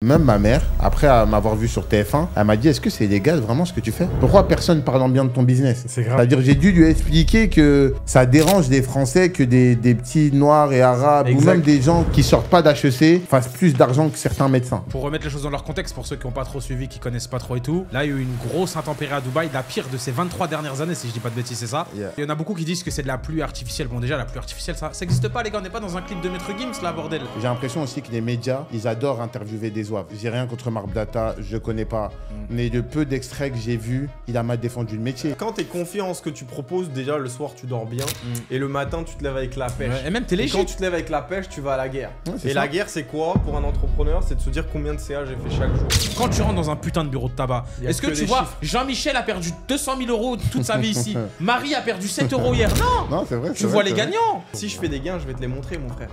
Même ma mère, après m'avoir vu sur TF1, elle m'a dit, est-ce que c'est légal vraiment ce que tu fais? Pourquoi personne parle en bien de ton business? C'est grave. C'est-à-dire, j'ai dû lui expliquer que ça dérange des Français que des petits Noirs et Arabes, ou même des gens qui sortent pas d'HEC, fassent plus d'argent que certains médecins. Pour remettre les choses dans leur contexte, pour ceux qui n'ont pas trop suivi, qui connaissent pas trop et tout, là il y a eu une grosse intempérie à Dubaï, la pire de ces 23 dernières années, si je dis pas de bêtises, c'est ça. Il y en a beaucoup qui disent que c'est de la pluie artificielle. Bon, déjà, la pluie artificielle, ça n'existe pas, les gars, on n'est pas dans un clip de Maître Gims là, bordel. J'ai l'impression aussi que les médias, ils adorent interviewer des zouaves. J'ai rien contre Marc Blatta, je connais pas. Mais le peu d'extraits que j'ai vus, il a mal défendu le métier. Quand t'es confiant en ce que tu proposes, déjà le soir tu dors bien et le matin tu te lèves avec la pêche. Et même t'es léger. Quand tu te lèves avec la pêche, tu vas à la guerre. Et la guerre, c'est quoi pour un entrepreneur? C'est de se dire combien de CA j'ai fait chaque jour. Quand tu rentres dans un putain de bureau de tabac, est-ce que tu vois, Jean-Michel a perdu 200 000 € toute sa vie ici, Marie a perdu 7 € hier? Non, c'est vrai. Tu vois les gagnants. Si je fais des gains, je vais te les montrer, mon frère.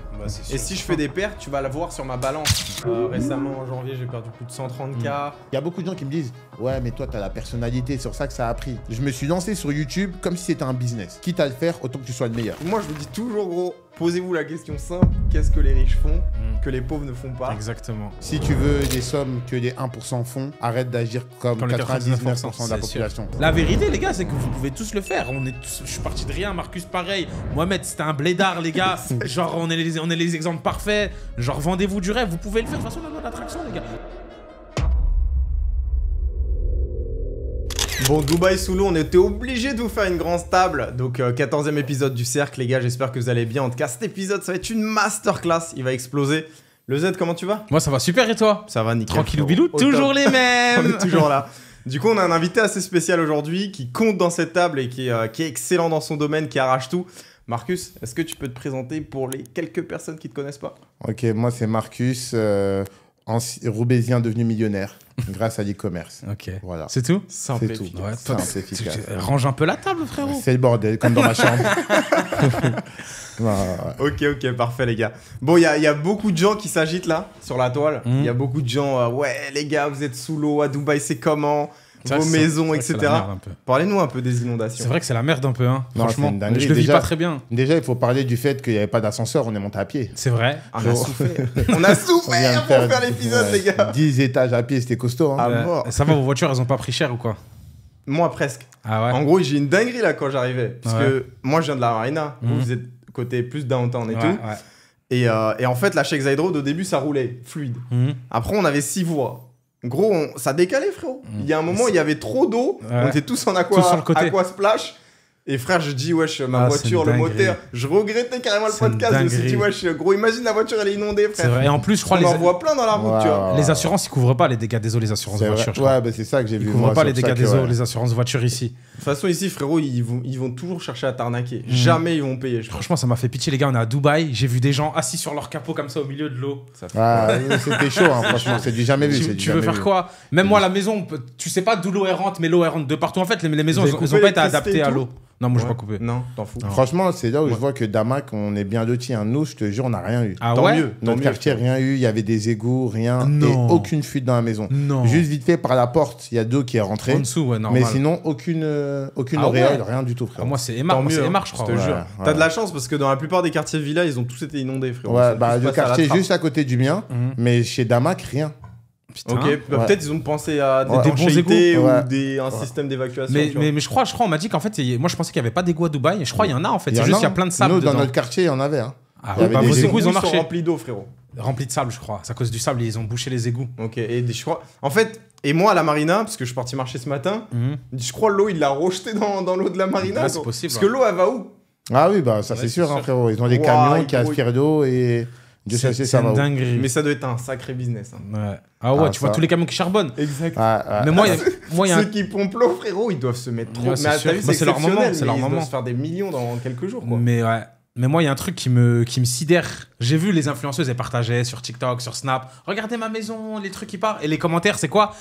Et si je fais des pertes, tu vas la voir sur ma balance. Récemment, en janvier, j'ai perdu plus de 130K. Il y a beaucoup de gens qui me disent, ouais, mais toi, t'as la personnalité, c'est sur ça que ça a pris. Je me suis lancé sur YouTube comme si c'était un business. Quitte à le faire, autant que tu sois le meilleur. Moi, je vous dis toujours, gros, posez-vous la question simple, qu'est-ce que les riches font que les pauvres ne font pas? Exactement. Si tu veux des sommes que les 1% font, arrête d'agir comme 99% de la population. La vérité, les gars, c'est que vous pouvez tous le faire. Je suis parti de rien, Marcus pareil. Mohamed, c'était un blédard, les gars. Genre, on est les exemples parfaits. Genre, vendez-vous du rêve, vous pouvez le faire. De toute façon, on a l'attraction, les gars. Bon, Dubaï sous l'eau, on était obligé de vous faire une grande table. Donc, 14e épisode du cercle, les gars. J'espère que vous allez bien. En tout cas, cet épisode, ça va être une masterclass. Il va exploser. Le Z, comment tu vas? Moi, ça va super et toi? Ça va nickel. Tranquillou bilou, toujours les mêmes. On est toujours là. Du coup, on a un invité assez spécial aujourd'hui qui compte dans cette table et qui est excellent dans son domaine, qui arrache tout. Marcus, est-ce que tu peux te présenter pour les quelques personnes qui ne te connaissent pas? Ok, moi c'est Marcus, roubaisien devenu millionnaire grâce à l'e-commerce. Ok. Voilà. C'est tout? Simple et tout. efficace. Simple et efficace. Range un peu la table, frérot. C'est le bordel, comme dans ma chambre. Ok, parfait les gars. Bon, il y a beaucoup de gens qui s'agitent là, sur la toile. Il y a beaucoup de gens, ouais les gars, vous êtes sous l'eau, à Dubaï c'est comment? Vos maisons, etc. Parlez-nous un peu des inondations. C'est vrai que c'est la merde un peu, hein. Non, franchement. Je le vis pas très bien. Déjà, il faut parler du fait qu'il n'y avait pas d'ascenseur, on est monté à pied. C'est vrai. On a souffert. On a souffert pour faire l'épisode, les gars. 10 étages à pied, c'était costaud. Hein. Ça va, vos voitures, elles ont pas pris cher ou quoi? Moi, presque. Ah ouais. En gros, j'ai une dinguerie là quand j'arrivais. Parce que moi, je viens de la Marina. Vous êtes côté plus downtown et tout. Ouais. Et en fait, la Sheikh Zayed Road, au début, ça roulait fluide. Après, on avait 6 voies. Gros, ça décalait, frérot. Il y a un moment, il y avait trop d'eau. On était tous en aqua splash. Et frère, je dis, wesh, ma voiture, le moteur. Je regrettais carrément le podcast. Je me suis dit, wesh, gros, imagine la voiture, elle est inondée, frère. C'est vrai. Et en plus, je crois on en voit plein dans la route, tu vois. Les assurances, ils couvrent pas les dégâts des eaux, les assurances voitures. Ouais, bah c'est ça que j'ai vu. Ils couvrent pas les dégâts des eaux, les assurances voitures ici. De toute façon, ici, frérot, ils vont toujours chercher à t'arnaquer. Jamais ils vont payer. Franchement, ça m'a fait pitié, les gars. On est à Dubaï. J'ai vu des gens assis sur leur capot comme ça au milieu de l'eau. C'était chaud, hein, franchement. C'est du jamais vu. Tu veux faire quoi? Même moi, la maison, tu sais pas d'où l'eau rentre, mais l'eau rentre de partout. En fait, les maisons, elles ont pas été adaptées à l'eau. Non, moi, je vais pas couper. Non, t'en fous. Franchement, c'est là où je vois que Damak, on est bien lotis. Nous, je te jure, on n'a rien eu. Ah ouais? Notre quartier, rien eu. Il y avait des égouts, rien. Et aucune fuite dans la maison. Non. Juste vite fait, par la porte, il y a d'eau qui est rentrée. En dessous, ouais, normal. Mais sinon, aucune auréole, rien du tout, frère. Moi, c'est Emar, je crois. Je te jure. T'as de la chance parce que dans la plupart des quartiers villas, ils ont tous été inondés, frère. Ouais, bah, le quartier juste à côté du mien. Mais chez Damak, rien. Putain. Ok, peut-être ils ont pensé à des bons égouts ou un système d'évacuation. Mais je crois, on m'a dit qu'en fait, moi je pensais qu'il n'y avait pas d'égouts à Dubaï. Et je crois qu'il y en a en fait. C'est juste qu'il y a plein de sable. Nous, dedans. dans notre quartier, il y en avait. Ah, vos égouts, ils ont marché. Ils sont remplis d'eau, frérot. Remplis de sable, je crois. C'est à cause du sable, ils ont bouché les égouts. Ok, et je crois. En fait, et moi à la marina, parce que je suis parti marcher ce matin, je crois l'eau, il l'a rejeté dans l'eau de la marina. C'est possible. Parce que l'eau, elle va où? Ah oui, bah ça c'est sûr, frérot. Ils ont des camions qui aspirent d'eau et. C'est une dinguerie. Mais ça doit être un sacré business. Ouais. Ah ouais, tu vois tous les camions qui charbonnent. Exact. Mais moi, il y a ceux qui pompent l'eau, frérot, ils doivent se mettre trop. Mais c'est leur moment. C'est leur moment. Ils doivent se faire des millions dans quelques jours, quoi. Mais ouais. Mais moi, il y a un truc qui me sidère. J'ai vu les influenceuses, elles partageaient sur TikTok, sur Snap. Regardez ma maison, les trucs qui partent. Et les commentaires, c'est quoi?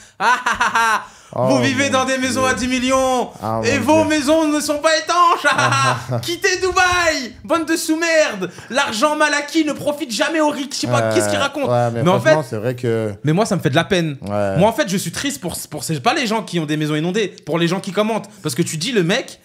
Vous vivez dans des maisons à 10 millions et vos maisons ne sont pas étanches. Quittez Dubaï, bande de sous-merde. L'argent mal acquis ne profite jamais aux riches. Je sais pas, qu'est-ce qu'ils racontent. Mais en fait, c'est vrai que... Mais moi, ça me fait de la peine. Moi, en fait, je suis triste pour pas les gens qui ont des maisons inondées, pour les gens qui commentent. Parce que tu dis, le mec,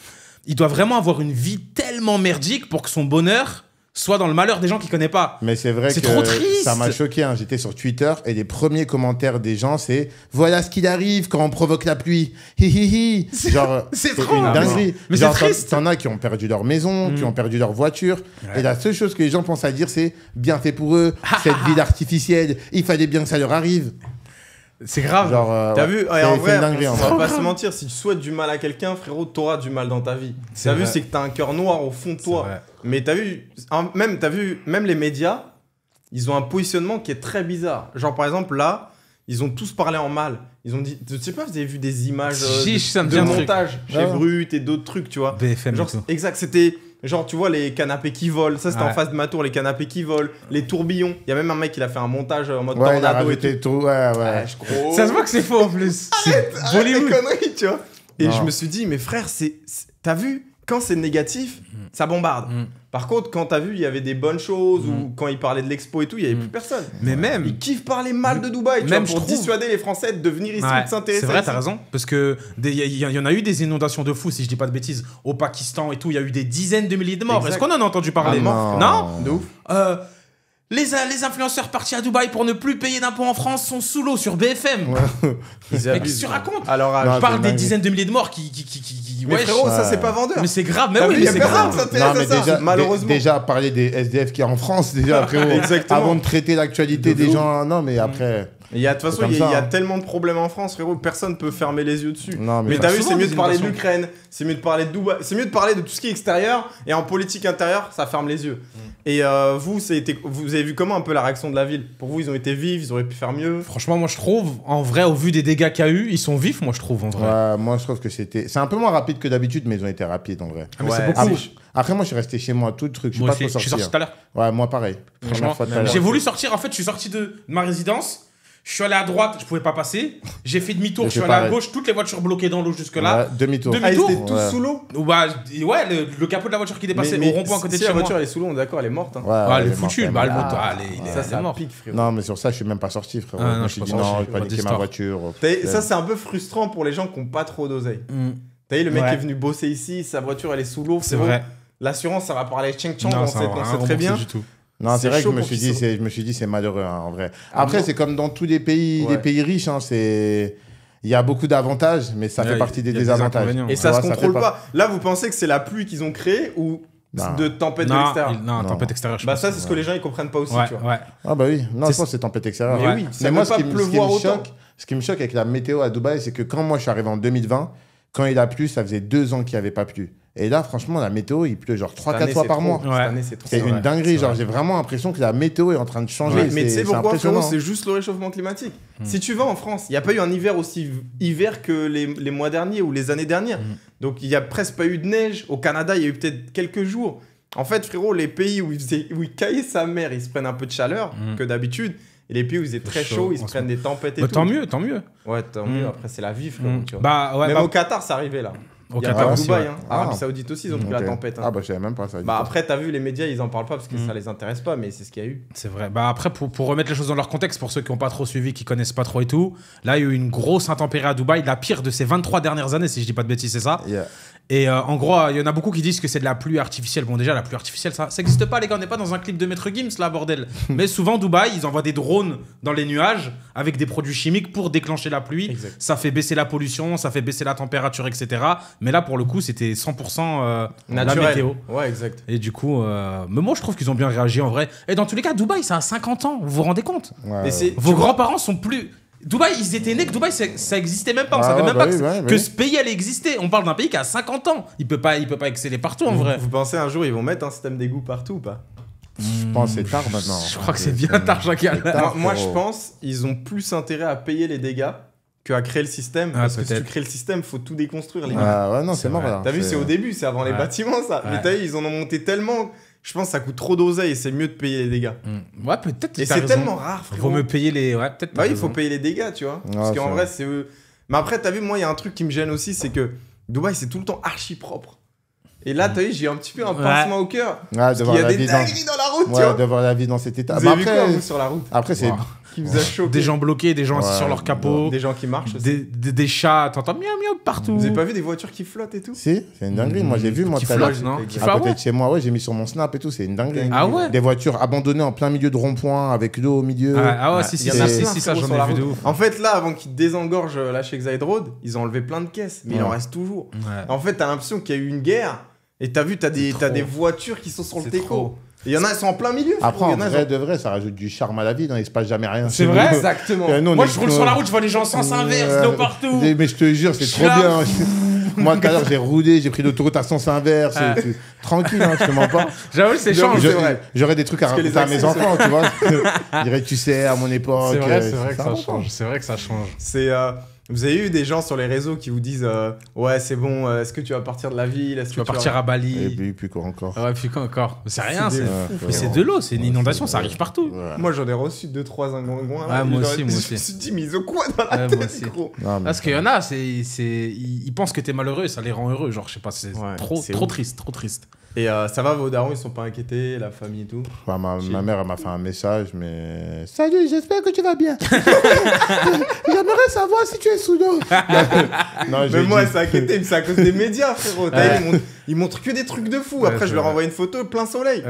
il doit vraiment avoir une vie tellement merdique pour que son bonheur soit dans le malheur des gens qui connaissent pas. Mais c'est vrai que trop triste. Ça m'a choqué. Hein. J'étais sur Twitter et les premiers commentaires des gens, c'est « Voilà ce qu'il arrive quand on provoque la pluie. Hi hi hi ». Genre, c'est c'est trop une dinguerie. Mais genre, c'est triste. T'en as qui ont perdu leur maison, qui ont perdu leur voiture. Ouais. Et la seule chose que les gens pensent à dire, c'est « Bien fait pour eux, cette ville artificielle, il fallait bien que ça leur arrive ». C'est grave. T'as vu, en vrai, dinguerie, on va pas se mentir, si tu souhaites du mal à quelqu'un, frérot, t'auras du mal dans ta vie. T'as vu, c'est que t'as un cœur noir au fond de toi. Mais t'as vu, même les médias, ils ont un positionnement qui est très bizarre. Genre, par exemple, là, ils ont tous parlé en mal. Ils ont dit, je sais pas, vous avez vu des images de montage chez Brut et d'autres trucs, tu vois. BFM genre, exact, c'était... Genre, tu vois, les canapés qui volent. Ça, c'était en face de ma tour, les canapés qui volent. Les tourbillons. Il y a même un mec qui a fait un montage en mode tornado et tout. Ça se voit que c'est faux en plus. Arrête les conneries, tu vois. Et je me suis dit, mais frère, t'as vu, quand c'est négatif, ça bombarde. Par contre, quand t'as vu, il y avait des bonnes choses ou quand ils parlaient de l'expo et tout, il n'y avait plus personne. Mais même... Ils kiffent parler mal de Dubaï, tu vois, pour dissuader les Français de venir ici, de s'intéresser. C'est vrai, t'as raison. Parce que il y en a eu des inondations de fou, si je dis pas de bêtises, au Pakistan et tout. Il y a eu des dizaines de milliers de morts. Est-ce qu'on en a entendu parler? Non. De ouf. Les influenceurs partis à Dubaï pour ne plus payer d'impôts en France sont sous l'eau sur BFM. Mais qu'est-ce que tu racontes? Alors, je parle des dizaines de milliers de morts qui mais frérot, ça c'est pas vendeur. Mais c'est grave, mais oui, mais c'est grave. Malheureusement. Déjà, parler des SDF qui est en France, déjà, frérot. Exactement. Avant de traiter l'actualité des gens. Non, mais après. De toute façon, il y a tellement de problèmes en France, frérot, personne ne peut fermer les yeux dessus. Non, mais t'as vu, c'est mieux de parler de l'Ukraine, c'est mieux de parler de Dubaï, c'est mieux de parler de tout ce qui est extérieur, et en politique intérieure, ça ferme les yeux. Et vous avez vu comment un peu la réaction de la ville? Pour vous, ils ont été vifs, ils auraient pu faire mieux? Franchement, moi je trouve, en vrai, au vu des dégâts qu'il y a eu, ils sont vifs, moi je trouve, en vrai. Ouais, moi je trouve que c'est un peu moins rapide que d'habitude, mais ils ont été rapides en vrai. Ah, mais c'est beaucoup. Après, moi je suis resté chez moi, tout le truc, je suis pas trop sorti. Je suis sorti tout à l'heure. Ouais, moi pareil. J'ai voulu sortir, en fait, je suis sorti de ma résidence. Je suis allé à droite, je pouvais pas passer. J'ai fait demi-tour, je suis allé à gauche, toutes les voitures bloquées dans l'eau jusque-là. Ouais, demi-tour. Ils étaient tous sous l'eau? Ouais, le capot de la voiture qui dépassait au rond-point à côté de chez moi. Si la voiture elle est sous l'eau, on est d'accord, elle est morte. Elle est foutue. Le moteur, elle est morte. Non, mais sur ça, je suis même pas sorti, frérot. Je me suis dit non, je vais pas niquer ma voiture. Ça, c'est un peu frustrant pour les gens qui ont pas trop d'oseille. T'as vu, le mec qui est venu bosser ici, sa voiture elle est sous l'eau. C'est vrai. L'assurance, ça va parler ching-chong, on sait très bien. Non, c'est vrai que je me suis dit c'est malheureux, hein, en vrai. Après, c'est comme dans tous les pays riches, hein, il y a beaucoup d'avantages, mais ça fait partie des désavantages. Et ça se contrôle pas. Là, vous pensez que c'est la pluie qu'ils ont créée ou de tempête de l'extérieur? Non, tempête extérieure. Bah ça, c'est ce que les gens ils comprennent pas aussi, tu vois. Ah bah oui, non, je pense que c'est tempête extérieure. Mais oui, ça ne peut pas pleuvoir autant. Ce qui me choque avec la météo à Dubaï, c'est que quand moi je suis arrivé en 2020, quand il a plu, ça faisait 2 ans qu'il n'y avait pas plu. Et là, franchement, la météo, il pleut genre 3-4 fois par mois. Cette année, c'est trop. C'est une dinguerie. Genre, j'ai vraiment l'impression que la météo est en train de changer. Mais tu sais pourquoi, frérot? C'est juste le réchauffement climatique. Si tu vas en France, il n'y a pas eu un hiver aussi hiver que les mois derniers ou les années dernières. Donc, il n'y a presque pas eu de neige. Au Canada, il y a eu peut-être quelques jours. En fait, frérot, les pays où il caillait sa mère, ils se prennent un peu de chaleur que d'habitude. Et les pays où il faisait très chaud, ils se prennent des tempêtes et tout. Tant mieux. Ouais, tant mieux. Après, c'est la vie, frérot. Même au Qatar, ça arrivait là. Au Qatar aussi, Dubaï, Arabie Saoudite aussi, ils ont pris la tempête. Ah bah je savais même pas ça. Après, t'as vu, les médias, ils en parlent pas parce que ça les intéresse pas, mais c'est ce qu'il y a eu. C'est vrai. Après, pour remettre les choses dans leur contexte, pour ceux qui n'ont pas trop suivi, qui connaissent pas trop et tout, là, il y a eu une grosse intempérie à Dubaï, la pire de ces 23 dernières années, si je dis pas de bêtises, c'est ça. Et en gros, il y en a beaucoup qui disent que c'est de la pluie artificielle. Bon, déjà, la pluie artificielle, ça n'existe pas, les gars. On n'est pas dans un clip de Maître Gims, là, bordel. Mais souvent, Dubaï, ils envoient des drones dans les nuages avec des produits chimiques pour déclencher la pluie. Exact. Ça fait baisser la pollution, ça fait baisser la température, etc. Mais là, pour le coup, c'était 100% la météo. Ouais, exact. Et du coup, mais moi, je trouve qu'ils ont bien réagi, en vrai. Et dans tous les cas, Dubaï, ça a 50 ans. Vous vous rendez compte? Vos grands-parents sont plus... Dubaï, ils étaient nés que Dubaï, ça existait même pas. On savait même pas que ce pays allait exister. On parle d'un pays qui a 50 ans. Il peut pas exceller partout, en vrai. Vous pensez un jour, ils vont mettre un système d'égout partout ou pas? Je pense que c'est tard maintenant. Je crois que c'est bien tard, Chacal. Moi, je pense qu'ils ont plus intérêt à payer les dégâts qu'à créer le système. Parce que si tu crées le système, il faut tout déconstruire. Ouais, non, c'est mort là. T'as vu, c'est au début, c'est avant les bâtiments, ça. Mais t'as vu, ils en ont monté tellement. Je pense que ça coûte trop d'oseille et c'est mieux de payer les dégâts. Ouais, peut-être. Et c'est tellement rare, frérot. Faut me payer les. Ouais, peut-être. Bah oui, il faut payer les dégâts, tu vois. Parce qu'en vrai, c'est eux. Mais après, t'as vu, moi, il y a un truc qui me gêne aussi, c'est que Dubaï, c'est tout le temps archi propre. Et là, t'as vu, j'ai un petit peu un pincement au cœur. Ouais, il y a des dingueries dans la route, tu vois. De voir la vie dans cet état. Vous avez vu quoi, vous, sur la route? Après, c'est qui vous a choqué? Des gens bloqués, des gens assis sur leur capot. Des gens qui marchent aussi. Des chats, t'entends miaou miaou partout. Vous avez pas vu des voitures qui flottent et tout? Si, c'est une dinguerie. Moi, j'ai vu, moi, Qui tout à l'heure, flottent, non? à côté de chez moi, ouais, j'ai mis sur mon Snap et tout, c'est une dinguerie. Ah ouais? Des voitures abandonnées en plein milieu de rond-point avec l'eau au milieu. Ah ouais, si, ça, j'en ai vu de ouf. En fait, là, avant qu'ils désengorgent la Shake Road, ils ont enlevé plein de caisses, mais il en reste toujours. En fait, t'as l'impression qu'il y a eu une guerre, et t'as vu, t'as des voitures qui sont sur le teco. Il y en a, elles sont en plein milieu. Après, en vrai de vrai, ça rajoute du charme à la vie, il se passe jamais rien. C'est vrai? Exactement. Moi, je roule sur la route, je vois les gens en sens inverse, l'eau partout. Mais je te jure, c'est trop bien. Moi, tout à l'heure, j'ai roulé, j'ai pris l'autoroute à sens inverse. Tranquille, je te mens pas. J'avoue, c'est change, c'est vrai. J'aurais des trucs à raconter à mes enfants, tu vois. Je dirais, tu sais, à mon époque. C'est vrai que ça change. C'est vrai que ça change. Vous avez eu des gens sur les réseaux qui vous disent ouais, c'est bon, est-ce que tu vas partir de la ville? Est-ce que tu vas partir à Bali? Et puis quoi encore? Ouais, puis quoi encore? C'est rien, mais c'est de l'eau, c'est une inondation, ça arrive partout. Ouais. Moi, j'en ai reçu 2-3 ingouingouins. Ouais, moi aussi. Je me suis dit, mais ils ont quoi dans la tête, gros? Parce qu'il y en a, ils pensent que t'es malheureux et ça les rend heureux. Genre, je sais pas, c'est trop triste. Et ça va, vos darons, ils sont pas inquiétés, la famille et tout? Ma mère, elle m'a fait un message, mais... Salut, j'espère que tu vas bien. J'aimerais savoir si tu es sous l'eau. Mais moi, c'est inquiété, mais c'est à cause des médias, frérot. Ils montrent que des trucs de fou. Après, je leur envoie une photo, plein soleil.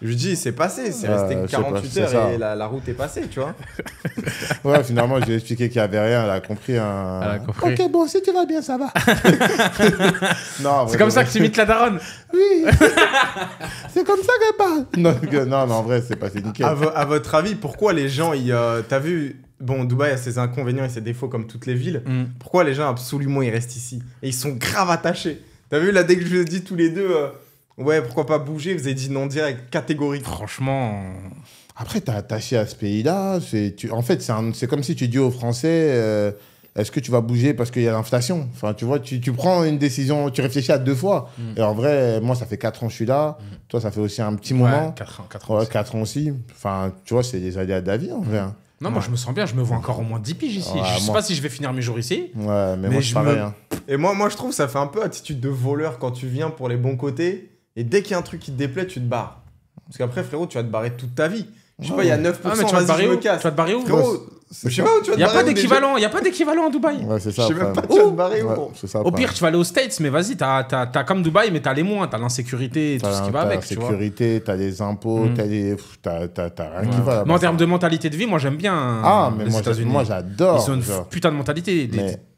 Je lui dis, c'est passé, c'est resté 48 heures et la route est passée, tu vois. Ouais, finalement, je lui ai expliqué qu'il n'y avait rien, elle a compris. Ok, bon, si tu vas bien, ça va. C'est comme ça que tu imites la daronne? Oui. C'est comme ça qu'elle parle. Non, mais en vrai, c'est passé nickel. À votre avis, pourquoi les gens, t'as vu, bon, Dubaï a ses inconvénients et ses défauts comme toutes les villes. Pourquoi les gens, absolument, ils restent ici? Et ils sont grave attachés. T'as vu, là, dès que je vous ai dit tous les deux... ouais, pourquoi pas bouger? Vous avez dit non direct, catégorique. Franchement... Après, t'es attaché à ce pays-là. En fait, c'est comme si tu dis aux Français, est-ce que tu vas bouger parce qu'il y a l'inflation? Enfin, tu vois, tu prends une décision, tu réfléchis à 2 fois. Et en vrai, moi, ça fait 4 ans que je suis là. Toi, ça fait aussi un petit moment. 4 ans. Ouais, 4 ans aussi. Enfin, tu vois, c'est des aléas de la vie, en vrai. Non, moi, je me sens bien. Je me vois encore au moins 10 piges ici. Je sais pas si je vais finir mes jours ici. Ouais, mais moi, je pareil. Et moi, je trouve que ça fait un peu attitude de voleur quand tu viens pour les bons côtés. Et dès qu'il y a un truc qui te déplaît, tu te barres. Parce qu'après, frérot, tu vas te barrer toute ta vie. Je sais pas, il y a 9%, mais tu vas te barrer où? Tu vas te barrer où? Frérot, je sais pas où tu vas te barrer. Il n'y a pas d'équivalent à Dubaï. Ouais, c'est ça. Je sais même pas où tu vas te barrer où. Au pire, tu vas aller aux States, mais vas-y, t'as comme Dubaï, mais t'as les moins. T'as l'insécurité et tout ce qui va avec. T'as la sécurité, t'as les impôts, t'as rien qui va. Mais en termes de mentalité de vie, moi, j'aime bien les États-Unis. Moi, j'adore. Ils ont une putain de mentalité.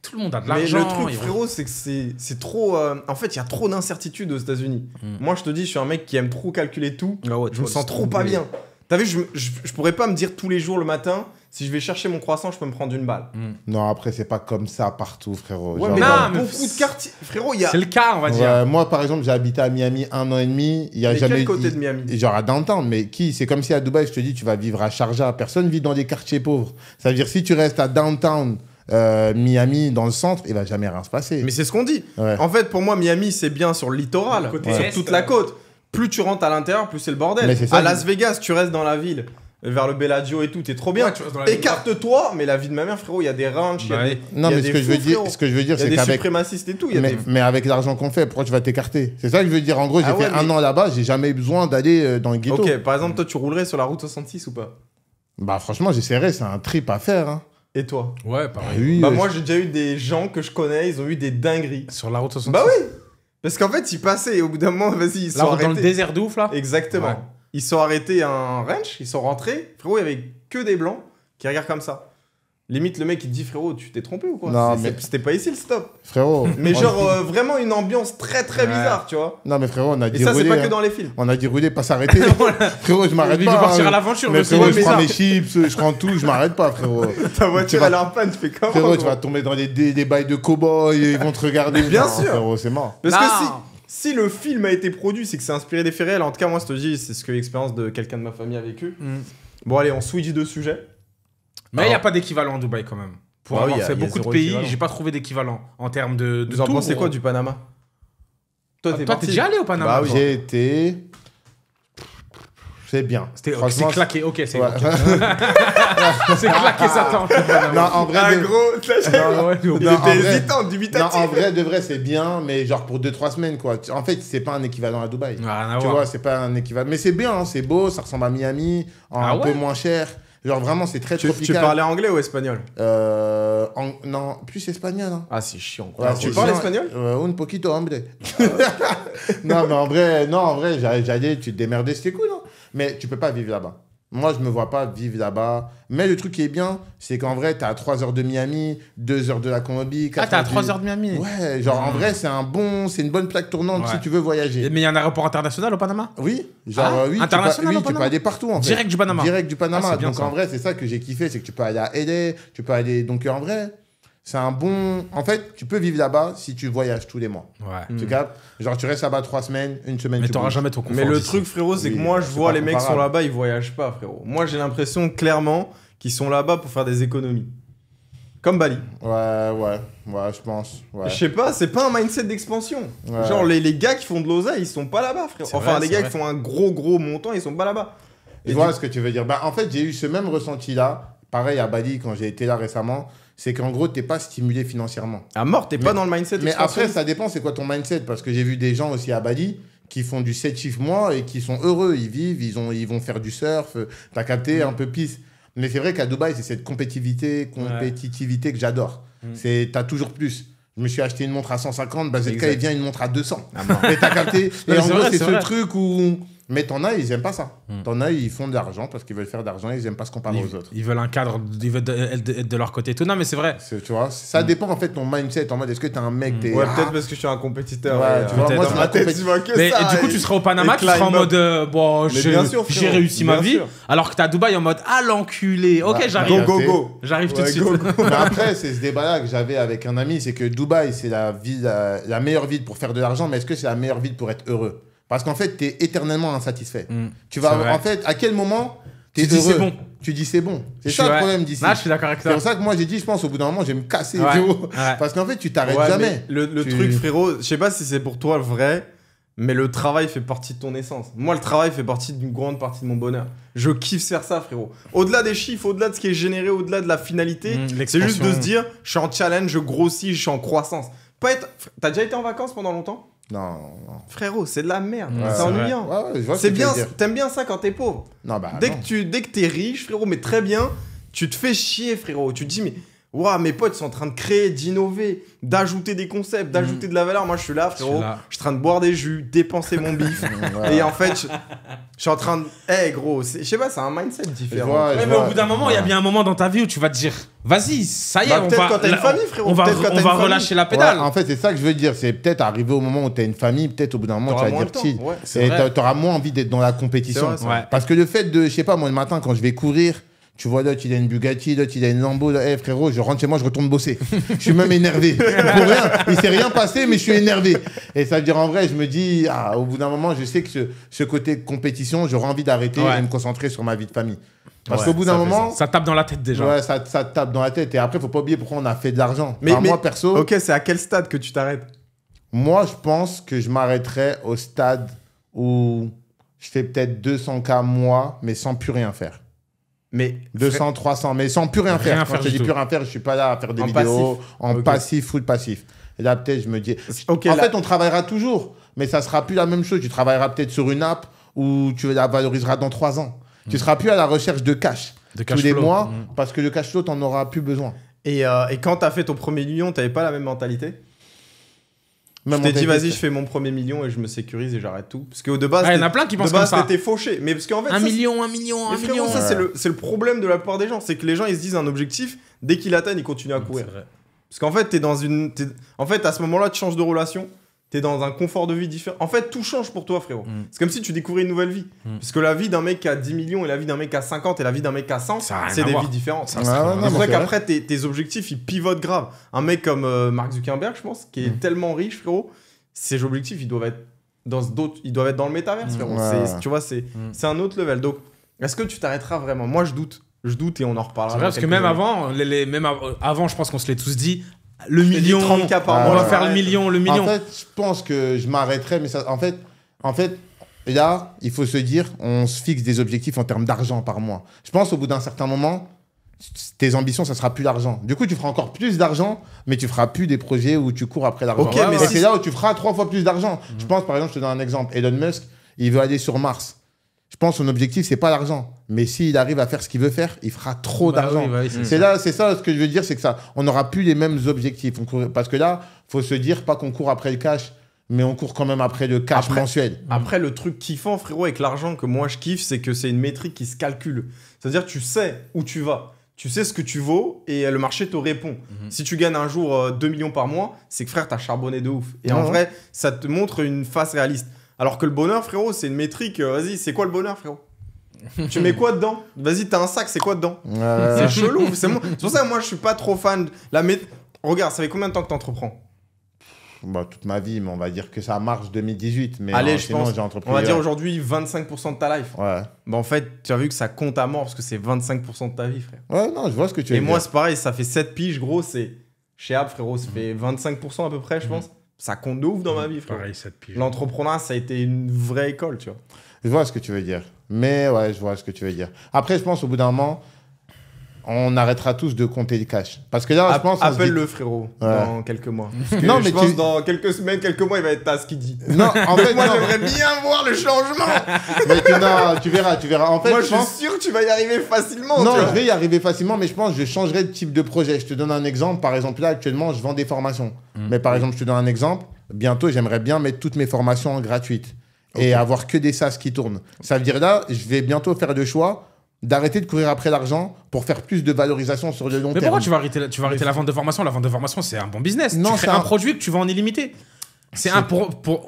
Tout le monde a de l'argent. Mais le truc, frérot, c'est que c'est trop... En fait, il y a trop d'incertitudes aux États-Unis. Moi, je te dis, je suis un mec qui aime trop calculer tout. Je me sens trop pas bien. T'as vu, je pourrais pas me dire tous les jours le matin, si je vais chercher mon croissant, je peux me prendre une balle. Non, après, c'est pas comme ça partout, frérot. Ouais, mais dans beaucoup de quartiers, frérot, il y a... C'est le cas, on va dire. Moi, par exemple, j'ai habité à Miami 1 an et demi. Il y a jamais... quel côté de Miami? Genre à downtown, mais c'est comme si à Dubaï, je te dis, tu vas vivre à Sharjah. Personne vit dans des quartiers pauvres. Ça veut dire, si tu restes à downtown... Miami dans le centre, il va jamais rien se passer. Mais c'est ce qu'on dit. En fait, pour moi, Miami, c'est bien sur le littoral, sur toute la côte. Plus tu rentres à l'intérieur, plus c'est le bordel. À Las Vegas, tu restes dans la ville, vers le Bellagio et tout, t'es trop bien. Écarte-toi, mais la vie de ma mère, frérot, il y a des ranchs, il y a des. Non, mais ce que je veux dire, c'est qu'avec. Il y a des qu'avec. suprémacistes et tout. Mais avec l'argent qu'on fait, pourquoi tu vas t'écarter? C'est ça que je veux dire. En gros, j'ai fait 1 an là-bas, j'ai jamais eu besoin d'aller dans le ghetto. Ok, par exemple, toi, tu roulerais sur la route 66 ou pas? Bah, franchement, j'essaierais, c'est un trip à faire. Et toi? Ouais, pareil. Oui, moi, j'ai déjà eu des gens que je connais, ils ont eu des dingueries. Sur la route 66. Bah oui! Parce qu'en fait, ils passaient et au bout d'un moment, vas-y, ils sont arrêtés. Dans le désert de ouf, là? Exactement. Ouais. Ils sont arrêtés à un ranch, ils sont rentrés. Frérot, il y avait que des blancs qui regardent comme ça. Limite, le mec, il te dit, frérot, tu t'es trompé ou quoi? Non, mais... C'était pas ici le stop. Frérot. Mais genre, vraiment une ambiance très très bizarre, tu vois. Non, mais frérot, on a dit rouler. Et ça, c'est pas que dans les films. On a dit rouler, pas s'arrêter. Frérot, je m'arrête pas. Il veut partir à l'aventure, mais frérot, je prends mes chips, je prends tout, je m'arrête pas, frérot. Ta voiture, elle est en panne, tu fais comment? Frérot, tu vas tomber dans des bails de cow-boy, ils vont te regarder. Bien sûr. Frérot, c'est mort. Parce que si le film a été produit, c'est que c'est inspiré des faits réels. En tout cas, moi, je te dis, c'est ce que l'expérience de quelqu'un de ma famille a vécu. Bon, allez, on switch de sujet. Mais il n'y a pas d'équivalent à Dubaï quand même. Pour avoir fait beaucoup de pays, j'ai pas trouvé d'équivalent en termes de Vous en pensez quoi du Panama? Toi, t'es déjà allé au Panama? Bah oui, j'ai été... C'est bien. C'est claqué, ok, c'est bon. C'est claqué, ça tente. Non, en vrai... il était hésitant, dubitatif. Non, en vrai, de vrai, c'est bien, mais genre pour 2-3 semaines, quoi. En fait, c'est pas un équivalent à Dubaï. Rien à tu vois, c'est pas un équivalent. Mais c'est bien, c'est beau, ça ressemble à Miami, un peu moins cher. Genre vraiment, c'est très Tu tropical. parlais anglais ou espagnol? Non, plus espagnol. Hein. Ah, c'est chiant. Ouais, Tu parles espagnol? Un poquito, hombre. Non, mais en vrai, j'allais, tu te démerdais, c'était cool. Hein. Mais tu peux pas vivre là-bas. Moi, je me vois pas vivre là-bas. Mais le truc qui est bien, c'est qu'en vrai, t'es à 3 heures de Miami, 2 heures de la Colombie. Ah, t'es à 3 heures de Miami? Ouais, genre en vrai, c'est une bonne plaque tournante si tu veux voyager. Mais il y a un aéroport international au Panama? Oui, genre oui, international tu peux aller partout en fait. Direct du Panama. Direct du Panama. Ah, bien, donc ça. en vrai, c'est ça que j'ai kiffé, c'est que tu peux aller à LA, tu peux aller. Donc en vrai, c'est un bon. En fait, tu peux vivre là-bas si tu voyages tous les mois. Ouais. Tu captes? Genre tu restes là-bas 3 semaines, 1 semaine. Mais tu t'auras bouges. jamais ton confort. Mais le d'ici. truc, frérot, c'est Oui, que moi, je c'est vois pas les mecs qui sont comparable. là-bas, ils voyagent pas, frérot. Moi, j'ai l'impression clairement qu'ils sont là-bas pour faire des économies. Comme Bali. Ouais, je pense. Ouais. Je sais pas, c'est pas un mindset d'expansion. Ouais. Genre, les gars qui font de l'oseille, ils sont pas là-bas, frérot. C'est Enfin, vrai, les c'est gars vrai. qui font un gros montant, ils sont pas là-bas. Je vois ce que tu veux dire. Bah, en fait, j'ai eu ce même ressenti-là, pareil à Bali quand j'ai été là récemment, c'est qu'en gros, t'es pas stimulé financièrement. À mort, t'es pas Mais- dans le mindset Mais d'expansion. après, ça dépend, c'est quoi ton mindset. Parce que j'ai vu des gens aussi à Bali qui font du 7 chiffres mois et qui sont heureux. Ils vivent, ils vont faire du surf, t'as capté, un peu pisse. Mais c'est vrai qu'à Dubaï, c'est cette compétitivité que j'adore. T'as toujours plus. Je me suis acheté une montre à 150, bah ZK, Exact. il vient une montre à 200. Ah, mort. Mais t'as capté. Non, Et mais en c'est gros, vrai, c'est c'est ce vrai. truc où... Mais t'en as, ils aiment pas ça. T'en as, ils font de l'argent parce qu'ils veulent faire d'argent et ils aiment pas se comparer aux autres. Ils veulent un cadre, ils veulent être de leur côté et tout. Non, mais c'est vrai. Tu vois, ça dépend en fait de ton mindset. En mode, est-ce que t'es un mec, t'es... Ouais, ah, peut-être parce que je suis un compétiteur. Ouais, tu vois, peut-être moi, dans c'est ma la tête, compétition. je vois que Mais ça. et du coup, tu seras au Panama, et tu seras en climb up. mode bon, Mais bien sûr, j'ai frérot, réussi ma bien vie. sûr. Alors que t'es à Dubaï en mode ah l'enculé. Ok, Ouais, j'arrive. Go. J'arrive tout de Ouais, suite. go. Mais après, c'est ce débat-là que j'avais avec un ami, c'est que Dubaï, c'est la meilleure ville pour faire de l'argent, mais est-ce que c'est la meilleure ville pour être heureux? Parce qu'en fait, tu es éternellement insatisfait. Tu vas, c'est vrai. en fait, à quel moment Tu es dis heureux? c'est bon. Tu dis c'est bon. C'est Je ça suis- le ouais. problème d'ici. Ah, je suis d'accord avec C'est toi. pour ça que moi, j'ai dit, je pense, au bout d'un moment, je vais me casser. Ouais. tu vois. Ouais. Parce qu'en fait, tu t'arrêtes Ouais, jamais. mais le Tu- truc, frérot, je sais pas si c'est pour toi le vrai, mais le travail fait partie de ton essence. Moi, le travail fait partie d'une grande partie de mon bonheur. Je kiffe faire ça, frérot. Au-delà des chiffres, au-delà de ce qui est généré, au-delà de la finalité, c'est l'expansion. juste de se dire, je suis en challenge, je grossis, je suis en croissance. Pas être... T'as déjà été en vacances pendant longtemps? Non. Frérot, c'est de la merde. Ouais, c'est c'est ennuyant. Ouais, je vois ce C'est que tu veux bien, dire. t'aimes bien ça quand t'es pauvre. Non, bah, Dès non. que t'es riche, frérot, mais très bien, tu te fais chier, frérot. Tu te dis, mais waouh, mes potes sont en train de créer, d'innover, d'ajouter des concepts, d'ajouter de la valeur. Moi, je suis là, frérot. Je suis là. Je suis en train de boire des jus, dépenser mon bif. Ouais. Et en fait, je suis en train de. Eh, gros, je sais pas, c'est un mindset différent. Je vois, Ouais, je mais vois. au bout d'un moment, il y a bien un moment dans ta vie où tu vas te dire vas-y, ça y est, Bah, on peut-être va. quand t'as une famille, frérot. On va, Peut-être quand t'as on une va famille. relâcher la Ouais, pédale. en fait, c'est ça que je veux dire. C'est peut-être arriver au moment où tu as une famille, peut-être au bout d'un moment, T'auras tu vas moins dire le temps, chill. ouais, c'est Et vrai. tu auras moins envie d'être dans la compétition. C'est vrai, Ouais. Parce que le fait de, je sais pas, moi, le matin, quand je vais courir, tu vois, l'autre, il a une Bugatti, l'autre, il a une Lambo. Eh, frérot, je rentre chez moi, je retourne bosser. Je suis même énervé. Pour rien. Il s'est rien passé, mais je suis énervé. Et ça veut dire, en vrai, je me dis, au bout d'un moment, je sais que ce côté compétition, j'aurais envie d'arrêter Ouais. et me concentrer sur ma vie de famille. Parce Ouais, qu'au bout d'un ça fait moment, ça tape dans la tête déjà. ouais, ça te tape dans la tête. Et après, faut pas oublier pourquoi on a fait de l'argent. Mais- Moi, perso, Ok, c'est à quel stade que tu t'arrêtes? moi, je pense que je m'arrêterais au stade où je fais peut-être 200K mois, mais sans plus rien faire. Mais 200, 300, mais sans plus rien faire. Quand faire je te du dis tout. plus rien faire, je suis pas là à faire des En vidéos passif. en Ok. passif, full passif. Et là, peut-être, je me dis. Ok, en là- fait, on travaillera toujours, mais ça sera plus la même chose. Tu travailleras peut-être sur une app où tu la valoriseras dans 3 ans. Tu seras plus à la recherche de cash De cash tous les flow. mois parce que le cash flow, t'en auras plus besoin. Et quand t'as fait ton premier million, t'avais pas la même mentalité? Même Tu t'es dit, mentalité, vas-y, je fais mon premier million et je me sécurise et j'arrête tout. Parce que de base, Ah, il y en a plein qui pensent comme ça. t'étais fauché. Mais parce qu'en fait, 1 ça, million, 1 mais frérot, ça, c'est le problème de la plupart des gens. C'est que les gens, ils se disent un objectif, dès qu'ils l'atteignent, ils continuent à courir. Parce qu'en fait, en fait, à ce moment-là, tu changes de relation, t'es dans un confort de vie différent. En fait, tout change pour toi, frérot. C'est comme si tu découvrais une nouvelle vie. Parce que la vie d'un mec qui a 10 millions et la vie d'un mec qui a 50 et la vie d'un mec qui a 100, Ça a rien c'est à des voir. vies différentes. Ça, Ouais, c'est ouais, vraiment- non, C'est pour mais ça c'est qu'après, tes objectifs, ils pivotent grave. Un mec comme Mark Zuckerberg, je pense, qui est tellement riche, frérot, ses objectifs, ils doivent être ils doivent être dans le métaverse, frérot. Ouais. Tu vois, c'est un autre level. Donc, est-ce que tu t'arrêteras vraiment? Moi, je doute. Je doute et on en reparlera. C'est vrai, dans parce que quelques même années. avant, avant, je pense qu'on se l'est tous dit, le Je t'ai dit million, 30K par mois, on va ouais. faire le million, le million. En fait, je pense que je m'arrêterais, mais ça, en fait, là, il faut se dire, on se fixe des objectifs en termes d'argent par mois. Je pense au bout d'un certain moment, tes ambitions, ça sera plus l'argent. Du coup, tu feras encore plus d'argent, mais tu feras plus des projets où tu cours après l'argent. Ok, mais et si- c'est là où tu feras 3 fois plus d'argent. Je pense, par exemple, je te donne un exemple. Elon Musk, il veut aller sur Mars. Je pense que son objectif, c'est pas l'argent. Mais s'il arrive à faire ce qu'il veut faire, il fera trop d'argent. Oui, c'est ça ce que je veux dire, c'est que ça, on n'aura plus les mêmes objectifs. Parce que là, il faut se dire pas qu'on court après le cash, mais on court quand même après le cash mensuel. Après, le truc kiffant, frérot, avec l'argent que moi je kiffe, c'est que c'est une métrique qui se calcule. C'est-à-dire, tu sais où tu vas. Tu sais ce que tu vaux et le marché te répond. Si tu gagnes un jour 2 millions par mois, c'est que frère, t'as charbonné de ouf. Et en vrai, ça te montre une face réaliste. Alors que le bonheur, frérot, c'est une métrique. Vas-y, c'est quoi le bonheur, frérot? Tu mets quoi dedans? Vas-y, t'as un sac, c'est quoi dedans? C'est chelou. C'est pour ça que moi, je suis pas trop fan. Regarde, ça fait combien de temps que t'entreprends? Bah, toute ma vie, mais on va dire que ça marche 2018. Mais allez, sinon, j'ai entrepris. On va dire aujourd'hui 25% de ta life. Ouais. Bah, en fait, tu as vu que ça compte à mort parce que c'est 25% de ta vie, frère. Ouais, non, je vois ce que tu veux dire. Et moi, c'est pareil, ça fait 7 piges, gros. Chez App, frérot, ça fait 25% à peu près, je pense. Ça compte de ouf dans ma vie, frère. Pareil, 7 piges. L'entrepreneuriat, ça a été une vraie école, tu vois. Je vois ce que tu veux dire. Mais ouais, je vois ce que tu veux dire. Après, je pense au bout d'un moment, on arrêtera tous de compter le cash. Parce que là, je pense... Appelle-le, frérot, dans quelques mois. Non, mais je pense dans quelques semaines, quelques mois, il va être tas ce qu'il dit. Non, en fait, moi, j'aimerais bien voir le changement. Mais tu verras. En fait, moi, je suis sûr que tu vas y arriver facilement. Non, je vais y arriver facilement, mais je pense que je changerai de type de projet. Je te donne un exemple. Par exemple, là, actuellement, je vends des formations. Mais par exemple, je te donne un exemple. Bientôt, j'aimerais bien mettre toutes mes formations en gratuites. Et avoir que des SaaS qui tournent. Ça veut dire là, je vais bientôt faire le choix d'arrêter de courir après l'argent pour faire plus de valorisation sur le long terme. Mais pourquoi tu vas arrêter la vente de formation? La vente de formation, c'est un bon business. Non, tu crées un produit que tu vends en illimité.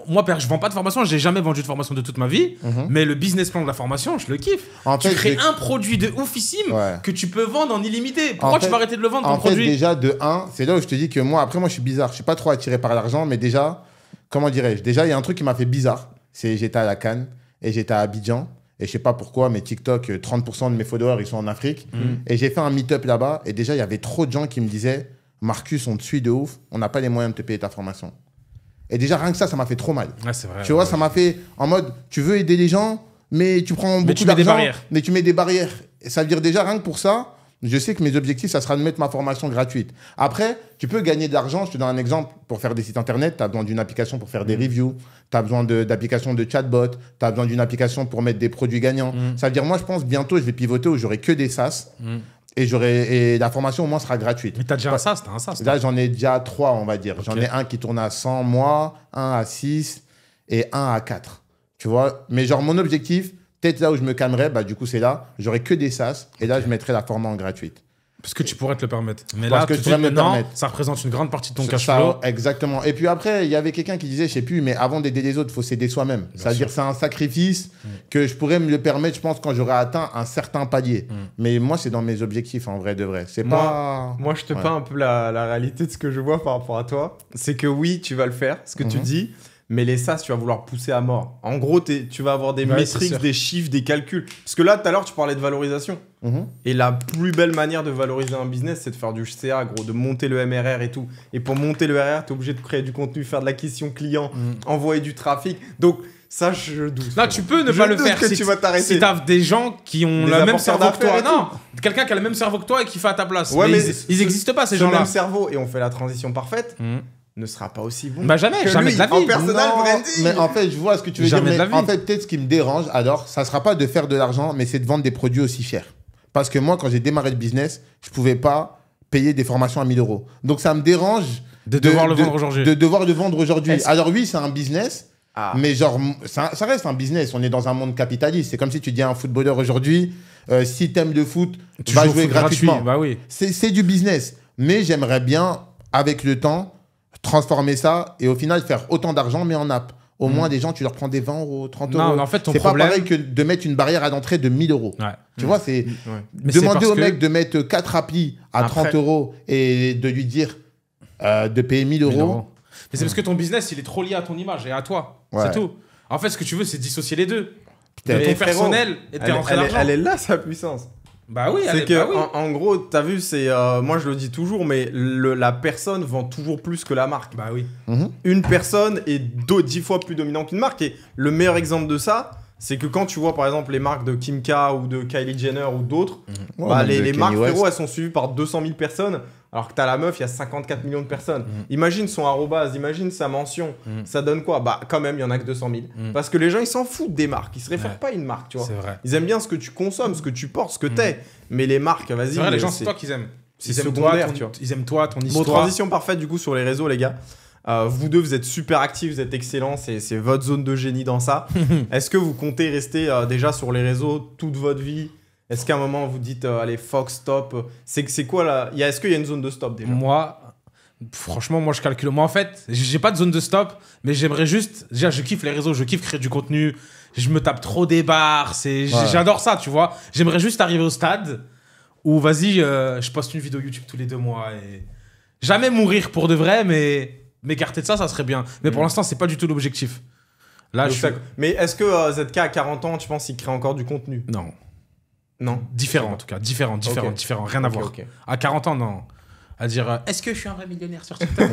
Moi, je vends pas de formation, j'ai jamais vendu de formation de toute ma vie, mais le business plan de la formation, je le kiffe. Tu crées un produit de oufissime que tu peux vendre en illimité. Pourquoi tu vas arrêter de le vendre, ton produit? Déjà, de 1, c'est là où je te dis que moi, après, moi, je suis bizarre. Je suis pas trop attiré par l'argent, mais déjà, comment dirais-je? Déjà, il y a un truc qui m'a fait bizarre. J'étais à la Cannes et j'étais à Abidjan. Et je sais pas pourquoi, mais TikTok, 30% de mes followers, ils sont en Afrique. Et j'ai fait un meet-up là-bas. Et déjà, il y avait trop de gens qui me disaient « Marcus, on te suit de ouf. On n'a pas les moyens de te payer ta formation. » Et déjà, rien que ça m'a fait trop mal. Ouais, c'est vrai. Tu vois, ça m'a fait en mode « Tu veux aider les gens, mais tu prends beaucoup d'argent. Mais tu mets des barrières. » Et ça veut dire déjà, rien que pour ça, je sais que mes objectifs, ça sera de mettre ma formation gratuite. Après, tu peux gagner de l'argent. Je te donne un exemple. Pour faire des sites internet, tu as besoin d'une application pour faire des reviews. Tu as besoin d'applications de chatbot. Tu as besoin d'une application pour mettre des produits gagnants. Ça veut dire, moi, je pense bientôt, je vais pivoter où j'aurai que des SaaS. Et la formation, au moins, sera gratuite. Mais tu as déjà un SaaS, Là, j'en ai déjà 3, on va dire. Okay. J'en ai un qui tourne à 100 mois, un à 6 et un à 4. Tu vois? Mais genre, mon objectif... Peut-être là où je me calmerais, bah, du coup, c'est là. J'aurai que des SaaS et là, je mettrai la formation gratuite. Parce que tu pourrais te le permettre. Mais parce là, que tout de suite, maintenant, ça représente une grande partie de ton cash flow. Exactement. Et puis après, il y avait quelqu'un qui disait, je sais plus, mais avant d'aider les autres, il faut s'aider soi-même. C'est-à-dire que c'est un sacrifice que je pourrais me le permettre, je pense, quand j'aurai atteint un certain palier. Mais moi, c'est dans mes objectifs, en vrai de vrai. C'est pas... Moi, je te peins un peu la réalité de ce que je vois par rapport à toi. C'est que oui, tu vas le faire, ce que tu dis. Mais les SaaS, tu vas vouloir pousser à mort. En gros, tu vas avoir des métriques, des chiffres, des calculs. Parce que là, tout à l'heure, tu parlais de valorisation. Et la plus belle manière de valoriser un business, c'est de faire du CA, gros, de monter le MRR et tout. Et pour monter le MRR, tu es obligé de créer du contenu, faire de l'acquisition client, envoyer du trafic. Donc, ça, je doute. Là, tu peux ne pas le faire si tu vas t'arrêter. Si tu as des gens qui ont le même cerveau que toi. Non, quelqu'un qui a le même cerveau que toi et qui fait à ta place. Ouais, mais ils n'existent pas, ces gens-là. Le même cerveau, et on fait la transition parfaite. Ne sera pas aussi bon. Bah jamais de la vie. En personnel branding. Mais en fait, je vois ce que tu veux dire. Mais en fait, peut-être ce qui me dérange, alors, ça sera pas de faire de l'argent, mais c'est de vendre des produits aussi chers. Parce que moi, quand j'ai démarré le business, je pouvais pas payer des formations à 1 000 €. Donc ça me dérange de devoir le vendre aujourd'hui. De devoir le vendre aujourd'hui. Alors oui, c'est un business, mais genre, ça reste un business. On est dans un monde capitaliste. C'est comme si tu dis à un footballeur aujourd'hui, si t'aimes le foot, tu vas jouer gratuitement. Bah oui. C'est du business. Mais j'aimerais bien, avec le temps, transformer ça et au final faire autant d'argent mais en app. Au moins des gens, tu leur prends des 20 €, 30 €. Non, en fait, c'est pas pareil que de mettre une barrière à l'entrée de 1 000 €. Ouais. Tu vois, c'est demander au mec de mettre 4 applis à 30 € et de lui dire de payer 1 000 €. Mais c'est parce que ton business, il est trop lié à ton image et à toi. C'est tout. En fait, ce que tu veux, c'est dissocier les deux. Ton personnel et tes rentrées d'argent. Elle est là, sa puissance. Bah oui, c'est que en gros, t'as vu, c'est moi je le dis toujours, mais la personne vend toujours plus que la marque. Bah oui. Une personne est 10 fois plus dominante qu'une marque. Et le meilleur exemple de ça, c'est que quand tu vois par exemple les marques de Kim K ou de Kylie Jenner ou d'autres, Ouais, les marques, West. frérot, elles sont suivies par 200 000 personnes, alors que t'as la meuf, il y a 54 millions de personnes. Imagine son arrobase, imagine sa mention, ça donne quoi? Bah quand même, il y en a que 200 000. Parce que les gens, ils s'en foutent des marques, ils se réfèrent pas à une marque, tu vois. C'est vrai. Ils aiment bien ce que tu consommes, ce que tu portes, ce que t'es. Mais les marques, vas-y. C'est vrai, les gens, c'est toi qu'ils aiment. c'est Ils aiment secondaire, toi, tu vois. ils aiment toi, ton Bon, histoire. transition parfaite du coup sur les réseaux, les gars. Vous deux, vous êtes super actifs, vous êtes excellents, c'est votre zone de génie dans ça. Est-ce que vous comptez rester déjà sur les réseaux toute votre vie? Est-ce qu'à un moment vous dites allez, fuck, stop? C'est quoi là? Est-ce qu'il y a une zone de stop déjà? Moi, franchement, moi je calcule. Moi en fait, j'ai pas de zone de stop, mais j'aimerais juste. Déjà, je kiffe les réseaux, je kiffe créer du contenu. Je me tape trop des barres, j'adore ça, tu vois. J'aimerais juste arriver au stade où, vas-y, je poste une vidéo YouTube tous les 2 mois et jamais mourir pour de vrai, mais m'écarter de ça, ça serait bien. Mais pour l'instant, c'est pas du tout l'objectif. Là, Mais est-ce que ZK à 40 ans, tu penses qu'il crée encore du contenu? Non. Non. Différent en tout cas, différent, rien à voir. Ok. À 40 ans, non. À dire, est-ce que je suis un vrai millionnaire sur TikTok?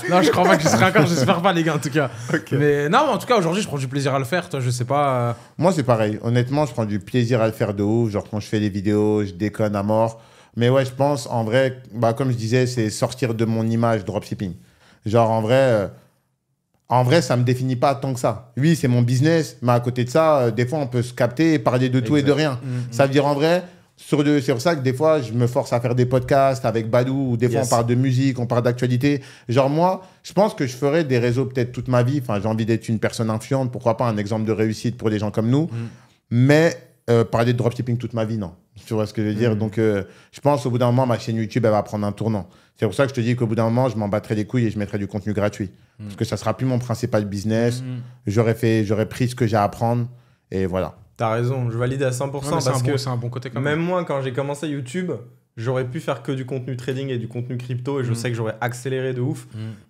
Non, je crois pas que je serai encore, j'espère pas les gars en tout cas. Mais non, en tout cas aujourd'hui je prends du plaisir à le faire, toi je sais pas. Moi, c'est pareil. Honnêtement, je prends du plaisir à le faire de ouf. Genre, quand je fais des vidéos, je déconne à mort. Mais ouais, je pense, en vrai, bah, comme je disais, c'est sortir de mon image dropshipping. Genre, en vrai, ça me définit pas tant que ça. Oui, c'est mon business, mais à côté de ça, des fois, on peut se capter et parler de tout et de rien. Ça veut dire, en vrai, c'est pour ça que des fois, je me force à faire des podcasts avec Badou, ou des fois, on parle de musique, on parle d'actualité. Genre, moi, je pense que je ferai des réseaux peut-être toute ma vie. Enfin, j'ai envie d'être une personne influente, pourquoi pas un exemple de réussite pour des gens comme nous. Mais parler de dropshipping toute ma vie, non. Tu vois ce que je veux dire? Donc, je pense au bout d'un moment, ma chaîne YouTube, elle va prendre un tournant. C'est pour ça que je te dis qu'au bout d'un moment, je m'en battrai les couilles et je mettrai du contenu gratuit. Parce que ça sera plus mon principal business. J'aurais pris ce que j'ai à apprendre et voilà. T'as raison, je valide à 100% parce que c'est un bon côté quand même moi, quand j'ai commencé YouTube, j'aurais pu faire que du contenu trading et du contenu crypto et je sais que j'aurais accéléré de ouf.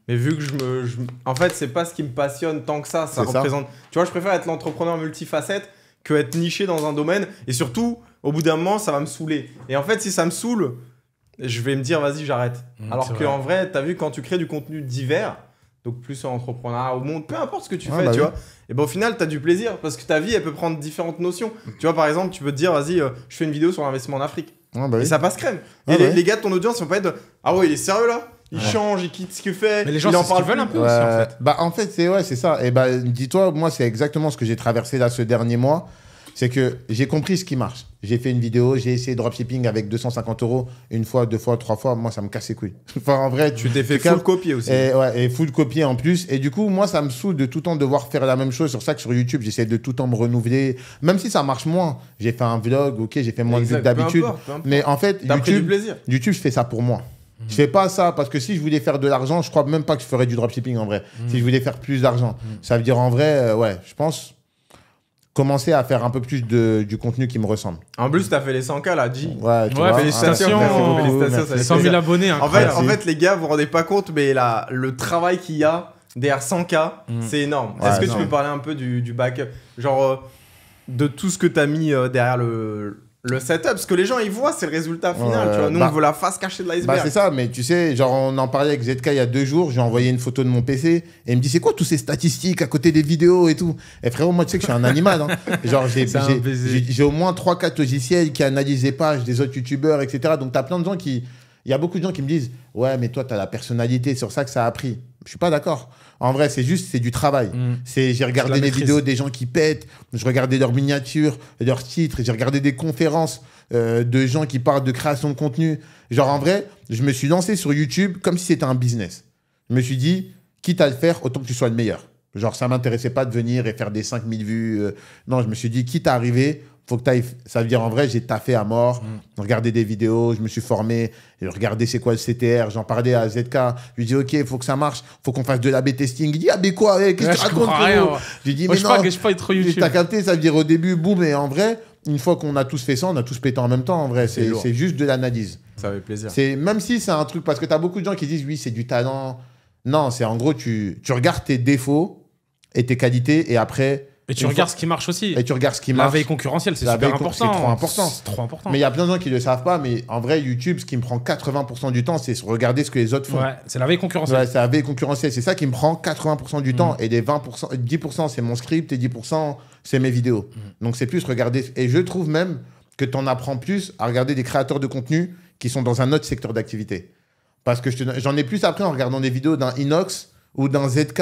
Mais vu que en fait, c'est pas ce qui me passionne tant que ça représente. Tu vois, je préfère être l'entrepreneur multifacette que être niché dans un domaine et surtout, au bout d'un moment, ça va me saouler. Et en fait, si ça me saoule, je vais me dire, vas-y, j'arrête. Alors qu'en vrai, t'as vu, quand tu crées du contenu divers, donc plus en entrepreneuriat, au monde, peu importe ce que tu fais, tu vois, et ben au final, t'as du plaisir parce que ta vie, elle peut prendre différentes notions. Tu vois, par exemple, tu peux te dire, vas-y, je fais une vidéo sur l'investissement en Afrique. Et ça passe crème. Et les gars de ton audience, ils vont pas être, ah ouais, il est sérieux là? Il change, il quitte ce qu'il fait. Mais les gens, il en c'est ce qu'ils veulent un peu aussi, en fait. Bah, en fait, c'est ça. Et bah, dis-toi, moi, c'est exactement ce que j'ai traversé là ce dernier mois. C'est que j'ai compris ce qui marche. J'ai fait une vidéo, j'ai essayé dropshipping avec 250 €, une fois, 2 fois, 3 fois. Moi, ça me casse les couilles. Enfin, en vrai, tu t'es fait full copier aussi. Et full copier en plus. Et du coup, moi, ça me saoule de tout le temps devoir faire la même chose. C'est pour ça que sur YouTube, j'essaie de tout le temps me renouveler. Même si ça marche moins. J'ai fait un vlog, ok, j'ai fait moins de vues que d'habitude. Mais en fait, YouTube, je fais ça pour moi. Je fais pas ça parce que si je voulais faire de l'argent, je crois même pas que je ferais du dropshipping en vrai. Si je voulais faire plus d'argent. Ça veut dire en vrai, ouais, je pense commencer à faire un peu plus du contenu qui me ressemble. En plus, t'as fait les 100K là, G. Ouais, félicitations. Félicitations. 100 000 abonnés. En fait, les gars, vous vous rendez pas compte, mais le travail qu'il y a derrière 100K, c'est énorme. Est-ce que tu peux parler un peu du backup? Genre, de tout ce que t'as mis derrière le setup, parce que les gens ils voient, c'est le résultat final. Tu vois, nous on veut la face cachée de l'iceberg. Bah c'est ça, mais tu sais, genre on en parlait avec ZK il y a 2 jours, j'ai envoyé une photo de mon PC et il me dit c'est quoi tous ces statistiques à côté des vidéos et tout. Et frérot, moi tu sais que je suis un animal. Hein. Genre j'ai au moins 3-4 logiciels qui analysent les pages des autres youtubeurs, etc. Donc t'as plein de gens il y a beaucoup de gens qui me disent ouais mais toi t'as la personnalité, c'est sur ça que ça a pris. Je suis pas d'accord. En vrai, c'est du travail. J'ai regardé les vidéos des gens qui pètent, je regardais leurs miniatures, leurs titres, j'ai regardé des conférences de gens qui parlent de création de contenu. Genre, en vrai, je me suis lancé sur YouTube comme si c'était un business. Je me suis dit, quitte à le faire, autant que tu sois le meilleur. Genre, ça m'intéressait pas de venir et faire des 5000 vues. Non, je me suis dit, quitte à arriver, faut que tu ailles. Ça veut dire, en vrai, j'ai taffé à mort, regardé des vidéos, je me suis formé, regardé c'est quoi le CTR, j'en parlais à ZK, je lui dis, ok, il faut que ça marche, faut qu'on fasse de l'A/B testing. Il dit, ah, mais quoi, qu'est-ce que tu racontes, frérot? Je lui dis, mais non, je suis pas trop YouTube. T'as capté, ça veut dire au début, boum, et en vrai, une fois qu'on a tous fait ça, on a tous pété en même temps, en vrai. C'est juste de l'analyse. Ça fait plaisir. Même si c'est un truc, parce que tu as beaucoup de gens qui disent, oui, c'est du talent. Non, c'est en gros, tu regardes tes défauts et tes qualités, et après, Et tu regardes ce qui marche aussi. Et tu regardes ce qui marche. La veille concurrentielle, c'est super important. C'est trop important. C'est trop important. Mais il y a plein de gens qui ne le savent pas, mais en vrai, YouTube, ce qui me prend 80% du temps, c'est regarder ce que les autres font. Ouais, c'est la veille concurrentielle. Ouais, c'est la veille concurrentielle. C'est ça qui me prend 80% du temps. Et les 20%, 10%, c'est mon script et 10%, c'est mes vidéos. Donc, c'est plus regarder. Et je trouve même que tu en apprends plus à regarder des créateurs de contenu qui sont dans un autre secteur d'activité. Parce que j'en ai plus appris en regardant des vidéos d'un Inox ou d'un ZK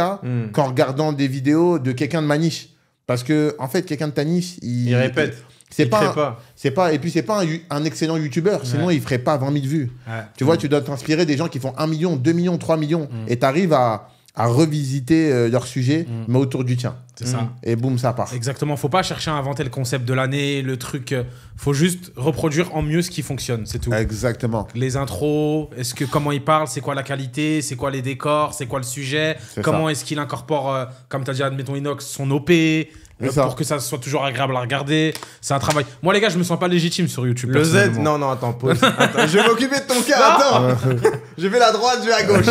qu'en regardant des vidéos de quelqu'un de ma niche. Parce que, en fait, quelqu'un de ta niche, il répète. Et puis, c'est pas un excellent youtubeur. Sinon, il ferait pas 20 000 vues. Ouais. Tu vois, tu dois t'inspirer des gens qui font 1 million, 2 millions, 3 millions. Et tu arrives à revisiter leur sujet, mais autour du tien. C'est ça. Et boum, ça part. Exactement. Faut pas chercher à inventer le concept de l'année, le truc. Faut juste reproduire en mieux ce qui fonctionne, c'est tout. Exactement. Les intros, comment il parle, c'est quoi la qualité, c'est quoi les décors, c'est quoi le sujet, comment est-ce qu'il incorpore, comme tu as dit, admettons Inox, son OP, pour que ça soit toujours agréable à regarder. C'est un travail. Moi, les gars, je me sens pas légitime sur YouTube. Le Z, non, attends, pause. Attends, je vais m'occuper de ton cas, attends. Je vais la droite, je vais à gauche.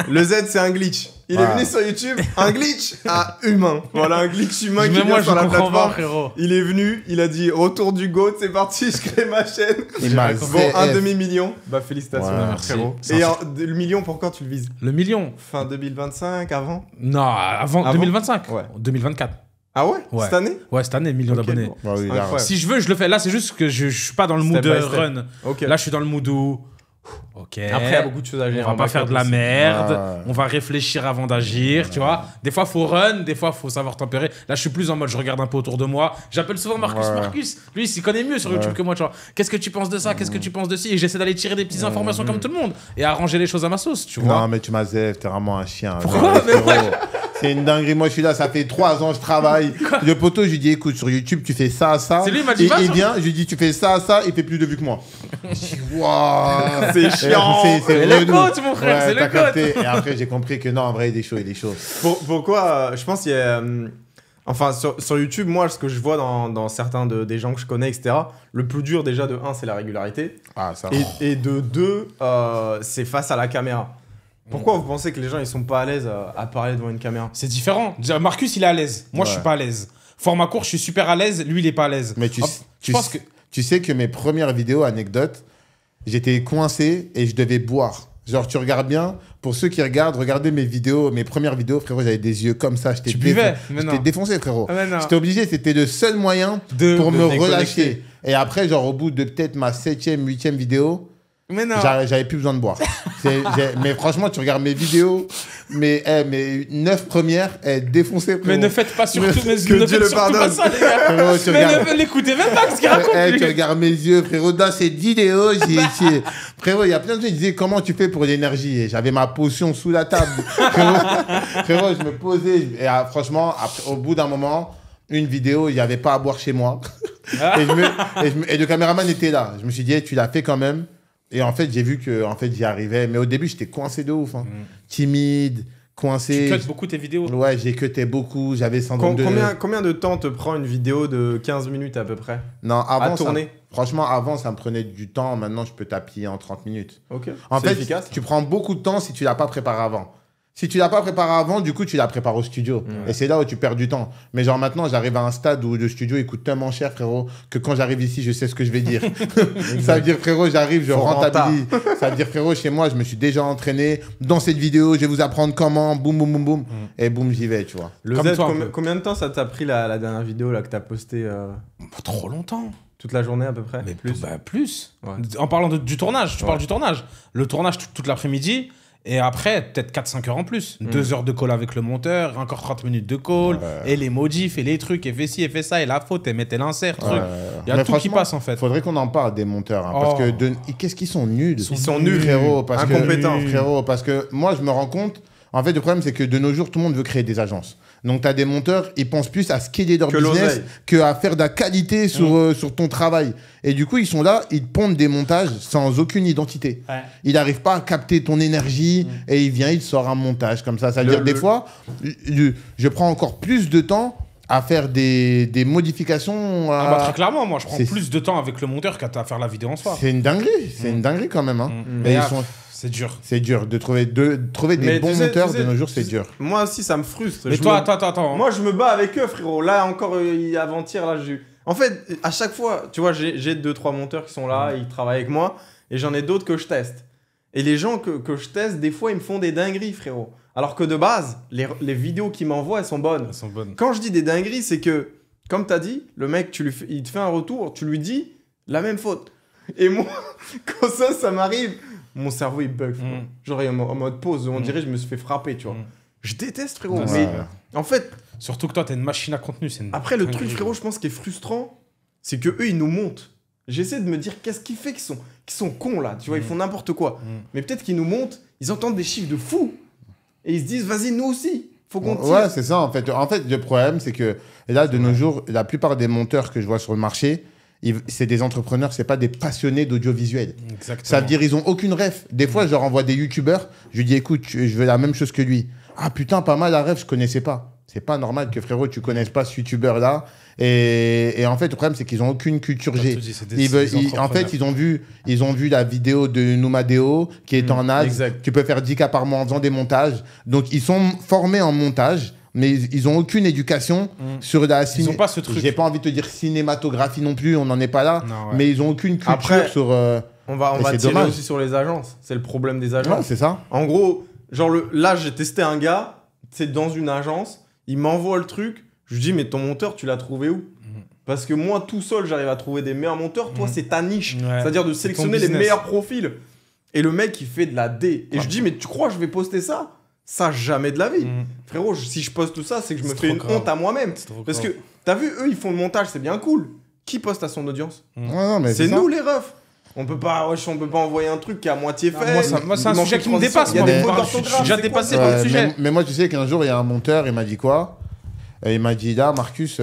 Le Z, c'est un glitch. Il est venu sur YouTube, un glitch humain. Voilà, un glitch humain qui vient sur la plateforme. Il est venu, il a dit retour du GOAT, c'est parti, je crée ma chaîne. Bon, 1 demi-million. Bah, félicitations, frérot. Et le million, pour quand tu le vises? Le million. Fin 2025, avant? Non, avant 2025. Ouais. 2024. Ah ouais, cette année? Ouais, cette année, million d'abonnés. Bon. Oui, si je veux, je le fais. Là, c'est juste que je suis pas dans le mood run. Là, je suis dans le mood où... Ok. Après, il y a beaucoup de choses à gérer. On va pas faire de la merde. On va réfléchir avant d'agir, tu vois. Des fois, faut run. Des fois, faut savoir tempérer. Là, je suis plus en mode, je regarde un peu autour de moi. J'appelle souvent Marcus. Lui, il s'y connaît mieux sur YouTube que moi, tu vois. Qu'est-ce que tu penses de ça? Qu'est-ce que tu penses de ci? Et j'essaie d'aller tirer des petites informations comme tout le monde et arranger les choses à ma sauce, tu vois. Non, mais tu m'as zèf, t'es vraiment un chien. Pourquoi? C'est une dinguerie. Moi, je suis là, ça fait 3 ans, je travaille. Le poteau, je lui dis, écoute, sur YouTube, tu fais ça, ça. C'est lui, il m'a dit il vient, je lui dis, tu fais ça, ça, il fait plus de vues que moi. Je dis, waouh, c'est chiant. C'est le coach, mon frère, c'est le coach. Et après, j'ai compris que non, en vrai, il est chaud. Pourquoi je pense qu'il y a. Enfin, sur YouTube, moi, ce que je vois dans certains des gens que je connais, etc., le plus dur, déjà, de 1, c'est la régularité. Ah, ça. Et de 2, c'est face à la caméra. Pourquoi vous pensez que les gens ils sont pas à l'aise à parler devant une caméra? C'est différent. Marcus, il est à l'aise. Moi, je suis pas à l'aise. Format court, je suis super à l'aise. Lui, il est pas à l'aise. Mais tu sais que mes premières vidéos, anecdotes, j'étais coincé et je devais boire. Genre, tu regardes bien, pour ceux qui regardent, regardez mes premières vidéos, frérot, j'avais des yeux comme ça. Tu buvais? J'étais défoncé, frérot. J'étais obligé, c'était le seul moyen pour me relâcher. Et après, genre, au bout de peut-être ma 7e, 8e vidéo, mais non. J'avais plus besoin de boire. Mais franchement, tu regardes mes vidéos, mes 9 premières, défoncées. Frérot. Mais ne faites pas surtout que Dieu le pardonne. Pas ça, les gars. Mais n'écoutez même pas ce qu'il raconte. Tu regardes mes yeux, frérot. Dans cette vidéo, frérot, il y a plein de gens qui disaient comment tu fais pour l'énergie. Et j'avais ma potion sous la table. Frérot, je me posais. Et franchement, au bout d'un moment, une vidéo, il n'y avait pas à boire chez moi. Et le caméraman était là. Je me suis dit, hey, tu l'as fait quand même. Et en fait, j'ai vu que j'y arrivais. Mais au début, j'étais coincé de ouf. Timide, coincé. Tu cuts beaucoup tes vidéos? Ouais, j'ai cuté beaucoup. J'avais 122... Combien de temps te prend une vidéo de 15 minutes à peu près? Non, avant, à tourner? Franchement, avant, ça me prenait du temps. Maintenant, je peux t'appuyer en 30 minutes. Ok. En fait, efficace. Tu prends beaucoup de temps si tu l'as pas préparé avant. Si tu l'as pas préparé avant, du coup, tu la prépares au studio. Et c'est là où tu perds du temps. Mais genre maintenant, j'arrive à un stade où le studio, il coûte tellement cher, frérot, que quand j'arrive ici, je sais ce que je vais dire. Ça veut dire, frérot, j'arrive, je rentabilise. Ça veut dire, frérot, chez moi, je me suis déjà entraîné. Dans cette vidéo, je vais vous apprendre comment, boum, boum, boum, boum. Et boum, j'y vais, tu vois. Le Z, combien de temps ça t'a pris la dernière vidéo là, que t'as postée Pas trop longtemps. Toute la journée à peu près? Mais plus. Ouais. En parlant du tournage, tu parles du tournage. Le tournage toute l'après-midi. Et après, peut-être 4-5 heures en plus. 2 heures de call avec le monteur, encore 30 minutes de call, et les modifs, et les trucs, et fait ci, et fait ça, et la faute, et mettez l'insert, truc. Il y a tout qui passe, en fait. Faudrait qu'on en parle des monteurs. Hein, parce que qu'est-ce qu'ils sont nuls? Ils sont nuls, frérot. Incompétents. Frérot, parce que moi, je me rends compte... En fait, le problème, c'est que de nos jours, tout le monde veut créer des agences. Donc, tu as des monteurs, ils pensent plus à scaler leur business qu'à faire de la qualité sur ton travail. Et du coup, ils sont là, ils te pondent des montages sans aucune identité. Ouais. Il n'arrive pas à capter ton énergie et il vient, il sort un montage comme ça. Ça veut dire des fois, je prends encore plus de temps à faire des modifications. Très clairement, moi, je prends plus de temps avec le monteur qu'à faire la vidéo en soi. C'est une dinguerie. C'est une dinguerie quand même. Hein. C'est dur. C'est dur de trouver des bons monteurs de nos jours, c'est dur. Moi aussi, ça me frustre. Mais toi, attends. Moi, je me bats avec eux, frérot. Là, encore avant-hier, là, j'ai eu. En fait, à chaque fois, tu vois, j'ai 2-3 monteurs qui sont là, ils travaillent avec moi, et j'en ai d'autres que je teste. Et les gens que je teste, des fois, ils me font des dingueries, frérot. Alors que de base, les vidéos qu'ils m'envoient, elles sont bonnes. Quand je dis des dingueries, c'est que, comme tu as dit, le mec, il te fait un retour, tu lui dis la même faute. Et moi, quand ça m'arrive, mon cerveau, il bug. Genre, en mode pause, on dirait que je me suis fait frapper, tu vois. Je déteste, frérot. Mais en fait... Surtout que toi, t'es une machine à contenu. Après, le truc, frérot, je pense qui est frustrant, c'est que eux, ils nous montent. J'essaie de me dire qu'est-ce qui fait qu'ils sont cons, là. Tu vois, ils font n'importe quoi. Mais peut-être qu'ils nous montent, ils entendent des chiffres de fou. Et ils se disent, vas-y, nous aussi, faut qu'on tire. Ouais, c'est ça, en fait. En fait, le problème, c'est que là, de nos jours, la plupart des monteurs que je vois sur le marché, c'est des entrepreneurs, c'est pas des passionnés d'audiovisuel. Ça veut dire ils ont aucune ref. Des fois, je leur envoie des youtubeurs, je lui dis écoute, je veux la même chose que lui. Ah putain, pas mal la ref, je connaissais pas. C'est pas normal que frérot, tu connaisses pas ce youtubeur là. Et en fait, le problème, c'est qu'ils ont aucune culture G. En fait, ils ont vu la vidéo de Noumadeo qui est en ad. Tu peux faire 10K par mois en faisant des montages. Donc, ils sont formés en montage. Mais ils n'ont aucune éducation sur la Ils n'ont pas ce truc. J'ai pas envie de te dire cinématographie non plus, on n'en est pas là. Non, ouais. Mais ils n'ont aucune culture. Après, sur. On va tirer aussi sur les agences. C'est le problème des agences. Ouais, c'est ça. En gros, genre là, j'ai testé un gars, c'est dans une agence, il m'envoie le truc, je lui dis, mais ton monteur, tu l'as trouvé où ? Parce que moi, tout seul, j'arrive à trouver des meilleurs monteurs. Toi, c'est ta niche. Ouais. C'est-à-dire de sélectionner les meilleurs profils. Et le mec, il fait de la D. Et je dis, mais tu crois que je vais poster ça ? Ça, jamais de la vie. Frérot, si je poste tout ça, c'est que je me fais une honte à moi-même. Parce que, t'as vu, eux, ils font le montage, c'est bien cool. Qui poste à son audience ? C'est nous, les refs. On peut pas envoyer un truc qui est à moitié fait. Moi, c'est un sujet qui me dépasse. Il y a des fautes d'orthographe. Je suis déjà dépassé par le sujet. Mais moi, tu sais qu'un jour, il y a un monteur, il m'a dit quoi ? Il m'a dit, là, Marcus...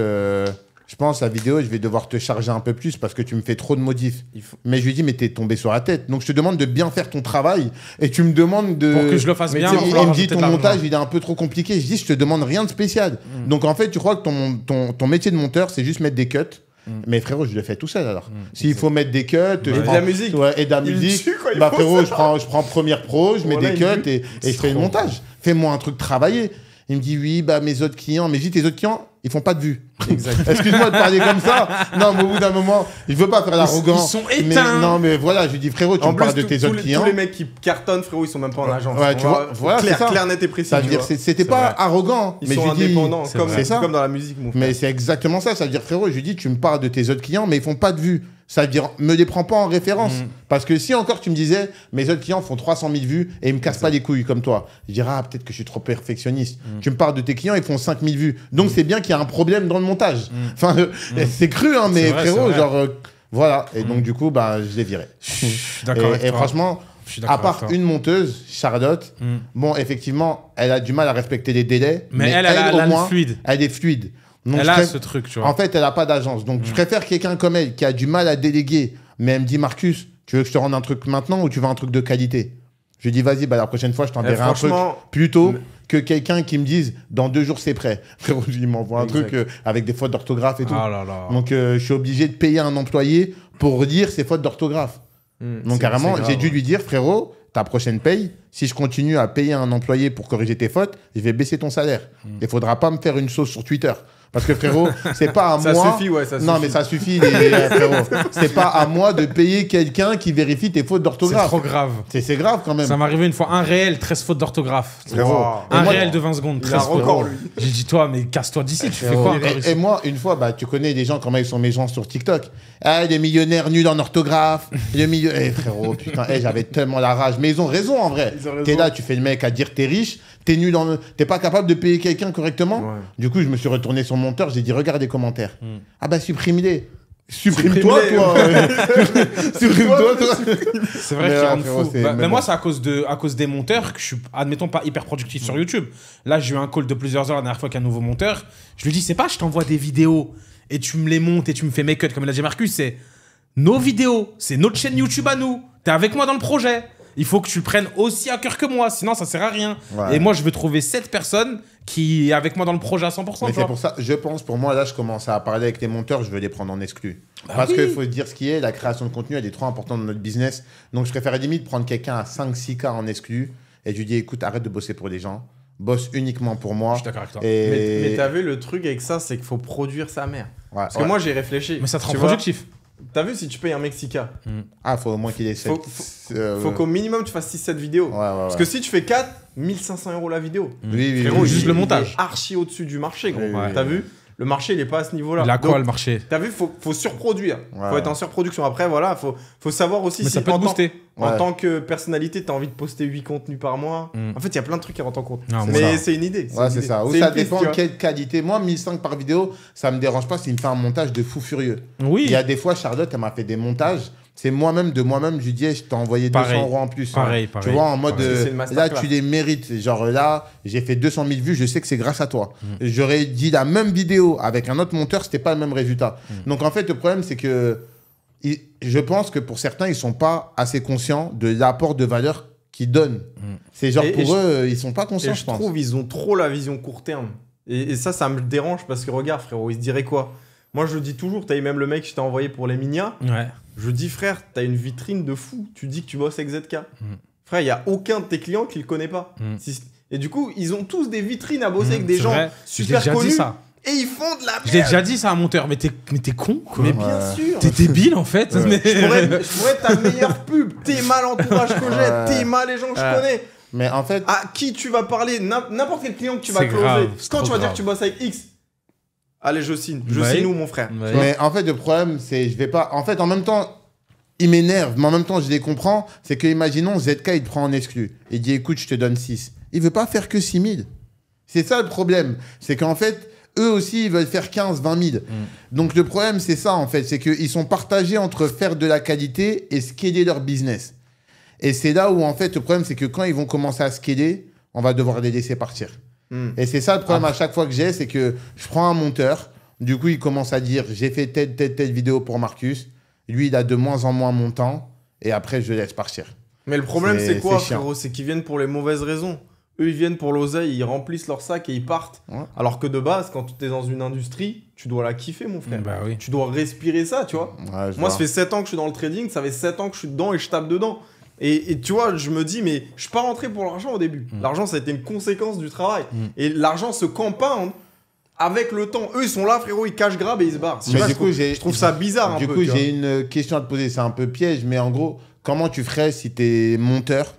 je pense la vidéo, je vais devoir te charger un peu plus parce que tu me fais trop de modifs. Mais je lui dis, mais t'es tombé sur la tête. Donc je te demande de bien faire ton travail et tu me demandes de. Pour que je le fasse bien. Il me dit, ton montage, il est un peu trop compliqué. Je dis, je te demande rien de spécial. Donc en fait, tu crois que ton métier de monteur, c'est juste mettre des cuts. Mais frérot, je le fais tout seul alors. S'il faut mettre des cuts. Et de la musique. Ouais, et de la musique. Bah frérot, je prends Premiere Pro, je mets des cuts et je fais le montage. Fais-moi un truc travaillé. Il me dit, oui, bah mes autres clients. Mais je dis, tes autres clients, ils font pas de vues. Excuse-moi de parler comme ça. Non, mais au bout d'un moment, il veut pas faire l'arrogant. Ils sont éteints. Non, mais voilà, je lui dis, frérot, tu me parles de tes autres clients. Tous les mecs qui cartonnent, frérot, ils sont même pas en agence. Ouais, tu vois, voilà, clair, net et précis. Ça veut dire, c'était pas arrogant. Ils sont indépendants, comme dans la musique, mon frère. Mais c'est exactement ça. Ça veut dire, frérot, je lui dis, tu me parles de tes autres clients, mais ils font pas de vues. Ça veut dire, me les prends pas en référence. Parce que si encore tu me disais, mes autres clients font 300 000 vues et ils me cassent pas les couilles comme toi, je dirais, ah, peut-être que je suis trop perfectionniste. Tu me parles de tes clients, ils font 5 000 vues. Donc c'est bien qu'il y a un problème dans le montage. Enfin, c'est cru, hein, mais vrai, frérot, genre, voilà. Et donc du coup, bah, je l'ai viré. D'accord. Et franchement, à part une monteuse, Charlotte, bon, effectivement, elle a du mal à respecter les délais. Mais elle au moins, fluide. Elle est fluide. Donc elle a ce truc, tu vois. En fait, elle n'a pas d'agence. Donc, je préfère quelqu'un comme elle qui a du mal à déléguer. Mais elle me dit, Marcus, tu veux que je te rende un truc maintenant ou tu veux un truc de qualité ? Je lui dis, vas-y, bah, la prochaine fois, je t'enverrai un truc plus tôt que quelqu'un qui me dise, dans 2 jours, c'est prêt. Il m'envoie un truc avec des fautes d'orthographe et tout. Oh là là. Donc, je suis obligé de payer un employé pour dire ses fautes d'orthographe. Donc, carrément, j'ai dû lui dire, frérot, ta prochaine paye, si je continue à payer un employé pour corriger tes fautes, je vais baisser ton salaire. Il faudra pas me faire une sauce sur Twitter. Parce que frérot, c'est pas à moi. Ça suffit, ouais, ça suffit. Non, mais ça suffit, frérot. C'est pas à moi de payer quelqu'un qui vérifie tes fautes d'orthographe. C'est trop grave. C'est grave quand même. Ça m'est arrivé une fois, un réel, 13 fautes d'orthographe. Wow. Un réel de 20 secondes. Il a un record, lui. J'ai dit, toi, mais casse-toi d'ici, tu fais quoi encore ici ? Et moi, une fois, bah, tu connais des gens, comment ils sont méchants sur TikTok. Ah, des millionnaires nuls en orthographe. Frérot, putain, j'avais tellement la rage. Mais ils ont raison en vrai. T'es là, tu fais le mec à dire t'es riche. T'es pas capable de payer quelqu'un correctement. Ouais. Du coup, je me suis retourné sur mon monteur, j'ai dit regarde les commentaires. Ah bah supprime-les. Supprime-toi, toi. Supprime-toi, toi. C'est vrai qu'il rend fou. Mais moi, c'est à cause des monteurs que je suis, admettons, pas hyper productif sur YouTube. Là, j'ai eu un call de plusieurs heures la dernière fois qu'un nouveau monteur. Je lui dis, c'est pas je t'envoie des vidéos et tu me les montes et tu me fais make-up comme l'a dit Marcus. C'est nos vidéos, c'est notre chaîne YouTube à nous. T'es avec moi dans le projet. il faut que tu le prennes aussi à cœur que moi, sinon ça sert à rien. Ouais. Et moi, je veux trouver 7 personnes qui est avec moi dans le projet à 100%. Mais c'est pour ça, je pense, pour moi, là, je commence à parler avec les monteurs, je veux les prendre en exclu. Bah Parce oui. qu'il faut se dire ce qui est, la création de contenu, elle est trop importante dans notre business. Donc, je préfère limite prendre quelqu'un à 5-6K en exclu et je lui dis, écoute, arrête de bosser pour les gens, bosse uniquement pour moi. Je suis d'accord avec toi. Et... Mais t'as vu, le truc avec ça, c'est qu'il faut produire sa mère. Ouais, Parce que moi, j'ai réfléchi. Mais ça te rend Tu vois, productif. T'as vu, si tu payes un Mexicain, Ah, faut au moins qu'il ait 7. faut qu'au minimum tu fasses 6-7 vidéos. Parce que si tu fais 4, 1500 € la vidéo. Oui, Frérot, oui, juste oui, le oui. montage. Archi au-dessus du marché, gros. Oui, oui, T'as oui. vu? Le marché, il est pas à ce niveau-là. Il a quoi Donc, le marché? T'as vu, faut surproduire. Ouais. Faut être en surproduction. Après, voilà, faut savoir aussi Mais si ça peut te booster. en Ouais. tant que personnalité, t'as envie de poster 8 contenus par mois. Mm. En fait, il y a plein de trucs qui rentrent en compte. Non, c'est Mais ça. c'est une idée. Ouais, une c'est idée. ça. Ou C'est ça une piste, dépend tu de vois. quelle qualité. Moi, 1500 par vidéo, ça me dérange pas s'il me fait un montage de fou furieux. Oui. Il y a des fois, Charlotte, elle m'a fait des montages. C'est moi-même, de moi-même, je lui dis, hey, je t'ai envoyé 200 Pareil. € en plus. Pareil. Tu vois, en mode, Pareil. C'est une là, masterclass. tu les mérites. Genre là, j'ai fait 200 000 vues, je sais que c'est grâce à toi. J'aurais dit la même vidéo avec un autre monteur, c'était pas le même résultat. Donc en fait, le problème, c'est que je pense que pour certains, ils sont pas assez conscients de l'apport de valeur qu'ils donnent. C'est genre, Et pour eux, ils sont pas conscients, Et je je pense. trouve ils ont trop la vision court terme. Et ça me dérange parce que regarde, frérot, ils se diraient quoi? Moi, je le dis toujours, t'as eu même le mec que je t'ai envoyé pour les Minia. Ouais. Je dis, frère, t'as une vitrine de fou. Tu dis que tu bosses avec ZK. Frère, il n'y a aucun de tes clients qui le connaît pas. Et du coup, ils ont tous des vitrines à bosser avec des C'est gens vrai. super J'ai déjà connus. dit ça. Et ils font de la merde. Je l'ai déjà dit ça à un monteur. Mais t'es con, quoi. Mais bien sûr. T'es débile, en fait. Mais... Je pourrais être ta meilleure pub. T'es mal l'entourage que j'ai. Ouais. T'es mal les gens que je connais. Mais en fait, À qui tu vas parler, n'importe quel client que tu vas C'est closer. grave, c'est Quand trop tu vas dire grave. que tu bosses avec X, allez, je signe. Je Ouais. signe où, mon frère? Ouais. mais en fait, le problème, c'est, je vais pas. En fait, en même temps, ils m'énervent, mais en même temps, je les comprends. C'est que, imaginons, ZK, il te prend en exclu. Il dit, écoute, je te donne 6. Il veut pas faire que 6 000. C'est ça le problème. C'est qu'en fait, eux aussi, ils veulent faire 15, 20 000. Donc, le problème, c'est ça, en fait. C'est qu'ils sont partagés entre faire de la qualité et scaler leur business. Et c'est là où, en fait, le problème, c'est que quand ils vont commencer à scaler, on va devoir les laisser partir. Et c'est ça le problème à chaque fois que j'ai, c'est que je prends un monteur, du coup il commence à dire j'ai fait telle vidéo pour Marcus, lui il a de moins en moins mon temps, et après je le laisse partir. Mais le problème, c'est quoi, c'est chiant. frérot? C'est qu'ils viennent pour les mauvaises raisons. Eux, ils viennent pour l'oseille, ils remplissent leur sac et ils partent. Ouais. Alors que de base, quand tu es dans une industrie, tu dois la kiffer, mon frère. Bah oui. Tu dois respirer ça, tu vois. Ouais, je Moi, vois. ça fait 7 ans que je suis dans le trading, ça fait 7 ans que je suis dedans et je tape dedans. Et tu vois, je me dis, mais je suis pas rentré pour l'argent au début. L'argent, ça a été une conséquence du travail. Et l'argent se compound avec le temps. Eux, ils sont là, frérot, ils cachent grave et ils se barrent. Je sais Mais pas, du je coup, trouve- j'ai- je trouve ça bizarre un Du peu. coup tu vois. j'ai une question à te poser, c'est un peu piège, mais en gros, comment tu ferais si tu es monteur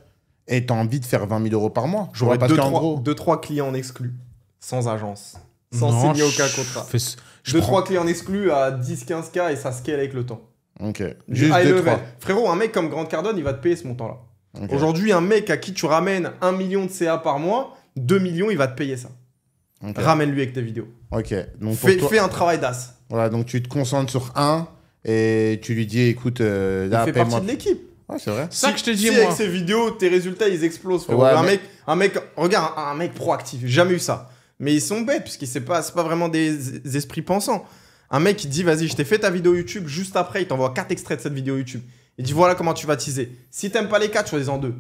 et tu as envie de faire 20 000 € par mois? J'aurais Parce qu'en gros, 2-3 clients en exclu, sans agence, sans Non, signer aucun je contrat. fais- je 2-3 prends- clients en exclu à 10-15K et ça scale avec le temps. ok. Du Juste high 2, level. 3. Frérot, un mec comme Grant Cardone, il va te payer ce montant-là. Ok. Aujourd'hui, un mec à qui tu ramènes 1 million de CA par mois, 2 millions, il va te payer ça. Ok. Ramène-lui avec tes vidéos. Ok. Donc, pour toi, Fais un travail d'as. voilà, donc tu te concentres sur un et tu lui dis écoute, Il là, fait paye-moi. partie de l'équipe. Ouais, c'est vrai. C'est ça que je te dis, si moi. avec ses vidéos, tes résultats, ils explosent. frérot. Ouais, un mec, regarde, un mec proactif. J'ai jamais eu ça. Mais ils sont bêtes, parce que c'est pas vraiment des esprits pensants. Un mec, il dit, vas-y, je t'ai fait ta vidéo YouTube. Juste après, il t'envoie 4 extraits de cette vidéo YouTube. Il dit, voilà comment tu vas teaser. Si t'aimes pas les 4, choisis-en 2.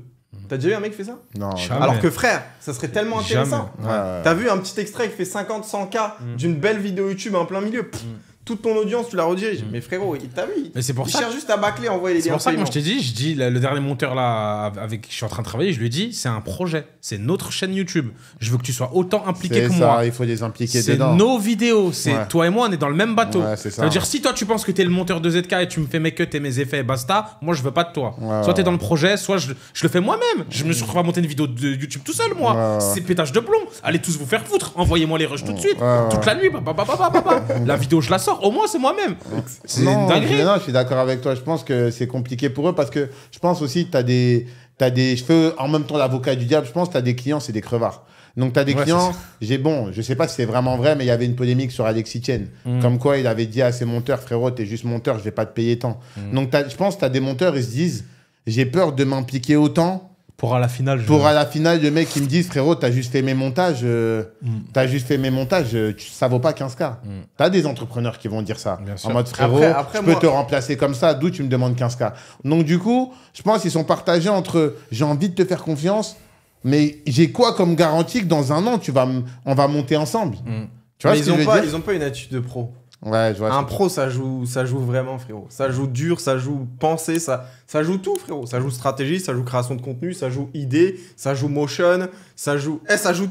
T'as déjà vu un mec qui fait ça? Non. Jamais. Alors que frère, ça serait tellement intéressant. Ouais, ouais. T'as vu un petit extrait qui fait 50-100K d'une belle vidéo YouTube en plein milieu. Pff, toute ton audience, tu la rediriges. Mais frérot, t'as vu? Mais c'est pour Il ça. cherche juste à bâcler, envoyer les C'est liens pour ça que moi de je t'ai dit, le dernier monteur là avec qui je suis en train de travailler, je lui ai dit, c'est un projet, c'est notre chaîne YouTube. Je veux que tu sois autant impliqué C'est que ça, moi. il faut les impliquer C'est dedans. nos vidéos, c'est Ouais. toi et moi, on est dans le même bateau. Ouais, c'est ça. Ça veut dire si toi tu penses que t'es le monteur de ZK et tu me fais mes cuts et mes effets, basta, moi je veux pas de toi. Ouais, soit t'es ouais. dans le projet, soit je le fais moi-même. Je me suis retrouvé à monter une vidéo de YouTube tout seul, moi. Ouais, ouais. C'est pétage de plomb. Allez tous vous faire foutre. Envoyez-moi les rushs tout de suite. Ouais, Toute ouais. la nuit. La vidéo, je la sors. Au moins, c'est moi-même. C'est une Non, dinguerie. je suis d'accord avec toi. Je pense que c'est compliqué pour eux parce que je pense aussi que tu as des cheveux en même temps l'avocat du diable. Je pense que tu as des clients, c'est des crevards. Donc, tu as des Ouais, clients, je sais pas si c'est vraiment vrai, mais il y avait une polémique sur Alexis Chen. Comme quoi, il avait dit à ses monteurs, frérot, t'es juste monteur, je vais pas te payer tant. Donc, je pense que tu as des monteurs, ils se disent, j'ai peur de m'impliquer autant Pour à la finale, Pour à la finale, le mec qui me dit, frérot, t'as juste fait mes montages, ça vaut pas 15K. T'as des entrepreneurs qui vont dire ça. En mode, frérot, je peux te remplacer comme ça, d'où tu me demandes 15K. Donc du coup, je pense qu'ils sont partagés entre j'ai envie de te faire confiance, mais j'ai quoi comme garantie que dans un an, on va monter ensemble. Tu vois mais ce que je veux dire ? Ils ont pas une attitude de pro. Ouais, je vois. Un pro, ça joue vraiment, frérot. Ça joue dur, ça joue pensée, ça joue tout, frérot. Ça joue stratégie, ça joue création de contenu, ça joue idée, ça joue motion, ça joue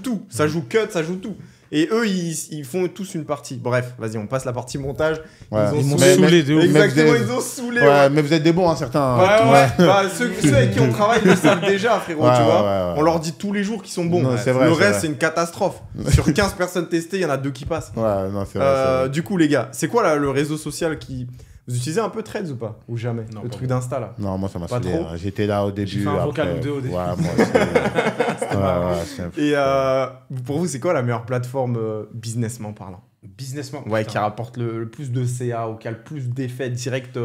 tout. Ça joue cut, ça joue tout. Et eux, ils font tous une partie. Bref, vas-y, on passe la partie montage. Ouais. Ils m'ont saoulé de ouf. Exactement, ils ont saoulé. Ouais, mais vous êtes des bons, hein, certains. Ouais. Bah, ceux avec qui on travaille le savent déjà, frérot, tu vois. Ouais. On leur dit tous les jours qu'ils sont bons. Non, c'est vrai, le c'est reste, vrai. c'est une catastrophe. Sur 15 personnes testées, il y en a 2 qui passent. Ouais, non, c'est vrai. C'est vrai. Du coup, les gars, c'est quoi là, le réseau social qui... Vous utilisez un peu Threads ou pas? Ou jamais? Non, le pas truc d'Insta là. Non, moi, ça m'a Pas saoulé. trop. Hein. J'étais là au début. J'ai fait un vocal ou deux au début. Ouais, moi aussi. Et pour vous, c'est quoi la meilleure plateforme businessment parlant? Businessman. Ouais, putain. qui rapporte le plus de CA ou qui a le plus d'effets directs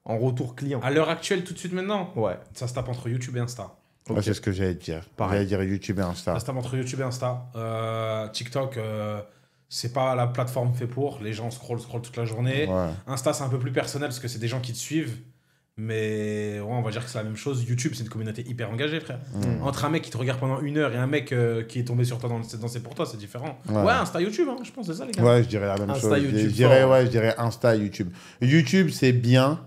en retour client. À l'heure actuelle, tout de suite maintenant, Ouais. ça se tape entre YouTube et Insta. Ouais, Ok. c'est ce que j'allais te dire. Pareil. J'allais dire YouTube et Insta. Ça se tape entre YouTube et Insta. TikTok, c'est pas la plateforme fait pour. Les gens scrollent toute la journée. Ouais. Insta, c'est un peu plus personnel parce que c'est des gens qui te suivent. Mais ouais, on va dire que c'est la même chose. YouTube, c'est une communauté hyper engagée, frère. Entre un mec qui te regarde pendant 1 heure et un mec qui est tombé sur toi dans C'est pour toi, c'est différent. Ouais, Insta, YouTube, hein, je pense, c'est ça, les gars. Ouais, je dirais la même Insta, chose. YouTube, Je dirais Insta, YouTube. YouTube, c'est bien.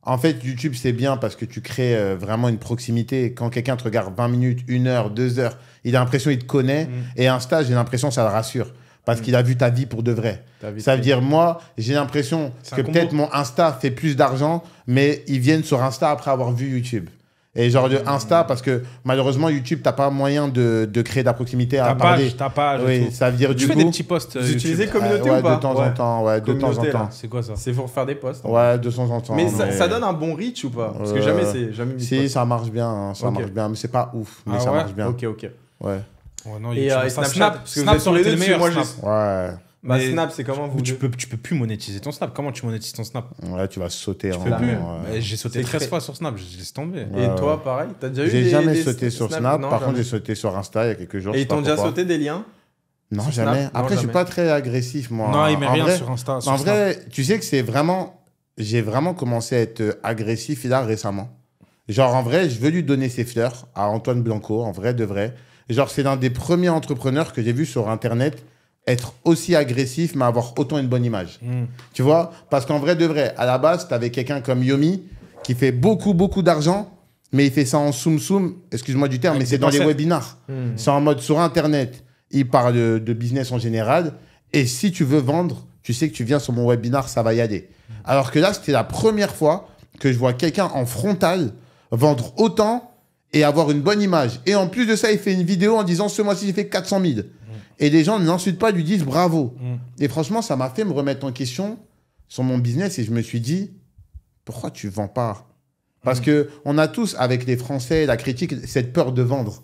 En fait, YouTube, c'est bien parce que tu crées vraiment une proximité. Quand quelqu'un te regarde 20 minutes, 1 heure, 2 heures, il a l'impression qu'il te connaît. Et Insta, j'ai l'impression que ça le rassure. Parce qu'il a vu ta vie pour de vrai. Ça veut dire, moi, j'ai l'impression que peut-être mon Insta fait plus d'argent, mais ils viennent sur Insta après avoir vu YouTube. Et genre de Insta, parce que malheureusement, YouTube, t'as pas moyen de créer de la proximité à parler. Ta page. et Oui, tout. ça veut dire Tu du fais coup... des petits posts. Vous YouTube. utilisez communauté ouais, ou pas? de temps en temps, ouais, de temps en Communauté, là. temps. C'est quoi ça? C'est pour faire des posts. Ouais, de temps en temps. Mais ça donne un bon reach ou pas? Parce que jamais mis Si, de ça marche bien, hein, ça Ok. marche bien, mais c'est pas ouf, mais Ah ça ouais marche bien. Ok. Ouais. Ouais, non, Et YouTube, Snapchat, parce que vous Snap êtes ça sur aurait les été deux le dessus, meilleur. moi, Snap. Ouais. Bah, Mais- Snap, c'est comment vous Tu deux peux plus monétiser ton Snap. Comment tu monétises ton Snap? Ouais, tu vas sauter en Tu peux plus. ouais. Mais j'ai sauté C'est 13 très- fois sur Snap, je laisse tomber. Et Ouais, toi, pareil? T'as déjà eu J'ai des jamais des sauté sur Snap? Snap, Non, par jamais. contre j'ai sauté sur Insta il y a quelques jours. Et je ils sais pas t'ont déjà pourquoi. sauté des liens? Non, sur jamais. Snap? Non, Après, je suis jamais. pas très agressif, moi. Non, il met En rien vrai- sur Insta. sur En Snap. vrai, tu sais que c'est vraiment... J'ai vraiment commencé à être agressif là récemment. Genre, en vrai, je veux lui donner ses fleurs à Antoine Blanco, en vrai de vrai. Genre, c'est l'un des premiers entrepreneurs que j'ai vu sur Internet être aussi agressif, mais avoir autant une bonne image. Tu vois? Parce qu'en vrai de vrai, à la base, tu avais quelqu'un comme Yomi qui fait beaucoup, beaucoup d'argent, mais il fait ça en soum-soum, excuse-moi du terme, Avec mais c'est des dans les pincettes. webinars. C'est en mode sur Internet, il parle de business en général, et si tu veux vendre, tu sais que tu viens sur mon webinar, ça va y aller. Alors que là, c'était la première fois que je vois quelqu'un en frontal vendre autant et avoir une bonne image. Et en plus de ça, il fait une vidéo en disant « Ce mois-ci, j'ai fait 400 000 ». Et les gens ne l'insultent pas, lui disent « Bravo ». Et franchement, ça m'a fait me remettre en question sur mon business et je me suis dit « Pourquoi tu vends pas ?» Parce que on a tous, avec les Français, la critique, cette peur de vendre.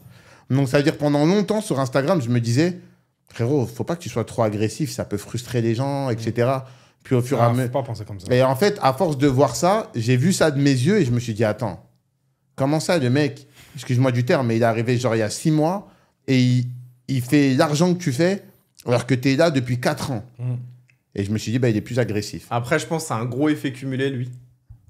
Donc, ça veut dire pendant longtemps, sur Instagram, je me disais « Frérot, faut pas que tu sois trop agressif, ça peut frustrer les gens, etc. » Puis au fur et à Faut mesure... pas penser comme ça. Et en fait, à force de voir ça, j'ai vu ça de mes yeux et je me suis dit, attends, comment ça, le mec, excuse-moi du terme, mais il est arrivé genre il y a 6 mois et il fait l'argent que tu fais alors que tu es là depuis 4 ans. Et je me suis dit, bah, il est plus agressif. Après, je pense que c'est un gros effet cumulé, lui.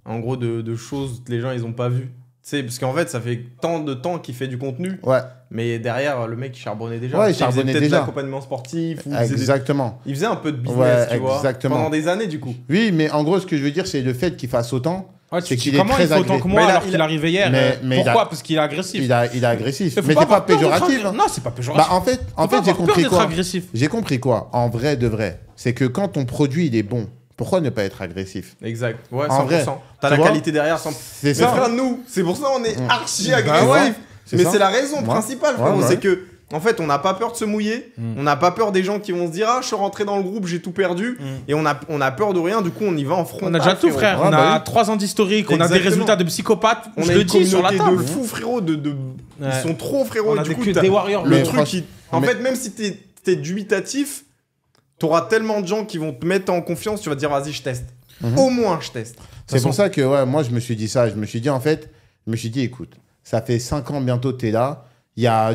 En gros, de choses que les gens, ils ont pas vues. Tu sais, parce qu'en fait, ça fait tant de temps qu'il fait du contenu. Ouais, Mais derrière, le mec, il charbonnait déjà. Ouais, il Tu sais, faisait charbonnait peut-être déjà. de l'accompagnement sportif. Ou il faisait des- exactement. Il faisait un peu de business, Ouais, tu vois. exactement. Pendant des années, du coup. Oui, mais en gros, ce que je veux dire, c'est le fait qu'il fasse autant, Ouais, c'est tu qu'il dis est comment très il fait autant que agressif. moi Mais alors il qu'il a- arrivait hier mais Pourquoi il a- Parce qu'il est agressif. Il est agressif. Faut Mais pas c'est pas avoir peur d'être péjoratif. agressif. hein. Non, c'est pas péjoratif. Bah, en fait, Faut pas j'ai avoir peur compris d'être quoi agressif. J'ai compris quoi En vrai de vrai, c'est que quand ton produit, il est bon, pourquoi ne pas être agressif? Exact. Ouais, 100%. En vrai, T'as tu la vois, qualité derrière. C'est Mais ça. frère, nous, c'est pour ça on est archi Bah agressif. ouais, c'est Mais ça. c'est la raison Ouais. principale, frérot. Ouais, ouais. C'est que, en fait, on n'a pas peur de se mouiller. On n'a pas peur des gens qui vont se dire ah, je suis rentré dans le groupe, j'ai tout perdu. Et on a peur de rien. Du coup, on y va en frontal. On a déjà tout, frère. Ouais, On bah a oui. 3 ans d'historique, on a des Exactement. résultats de psychopathes. On Je a le une dis sur la communauté table. de fous, frérot. Ils Ouais. sont trop, frérot. On a Et du coup, des t'as- warriors. le Mais truc, franchement- en mais- fait, même si t'es dubitatif, t'auras tellement de gens qui vont te mettre en confiance, tu vas te dire vas-y, je teste. Au moins, je teste. C'est pour ça que ouais, moi, je me suis dit ça. Je me suis dit, en fait, écoute, Ça fait 5 ans bientôt, tu es là.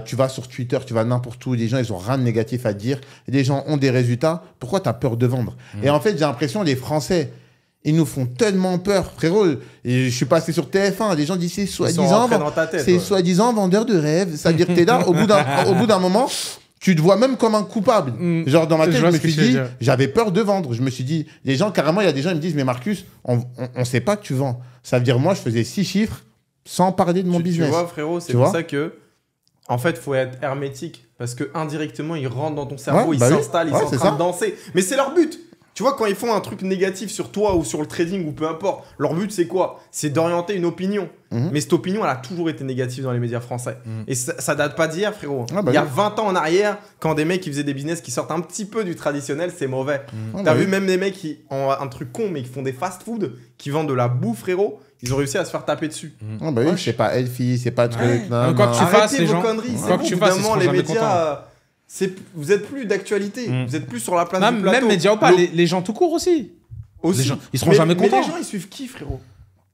Tu vas sur Twitter, tu vas n'importe où, les gens, ils ont rien de négatif à dire. Les gens ont des résultats. Pourquoi tu as peur de vendre? Et en fait, j'ai l'impression, les Français, ils nous font tellement peur, frérot. Et je suis passé sur TF1, les gens disent c'est soi-disant vendeur de rêves. Ça veut dire que tu es là, au bout d'un moment, tu te vois même comme un coupable. Genre, dans ma tête, je me suis dit, j'avais peur de vendre. Je me suis dit, les gens, carrément, il y a des gens qui me disent, mais Marcus, on sait pas que tu vends. Ça veut dire, moi, je faisais 6 chiffres sans parler de mon business. Tu vois, frérot, c'est pour ça que. En fait, il faut être hermétique parce que indirectement, ils rentrent dans ton cerveau, ils s'installent, ils sont en train de danser. Mais c'est leur but. Tu vois, quand ils font un truc négatif sur toi ou sur le trading ou peu importe, leur but, c'est quoi? C'est d'orienter une opinion. Mais cette opinion, elle a toujours été négative dans les médias français. Et ça date pas d'hier, frérot. Il y a 20 ans en arrière, quand des mecs qui faisaient des business qui sortent un petit peu du traditionnel, c'est mauvais. T'as vu même des mecs qui ont un truc con, mais qui font des fast-food, qui vendent de la bouffe, frérot. Ils ont réussi à se faire taper dessus. Ah bah oui, c'est pas healthy, c'est pas truc. Quoi que tu fasses, les gens. Conneries, quoi que tu fasses, les médias. Vous êtes plus d'actualité, vous êtes plus sur la place du plateau. Même médias ou pas, les gens tout court aussi. Les gens, ils seront jamais contents. Mais les gens, ils suivent qui, frérot?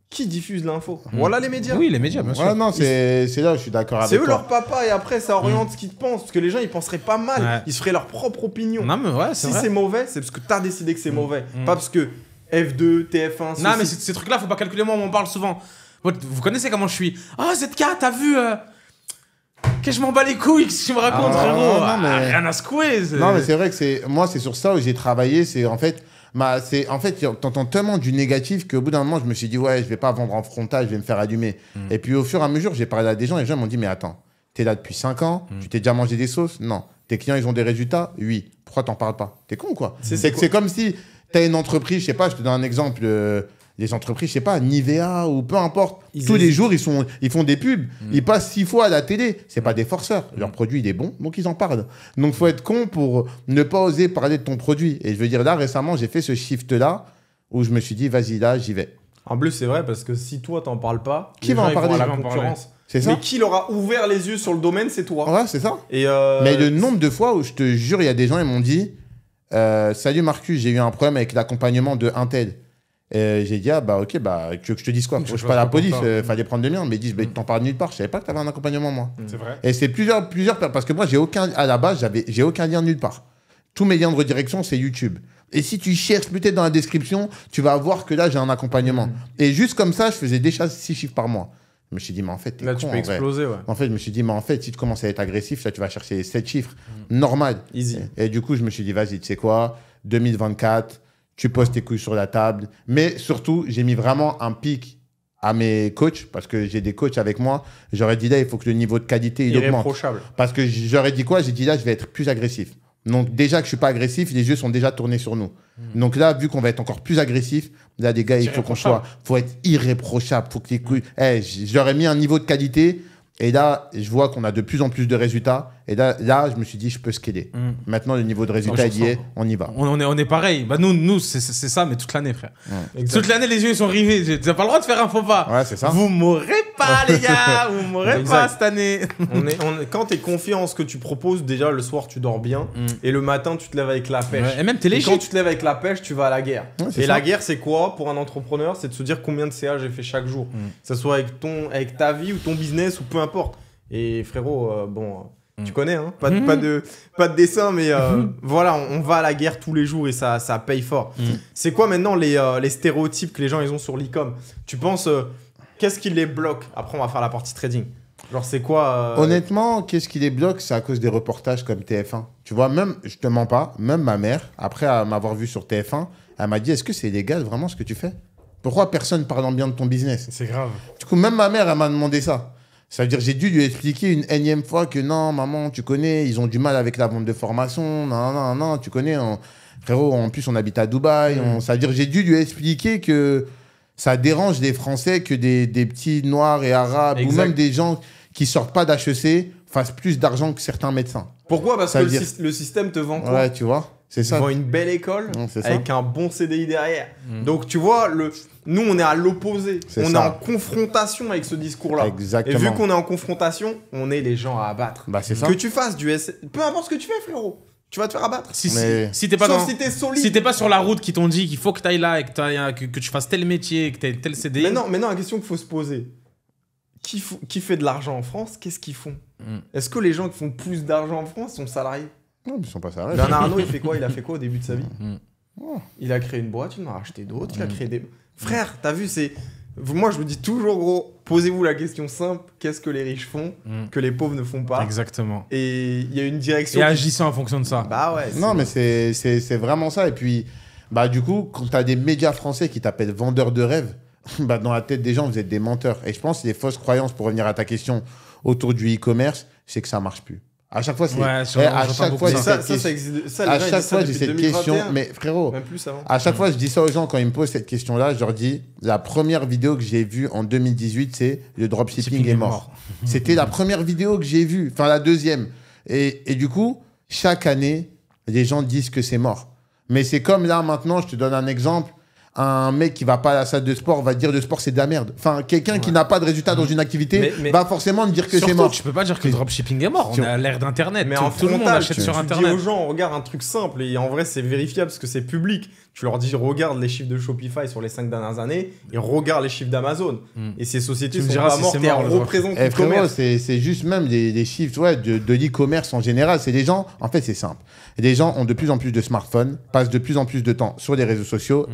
Qui diffuse l'info? Voilà les médias. Oui, les médias, bien sûr. Ouais, non, c'est là, je suis d'accord avec toi. C'est eux leur papa et après, ça oriente ce qu'ils pensent. Parce que les gens, ils penseraient pas mal. Ils se feraient leur propre opinion. Non, mais ouais, si c'est mauvais, c'est parce que t'as décidé que c'est mauvais. Pas parce que F2, TF1. Non, mais ces trucs-là, faut pas calculer. Moi, on m'en parle souvent. Vous connaissez comment je suis? Oh, ZK, t'as vu que je m'en bats les couilles, que tu me racontes, frérot. Rien à secouer. Non, mais c'est vrai que moi, c'est sur ça où j'ai travaillé. C'est en fait, t'entends tellement du négatif qu'au bout d'un moment, je me suis dit, ouais, je vais pas vendre en frontal, je vais me faire allumer. Et puis au fur et à mesure, j'ai parlé à des gens et les gens m'ont dit, mais attends, t'es là depuis 5 ans, tu t'es déjà mangé des sauces? Non. Tes clients, ils ont des résultats? Oui. Pourquoi t'en parles pas? T'es con, quoi. C'est comme si t'as une entreprise, je sais pas, je te donne un exemple. Les entreprises, je sais pas, Nivea ou peu importe, tous les jours, ils font des pubs. Ils passent 6 fois à la télé. C'est pas des forceurs. Leur produit, il est bon, donc ils en parlent. Donc, faut être con pour ne pas oser parler de ton produit. Et je veux dire, là, récemment, j'ai fait ce shift-là où je me suis dit, vas-y, là, j'y vais. En plus, c'est vrai, parce que si toi, t'en parles pas, qui va en parler? La concurrence. C'est ça. Mais qui leur a ouvert les yeux sur le domaine, c'est toi. Ouais, c'est ça. Mais le nombre de fois où je te jure, il y a des gens, ils m'ont dit, salut Marcus, j'ai eu un problème avec l'accompagnement de Intel. J'ai dit, ah bah ok, bah tu veux que je te dise quoi? Je suis pas la police, fallait prendre le mien. Mais ils disent, bah, tu t'en parles nulle part. Je savais pas que tu avais un accompagnement, moi. C'est vrai. Et c'est plusieurs, parce que moi, à la base, j'ai aucun lien nulle part. Tous mes liens de redirection, c'est YouTube. Et si tu cherches peut-être dans la description, tu vas voir que là, j'ai un accompagnement. Et juste comme ça, je faisais déjà 6 chiffres par mois. Je me suis dit, mais en fait, t'es là, con, tu peux exploser, ouais. En fait, je me suis dit, mais en fait, si tu commences à être agressif, là, tu vas chercher 7 chiffres. Normal. Easy. Et du coup, je me suis dit, vas-y, tu sais quoi? 2024, tu poses tes couilles sur la table. Mais surtout, j'ai mis vraiment un pic à mes coachs, parce que j'ai des coachs avec moi. J'aurais dit là, il faut que le niveau de qualité il augmente. Irréprochable. Parce que j'aurais dit quoi? J'ai dit là, je vais être plus agressif. Donc déjà que je suis pas agressif, les yeux sont déjà tournés sur nous. Donc là, vu qu'on va être encore plus agressif, là les gars, il faut faut être irréprochable, faut que les couilles. J'aurais mis un niveau de qualité. Et là, je vois qu'on a de plus en plus de résultats. Et là, je me suis dit, je peux scaler. Maintenant, le niveau de résultat, il y est, on y va. On est pareil. Bah, nous c'est ça, mais toute l'année, frère. Toute l'année, les yeux, ils sont rivés. Tu n'as pas le droit de faire un faux pas. Ouais, c'est ça. Vous m'aurez pas, les gars. Vous m'aurez pas cette année. Quand tu es confiant en ce que tu proposes, déjà, le soir, tu dors bien. Et le matin, tu te lèves avec la pêche. Ouais, et même, t'es léger. Quand tu te lèves avec la pêche, tu vas à la guerre. Ouais, la guerre, c'est quoi pour un entrepreneur? C'est de se dire combien de CA j'ai fait chaque jour. Que ce soit avec ta vie ou ton business ou peu importe. Et frérot, tu connais, hein, pas de dessin, mais voilà, on va à la guerre tous les jours et ça paye fort. C'est quoi maintenant les stéréotypes que les gens ils ont sur l'e-com? Tu penses, qu'est-ce qui les bloque? Après, on va faire la partie trading. Genre, c'est quoi Honnêtement, qu'est-ce qui les bloque? C'est à cause des reportages comme TF1. Tu vois, même, je te mens pas, même ma mère, après m'avoir vu sur TF1, elle m'a dit, est-ce que c'est légal vraiment ce que tu fais? Pourquoi personne parle en bien de ton business? C'est grave. Du coup, même ma mère, elle m'a demandé ça. Ça veut dire j'ai dû lui expliquer une énième fois que non, maman, tu connais, ils ont du mal avec la vente de formation. Non, tu connais. Frérot, en plus, on habite à Dubaï. Ça veut dire j'ai dû lui expliquer que ça dérange les Français que des petits Noirs et Arabes ou même des gens qui sortent pas d'HEC fassent plus d'argent que certains médecins. Pourquoi? Parce que le système te vend quoi? Ouais, tu vois. C'est ça. Ils vendent une belle école avec un bon CDI derrière. Donc, tu vois, nous, on est à l'opposé. On est en confrontation avec ce discours-là. Exactement. Et vu qu'on est en confrontation, on est les gens à abattre. Bah, c'est ça. Que tu fasses du peu importe ce que tu fais, frérot, tu vas te faire abattre. Si t'es pas Sauf si t'es solide. Si t'es pas sur la route qui t'ont dit qu'il faut que t'ailles là et que tu fasses tel métier, que t'aies tel CDI. Mais non, la question qu'il faut se poser. qui fait de l'argent en France, qu'est-ce qu'ils font? Est-ce que les gens qui font plus d'argent en France sont salariés? Non, ils sont pas salariés. Bernard Arnault, il fait quoi? Il a fait quoi au début de sa vie? Il a créé une boîte, il en a racheté d'autres, il a créé des... Frère, t'as vu, c'est... Moi, je me dis toujours, gros, posez-vous la question simple, qu'est-ce que les riches font que les pauvres ne font pas? Exactement. Et il y a une direction... Et agissant en fonction de ça. Bah ouais. Non, mais c'est vraiment ça. Et puis, bah, du coup, quand tu as des médias français qui t'appellent vendeurs de rêves, bah, dans la tête des gens, vous êtes des menteurs. Et je pense que les fausses croyances, pour revenir à ta question autour du e-commerce, c'est que ça marche plus. À chaque fois, c'est. Ouais, à chaque fois, ça, à chaque fois, j'ai cette question. Mais frérot, même plus avant. à chaque fois, je dis ça aux gens quand ils me posent cette question-là. Je leur dis la première vidéo que j'ai vue en 2018, c'est le dropshipping est mort. C'était la première vidéo que j'ai vue, enfin la deuxième. Et du coup, chaque année, les gens disent que c'est mort. Mais c'est comme là maintenant, je te donne un exemple. Un mec qui va pas à la salle de sport va dire le sport c'est de la merde. Enfin, quelqu'un qui n'a pas de résultat dans une activité va forcément dire que c'est mort. Tu peux pas dire que le dropshipping est mort. On est à l'ère d'internet. Mais tout le monde achète sur internet. Tu dis aux gens, regarde un truc simple et en vrai c'est vérifiable parce que c'est public. Tu leur dis regarde les chiffres de Shopify sur les 5 dernières années et regarde les chiffres d'Amazon. Et ces sociétés sont pas mortes et elles représentent le commerce. C'est juste même des chiffres de l'e-commerce en général. C'est des gens, en fait c'est simple. Les gens ont de plus en plus de smartphones, passent de plus en plus de temps sur les réseaux sociaux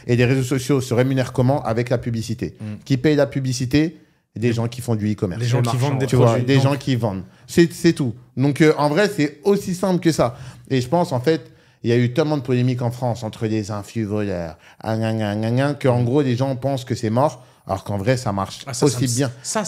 et les réseaux sociaux se rémunèrent comment? Avec la publicité. Qui paye la publicité? Des gens qui font du e-commerce. Des gens qui vendent des produits. Des gens qui vendent. C'est tout. Donc en vrai, c'est aussi simple que ça. Et je pense en fait, il y a eu tellement de polémiques en France entre les influx voleurs, qu'en gros, les gens pensent que c'est mort, alors qu'en vrai, ça marche aussi bien. Ça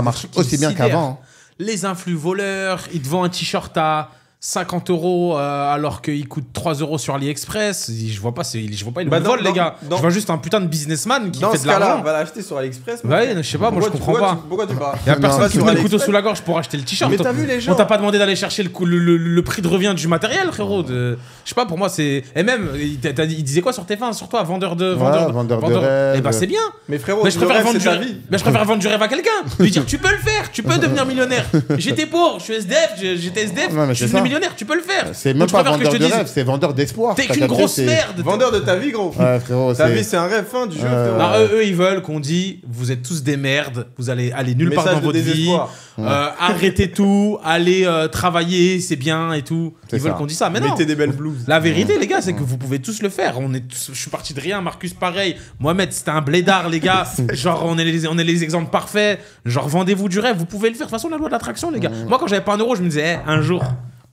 marche aussi bien qu'avant. Les influx voleurs, ils te vendent un t-shirt à 50 € alors qu'il coûte 3 € sur AliExpress. Je vois pas, ils le volent, les gars. Je vois juste un putain de businessman qui fait de l'argent. On va l'acheter sur AliExpress. Ouais, je sais pas, moi je comprends pas. Pourquoi tu parles? Il y a personne qui met le couteau sous la gorge pour acheter le t-shirt. Mais t'as vu les gens? On t'a pas demandé d'aller chercher le prix de revient du matériel, frérot. Je sais pas, pour moi c'est. Et même, il disait quoi sur TF1 sur toi, vendeur de rêve. Eh ben c'est bien. Mais frérot, je préfère vendre du rêve à quelqu'un. Lui dire tu peux le faire, tu peux devenir millionnaire. J'étais pauvre, je suis SDF, j'étais SDF, je suis devenu millionnaire, tu peux le faire. C'est même pas vendeur de rêve, c'est vendeur d'espoir. T'es qu'une grosse merde. Vendeur de ta vie, gros. Ouais, frérot. Ta vie, c'est un rêve fin du jeu, frérot. Non, eux, ils veulent qu'on dise vous êtes tous des merdes, vous allez aller nulle part dans votre vie. Arrêtez tout, allez travailler, c'est bien et tout. Ils veulent qu'on dise ça. Mais non. Mettez des belles blouses. La vérité, les gars, c'est que vous pouvez tous le faire. Je suis parti de rien, Marcus pareil. Mohamed, c'était un blédard, les gars. Genre, on est les exemples parfaits. Genre, vendez-vous du rêve, vous pouvez le faire. De toute façon, la loi de l'attraction, les gars. Moi, quand j'avais pas 1 euro, je me disais, un jour.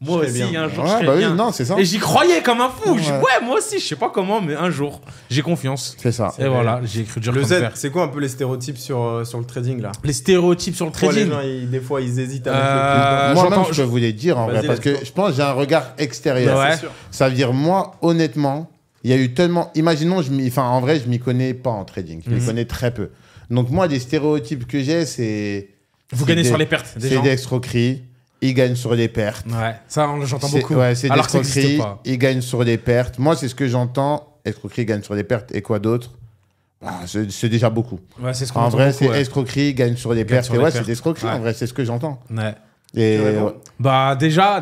Moi aussi, un jour, je serai bien. Non, c'est ça. Et j'y croyais comme un fou. Ouais, moi aussi, je sais pas comment, mais un jour, j'ai confiance. C'est ça. Et voilà, j'ai cru dur le comme Z, fer. c'est quoi un peu les stéréotypes sur le trading, là? Les stéréotypes sur le trading. Les gens, des fois, ils hésitent à mettre le Moi-même, je peux vous les dire, en vrai, parce que je pense que j'ai un regard extérieur. Ouais. Ça veut dire, moi, honnêtement, il y a eu tellement... Imaginons, en vrai, je m'y connais pas en trading. Je m'y connais très peu. Donc, moi, les stéréotypes que j'ai, c'est... Vous gagnez sur les pertes des gens. C'est des escroqueries. Ils gagnent sur les pertes. Ouais, ça, j'entends beaucoup. Ouais, c'est des alors que ça n'existe escroqueries. pas. Ils gagnent sur les pertes. Moi, c'est ce que j'entends. Escroquerie, gagne sur les pertes. Et quoi d'autre? C'est déjà beaucoup. Ouais, c'est ce qu'on En entend vrai, beaucoup, c'est escroquerie, gagne sur les pertes. Et ouais, c'est des escroqueries. En vrai, c'est ce que j'entends. Ouais. Et Bah déjà,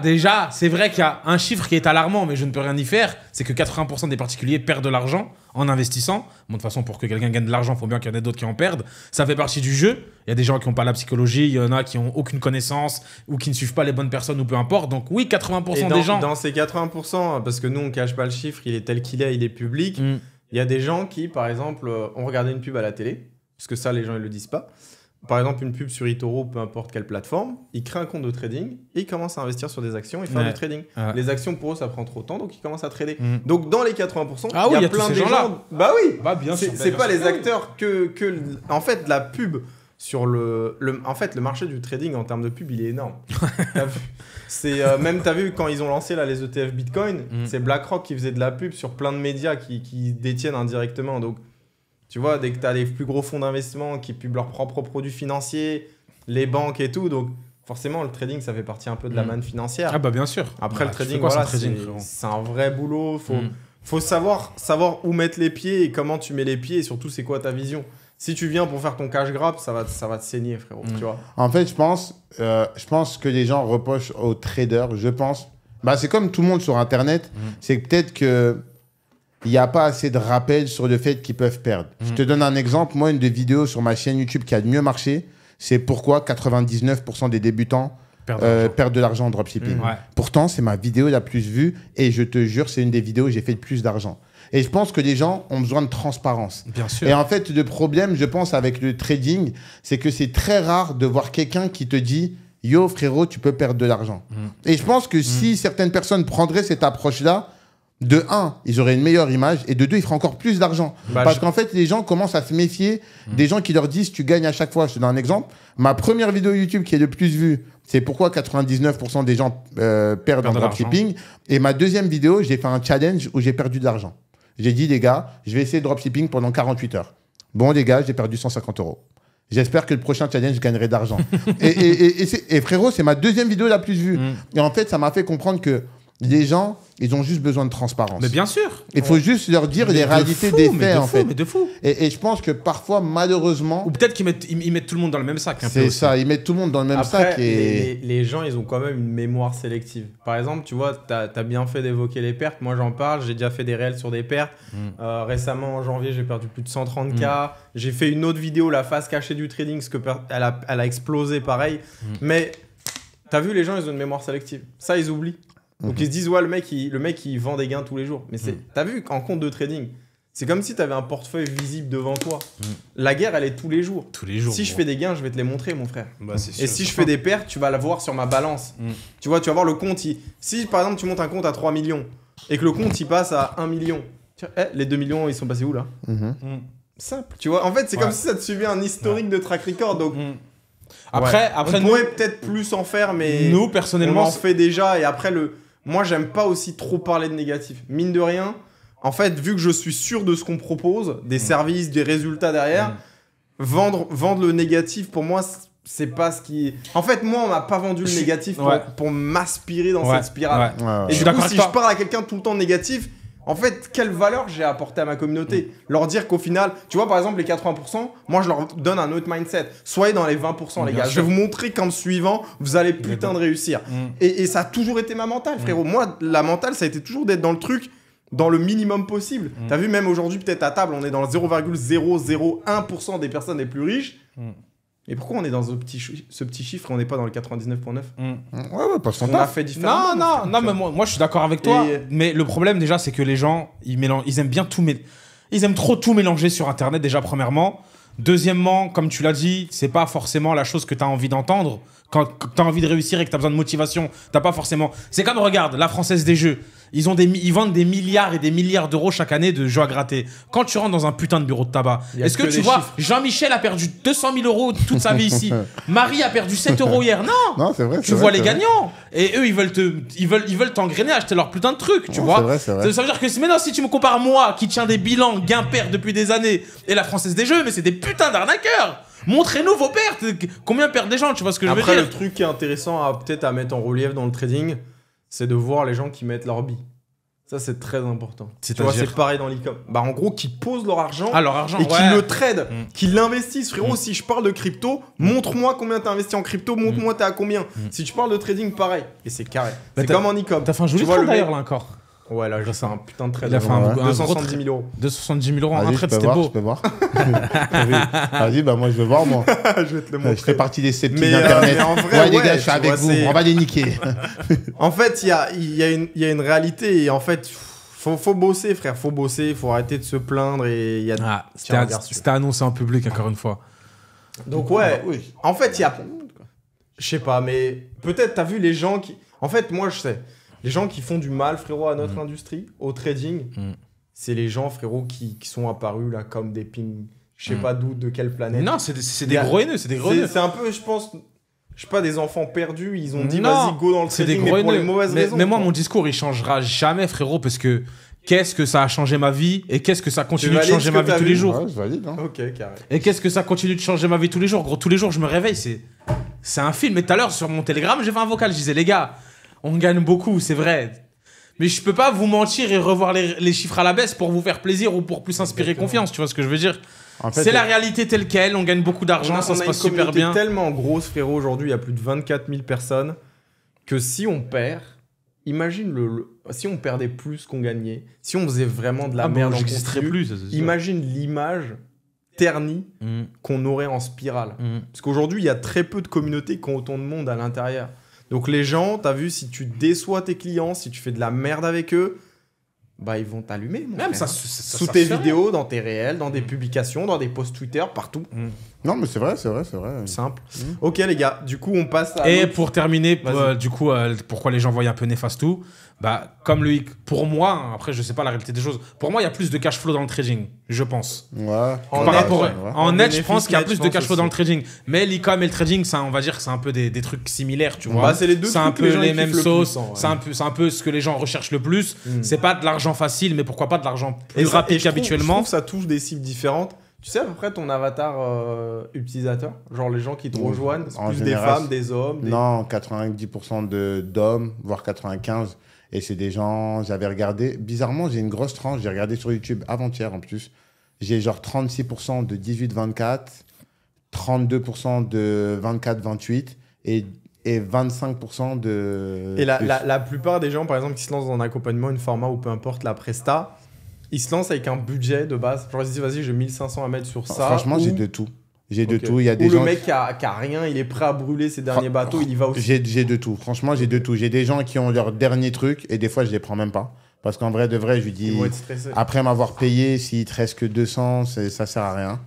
c'est vrai qu'il y a un chiffre qui est alarmant, mais je ne peux rien y faire, c'est que 80% des particuliers perdent de l'argent en investissant. Bon, de toute façon, pour que quelqu'un gagne de l'argent, il faut bien qu'il y en ait d'autres qui en perdent. Ça fait partie du jeu. Il y a des gens qui n'ont pas la psychologie, il y en a qui n'ont aucune connaissance ou qui ne suivent pas les bonnes personnes ou peu importe. Donc oui, 80% des gens... Dans ces 80%, parce que nous, on ne cache pas le chiffre, il est tel qu'il est, il est public, il y a des gens qui, par exemple, ont regardé une pub à la télé, parce que ça, les gens, ils ne le disent pas. Par exemple, une pub sur eToro, peu importe quelle plateforme, ils créent un compte de trading et ils commencent à investir sur des actions et faire du trading. Les actions, pour eux, ça prend trop de temps, donc ils commencent à trader. Donc, dans les 80%, il y a plein de gens... Bah oui, bien sûr. C'est pas les acteurs que... En fait, la pub sur en fait, le marché du trading en termes de pub, il est énorme. T'as vu même, t'as vu, quand ils ont lancé là, les ETF Bitcoin, c'est BlackRock qui faisait de la pub sur plein de médias qui détiennent indirectement. Donc, tu vois, dès que tu as les plus gros fonds d'investissement qui publient leurs propres produits financiers, les banques et tout, donc forcément, le trading, ça fait partie un peu de la manne financière. Ah bah bien sûr. Après, le trading, voilà, c'est un vrai boulot. Faut savoir où mettre les pieds et comment tu mets les pieds et surtout, c'est quoi ta vision. Si tu viens pour faire ton cash grab, ça va te saigner, frérot. Tu vois. En fait, je pense que les gens reprochent aux traders, je pense. Bah, c'est comme tout le monde sur Internet, c'est peut-être que il n'y a pas assez de rappels sur le fait qu'ils peuvent perdre. Je te donne un exemple. Moi, une des vidéos sur ma chaîne YouTube qui a le mieux marché, c'est pourquoi 99% des débutants perdent de l'argent en dropshipping. Pourtant, c'est ma vidéo la plus vue et je te jure, c'est une des vidéos où j'ai fait le plus d'argent. Et je pense que les gens ont besoin de transparence. Bien sûr. Et en fait, le problème, je pense, avec le trading, c'est que c'est très rare de voir quelqu'un qui te dit « Yo, frérot, tu peux perdre de l'argent. Et je pense que si certaines personnes prendraient cette approche-là, de 1, ils auraient une meilleure image, et de 2, ils feraient encore plus d'argent. Parce qu'en fait, les gens commencent à se méfier des gens qui leur disent tu gagnes à chaque fois. Je te donne un exemple. Ma première vidéo YouTube qui est le plus vue, c'est pourquoi 99% des gens perdent en dropshipping. Et ma deuxième vidéo, j'ai fait un challenge où j'ai perdu de l'argent. J'ai dit, les gars, je vais essayer de dropshipping pendant 48 heures. Bon, les gars, j'ai perdu 150 €. J'espère que le prochain challenge, je gagnerai d'argent. et frérot, c'est ma deuxième vidéo la plus vue. Et en fait, ça m'a fait comprendre que les gens, ils ont juste besoin de transparence. Mais bien sûr. Il faut juste leur dire les réalités des faits, en fait. Mais de fou. Et je pense que parfois, malheureusement... Ou peut-être qu'ils mettent tout le monde dans le même sac. C'est ça, ils mettent tout le monde dans le même sac. Et les gens, ils ont quand même une mémoire sélective. Par exemple, tu vois, tu as bien fait d'évoquer les pertes. Moi, j'en parle. J'ai déjà fait des réels sur des pertes. Récemment, en janvier, j'ai perdu plus de 130K. J'ai fait une autre vidéo, la face cachée du trading, parce que elle a explosé pareil. Mais tu as vu, les gens, ils ont une mémoire sélective. Ça, ils oublient. Donc ils se disent, ouais, le mec, il vend des gains tous les jours. Mais t'as vu qu'en compte de trading, c'est comme si tu avais un portefeuille visible devant toi. La guerre, elle est tous les jours. Tous les jours. Si je fais des gains, je vais te les montrer, mon frère. Bah, c'est sûr, et si je fais des pertes, tu vas la voir sur ma balance. Tu vois, tu vas voir le compte. Si par exemple, tu montes un compte à 3 millions et que le compte, il passe à 1 million, les 2 millions, ils sont passés où là? Simple. Tu vois, en fait, c'est comme si ça te suivait un historique de track record. Donc. Après, on pourrait peut-être plus en faire, mais nous, personnellement, on en fait déjà. Et après, moi, j'aime pas aussi trop parler de négatif. Mine de rien, en fait, vu que je suis sûr de ce qu'on propose, des services, des résultats derrière, vendre le négatif, pour moi, c'est pas ce qui... En fait, moi, on m'a pas vendu le négatif pour m'aspirer dans cette spirale. Et du coup, si je parle à quelqu'un tout le temps négatif, en fait, quelle valeur j'ai apporté à ma communauté? Leur dire qu'au final, tu vois, par exemple, les 80%, moi, je leur donne un autre mindset. Soyez dans les 20%, les gars. Je vais vous montrer qu'en me suivant, vous allez putain de réussir. Et ça a toujours été ma mentale, frérot. Moi, la mentale, ça a été toujours d'être dans le truc, dans le minimum possible. T'as vu, même aujourd'hui, peut-être à table, on est dans le 0,001% des personnes les plus riches. Et pourquoi on est dans ce petit chiffre et on n'est pas dans le 99,9 ? Ouais, parce qu'on a fait différemment. Non, mais moi je suis d'accord avec toi. Mais le problème déjà, c'est que les gens, ils aiment bien ils aiment trop tout mélanger sur Internet déjà, premièrement. Deuxièmement, comme tu l'as dit, c'est pas forcément la chose que tu as envie d'entendre. Quand tu as envie de réussir et que tu as besoin de motivation, t'as pas forcément... C'est comme, regarde, la Française des Jeux. Ils vendent des milliards et des milliards d'euros chaque année de jeux à gratter. Quand tu rentres dans un putain de bureau de tabac, est-ce que tu vois, Jean-Michel a perdu 200 000 € toute sa vie ici. Marie a perdu 7 € hier. Non, c'est vrai. Tu vois les gagnants. Et eux, ils veulent t'engrainer, acheter leur putain de trucs, tu vois. C'est vrai. Ça veut dire que maintenant, si tu me compares moi, qui tiens des bilans gain-perte depuis des années, et la Française des Jeux, mais c'est des putains d'arnaqueurs. Montrez-nous vos pertes. Combien perdent les gens, tu vois ce que je veux dire? Après, le truc qui est intéressant peut-être à mettre en relief dans le trading, c'est de voir les gens qui mettent leur billes. Ça, c'est très important. Tu vois, c'est pareil dans l'e-com. Bah, en gros, qui posent leur argent, et qui le tradent, qui l'investissent. Frérot, si je parle de crypto, montre-moi combien t'as investi en crypto, montre-moi t'es à combien. Si tu parles de trading, pareil. Et c'est carré. C'est comme en e-com. T'as fait un joli trade d'ailleurs là encore. Ouais, là, c'est un putain de trade. Il a fait un 270 000 €. 270 000 € en trade, c'était beau. Je peux voir. Vas-y, bah moi je veux voir, moi. Je vais te le montrer. Je fais partie des sceptiques d'Internet. Mais en vrai, les gars, je suis avec vous. On va les niquer. En fait, il y a une réalité et en fait... Faut bosser, frère, faut bosser, faut arrêter de se plaindre et il y a... C'était annoncé en public, encore une fois. Donc en fait, il y a... Je sais pas, mais peut-être t'as vu les gens qui... En fait, moi, je sais. Les gens qui font du mal, frérot, à notre industrie, au trading, c'est les gens, frérot, qui sont apparus là comme des pings... Je sais pas d'où, de quelle planète. Non, c'est des gros haineux, c'est des gros haineux. C'est un peu, je pense... Je sais pas, des enfants perdus, ils ont dit vas-y, go dans le trading, mais pour les mauvaises raisons. Mais moi, mon discours, il changera jamais, frérot, parce que qu'est-ce que ça a changé ma vie et qu'est-ce que ça continue de changer ma vie tous les jours. Ouais, je valide, hein. Ok, carré. Et qu'est-ce que ça continue de changer ma vie tous les jours. Gros, tous les jours, je me réveille, c'est un film. Et tout à l'heure, sur mon Telegram, j'ai fait un vocal, je disais, les gars, on gagne beaucoup, c'est vrai. Mais je peux pas vous mentir et revoir les chiffres à la baisse pour vous faire plaisir ou pour plus inspirer confiance, tu vois ce que je veux dire? En fait, c'est la réalité telle quelle, on gagne beaucoup d'argent, ça se passe super bien. C'est tellement grosse, frérot, aujourd'hui, il y a plus de 24 000 personnes, que si on perd, imagine si on perdait plus qu'on gagnait, si on faisait vraiment de la merde en contenu, plus, imagine l'image ternie qu'on aurait en spirale. Parce qu'aujourd'hui, il y a très peu de communautés qui ont autant de monde à l'intérieur. Donc les gens, t'as vu, si tu déçois tes clients, si tu fais de la merde avec eux, bah ils vont t'allumer. Même ça, sous tes vidéos, dans tes réels, dans des publications, dans des posts Twitter, partout. Non, mais c'est vrai. Simple. Ok les gars, du coup on passe à... Et pour terminer, du coup, pourquoi les gens voient un peu néfaste tout, bah, comme Loïc, pour moi, après je sais pas la réalité des choses, pour moi il y a plus de cash flow dans le trading, je pense. Ouais. En net, je pense qu'il y a plus de cash flow dans le trading. Mais l'e-com et le trading, ça, on va dire que c'est un peu des trucs similaires, tu vois. Bah, c'est les deux. C'est un peu les mêmes sauces, c'est un peu ce que les gens recherchent le plus. C'est pas de l'argent facile, mais pourquoi pas de l'argent plus rapide qu'habituellement. Je trouve que ça touche des cibles différentes. Tu sais à peu près ton avatar utilisateur? Genre les gens qui te rejoignent, c'est plus général, des femmes, des hommes Non, 90% d'hommes, voire 95%. Et c'est des gens, j'avais regardé, bizarrement, j'ai une grosse tranche, j'ai regardé sur YouTube avant-hier en plus. J'ai genre 36% de 18-24, 32% de 24-28 et 25% de... Et la plupart des gens, par exemple, qui se lancent dans un accompagnement, une format ou peu importe la presta, ils se lancent avec un budget de base. Genre ils se disent, vas-y, j'ai 1500 à mettre sur ça. Franchement, j'ai de tout. J'ai de tout. Il y a des gens... le mec qui a rien, il est prêt à brûler ses derniers bateaux, il y va aussi. J'ai de tout. Franchement, j'ai de tout. J'ai des gens qui ont leur dernier truc et des fois, je les prends même pas. Parce qu'en vrai, de vrai, je lui dis, après m'avoir payé, s'il te reste que 200, ça sert à rien.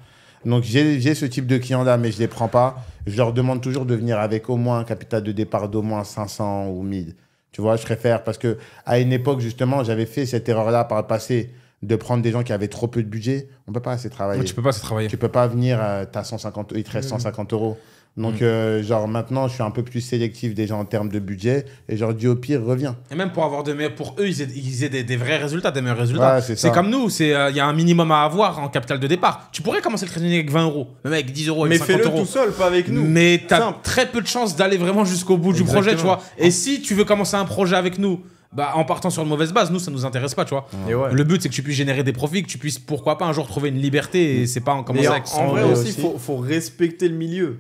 Donc, j'ai ce type de clients-là, mais je les prends pas. Je leur demande toujours de venir avec au moins un capital de départ d'au moins 500 ou 1000. Tu vois, je préfère parce que à une époque, justement, j'avais fait cette erreur-là par le passé. De prendre des gens qui avaient trop peu de budget, on peut pas assez travailler. Tu peux pas assez travailler. Tu peux pas venir, t'as 150, il te reste 150 euros. Donc, genre, maintenant, je suis un peu plus sélectif déjà en termes de budget et je leur dis au pire, reviens. Et même pour avoir pour eux, ils aient des vrais résultats, des meilleurs résultats. Ouais, c'est comme nous, il y a un minimum à avoir en capital de départ. Tu pourrais commencer le trading avec 20 euros, même avec 10 euros, avec 50 euros. Mais fais-le tout seul, pas avec nous. Mais tu as très peu de chances d'aller vraiment jusqu'au bout du projet, tu vois. Et si tu veux commencer un projet avec nous, bah, en partant sur une mauvaise base, nous, ça nous intéresse pas, tu vois. Ouais. Le but, c'est que tu puisses générer des profits, que tu puisses, pourquoi pas, un jour trouver une liberté et c'est pas en commençant avec 100 euros. En vrai aussi, il faut respecter le milieu.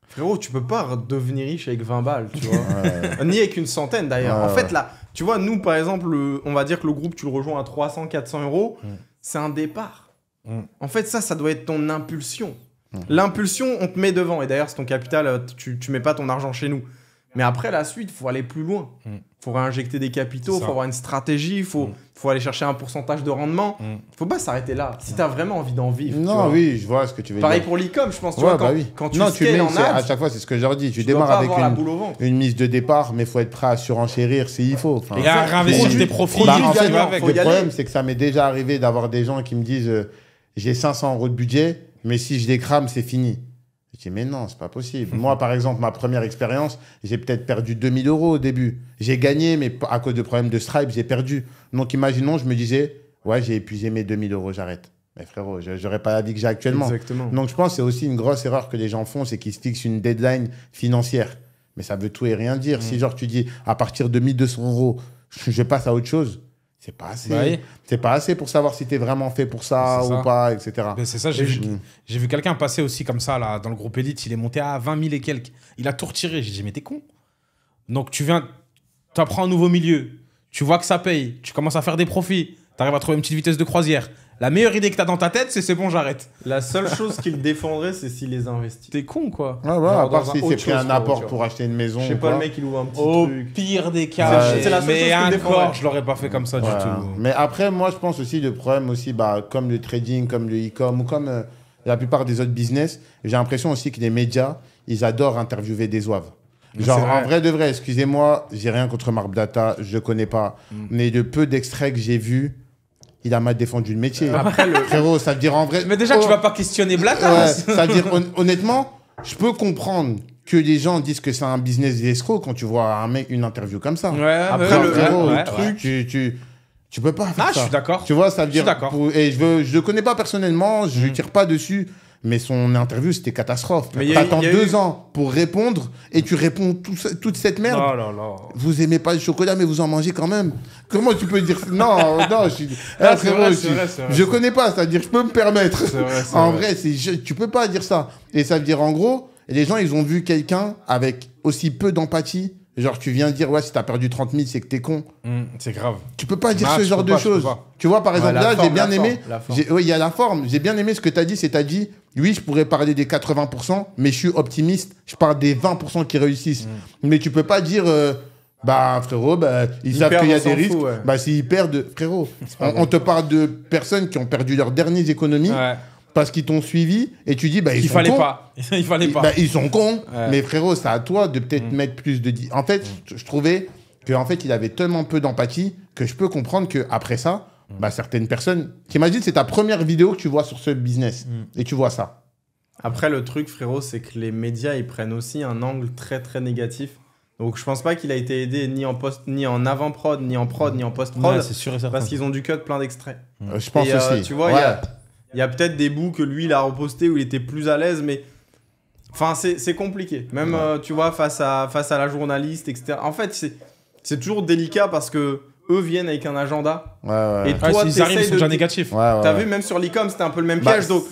Frérot, tu peux pas devenir riche avec 20 balles, tu vois. Ni avec une centaine, d'ailleurs. En fait, là, tu vois, nous, par exemple, on va dire que le groupe, tu le rejoins à 300, 400 euros, c'est un départ. En fait, ça doit être ton impulsion. L'impulsion, on te met devant. Et d'ailleurs, c'est ton capital, tu mets pas ton argent chez nous. Mais après, la suite, il faut aller plus loin. Il faut réinjecter des capitaux, il faut avoir une stratégie, il faut aller chercher un pourcentage de rendement. Il ne faut pas s'arrêter là. Si tu as vraiment envie d'en vivre. Non, oui, je vois ce que tu veux dire. Pareil dire. pour l'e-com, je pense. Tu vois, quand tu mets en ads, à chaque fois, c'est ce que je leur dis. Tu démarres avec une mise de départ, mais il faut être prêt à surenchérir s'il faut. Enfin, et à réinvestir tes profits. En fait, le problème, c'est que ça m'est déjà arrivé d'avoir des gens qui me disent j'ai 500 euros de budget, mais si je les crame, c'est fini. Je dis, mais non, c'est pas possible. Moi, par exemple, ma première expérience, j'ai peut-être perdu 2000 euros au début. J'ai gagné, mais à cause de problèmes de Stripe, j'ai perdu. Donc, imaginons, je me disais, ouais, j'ai épuisé mes 2000 euros, j'arrête. Mais frérot, j'aurais pas la vie que j'ai actuellement. Exactement. Donc, je pense que c'est aussi une grosse erreur que les gens font, c'est qu'ils se fixent une deadline financière. Mais ça veut tout et rien dire. Si, genre, tu dis, à partir de 1200 euros, je passe à autre chose. C'est pas assez. Bah oui. C'est pas assez pour savoir si tu es vraiment fait pour ça ou pas, etc. C'est ça, j'ai vu quelqu'un passer aussi comme ça là, dans le groupe Elite. Il est monté à 20 000 et quelques. Il a tout retiré. J'ai dit, mais t'es con. Donc tu apprends un nouveau milieu. Tu vois que ça paye. Tu commences à faire des profits. Tu arrives à trouver une petite vitesse de croisière. La meilleure idée que tu as dans ta tête, c'est bon, j'arrête. La seule chose qu'il défendrait, c'est s'il les investit. T'es con, quoi. Ouais, ouais, à part s'il s'est pris un apport pour acheter une maison. Je sais pas, le mec, il ouvre un petit truc. Au pire des cas, c'est la seule chose qu'il défendrait. Je l'aurais pas fait comme ça du tout. Mais après, moi, je pense aussi, le problème aussi, comme le trading, comme le e-com ou comme la plupart des autres business, j'ai l'impression aussi que les médias, ils adorent interviewer des zouaves. Genre, en vrai de vrai, excusez-moi, j'ai rien contre Marc Data, je connais pas. Mais de peu d'extraits que j'ai vus, il a mal défendu le métier. Après, frérot, ça veut dire en vrai... Mais déjà, tu vas pas questionner Blata. Ouais, ça veut dire, honnêtement, je peux comprendre que les gens disent que c'est un business d'escroc quand tu vois un mec, une interview comme ça. Ouais, après, le truc, tu peux pas faire ça. Je suis d'accord. Tu vois, ça veut dire... Je suis d'accord. Et je le connais pas personnellement, je tire pas dessus. Mais son interview, c'était catastrophe. T'attends 2 ans pour répondre et tu réponds toute cette merde. Oh là là. Vous aimez pas le chocolat, mais vous en mangez quand même. Comment tu peux dire... Non, je suis... c'est vrai. Je connais pas, c'est-à-dire je peux me permettre. En vrai, tu peux pas dire ça. Et ça veut dire, en gros, les gens, ils ont vu quelqu'un avec aussi peu d'empathie Genre, tu viens dire, ouais, si t'as perdu 30 000, c'est que t'es con. C'est grave. Tu peux pas dire ce genre de choses. Tu vois, par exemple, là, j'ai bien aimé. Oui, il y a la forme. J'ai bien aimé ce que t'as dit. C'est t'as dit, oui, je pourrais parler des 80%, mais je suis optimiste. Je parle des 20% qui réussissent. Mais tu peux pas dire, bah, frérot, bah, ils savent qu'il y a des risques. Ouais. Bah, s'ils perdent, frérot, on te parle de personnes qui ont perdu leurs dernières économies. Ouais. Parce qu'ils t'ont suivi et tu dis, bah, ils sont cons. Il fallait pas. Bah, ils sont cons. Ouais. Mais frérot, c'est à toi de peut-être mettre plus de... En fait, je trouvais qu'en fait, il avait tellement peu d'empathie que je peux comprendre qu'après ça, bah, certaines personnes... T'imagines, c'est ta première vidéo que tu vois sur ce business. Et tu vois ça. Après, le truc, frérot, c'est que les médias, ils prennent aussi un angle très, très négatif. Donc, je pense pas qu'il a été aidé ni en avant-prod, ni en prod, ni en post-prod. Ouais, c'est sûr et certain. Parce qu'ils ont dû cut plein d'extraits. Je pense aussi. Tu vois, il y a peut-être des bouts que lui, il a reposté où il était plus à l'aise, mais... Enfin, c'est compliqué. Même, tu vois, face à la journaliste, etc. En fait, c'est toujours délicat parce que eux viennent avec un agenda. Ouais. Et toi, ils arrivent, ils sont déjà négatifs. T'as vu, même sur l'e-com, c'était un peu le même piège. Donc,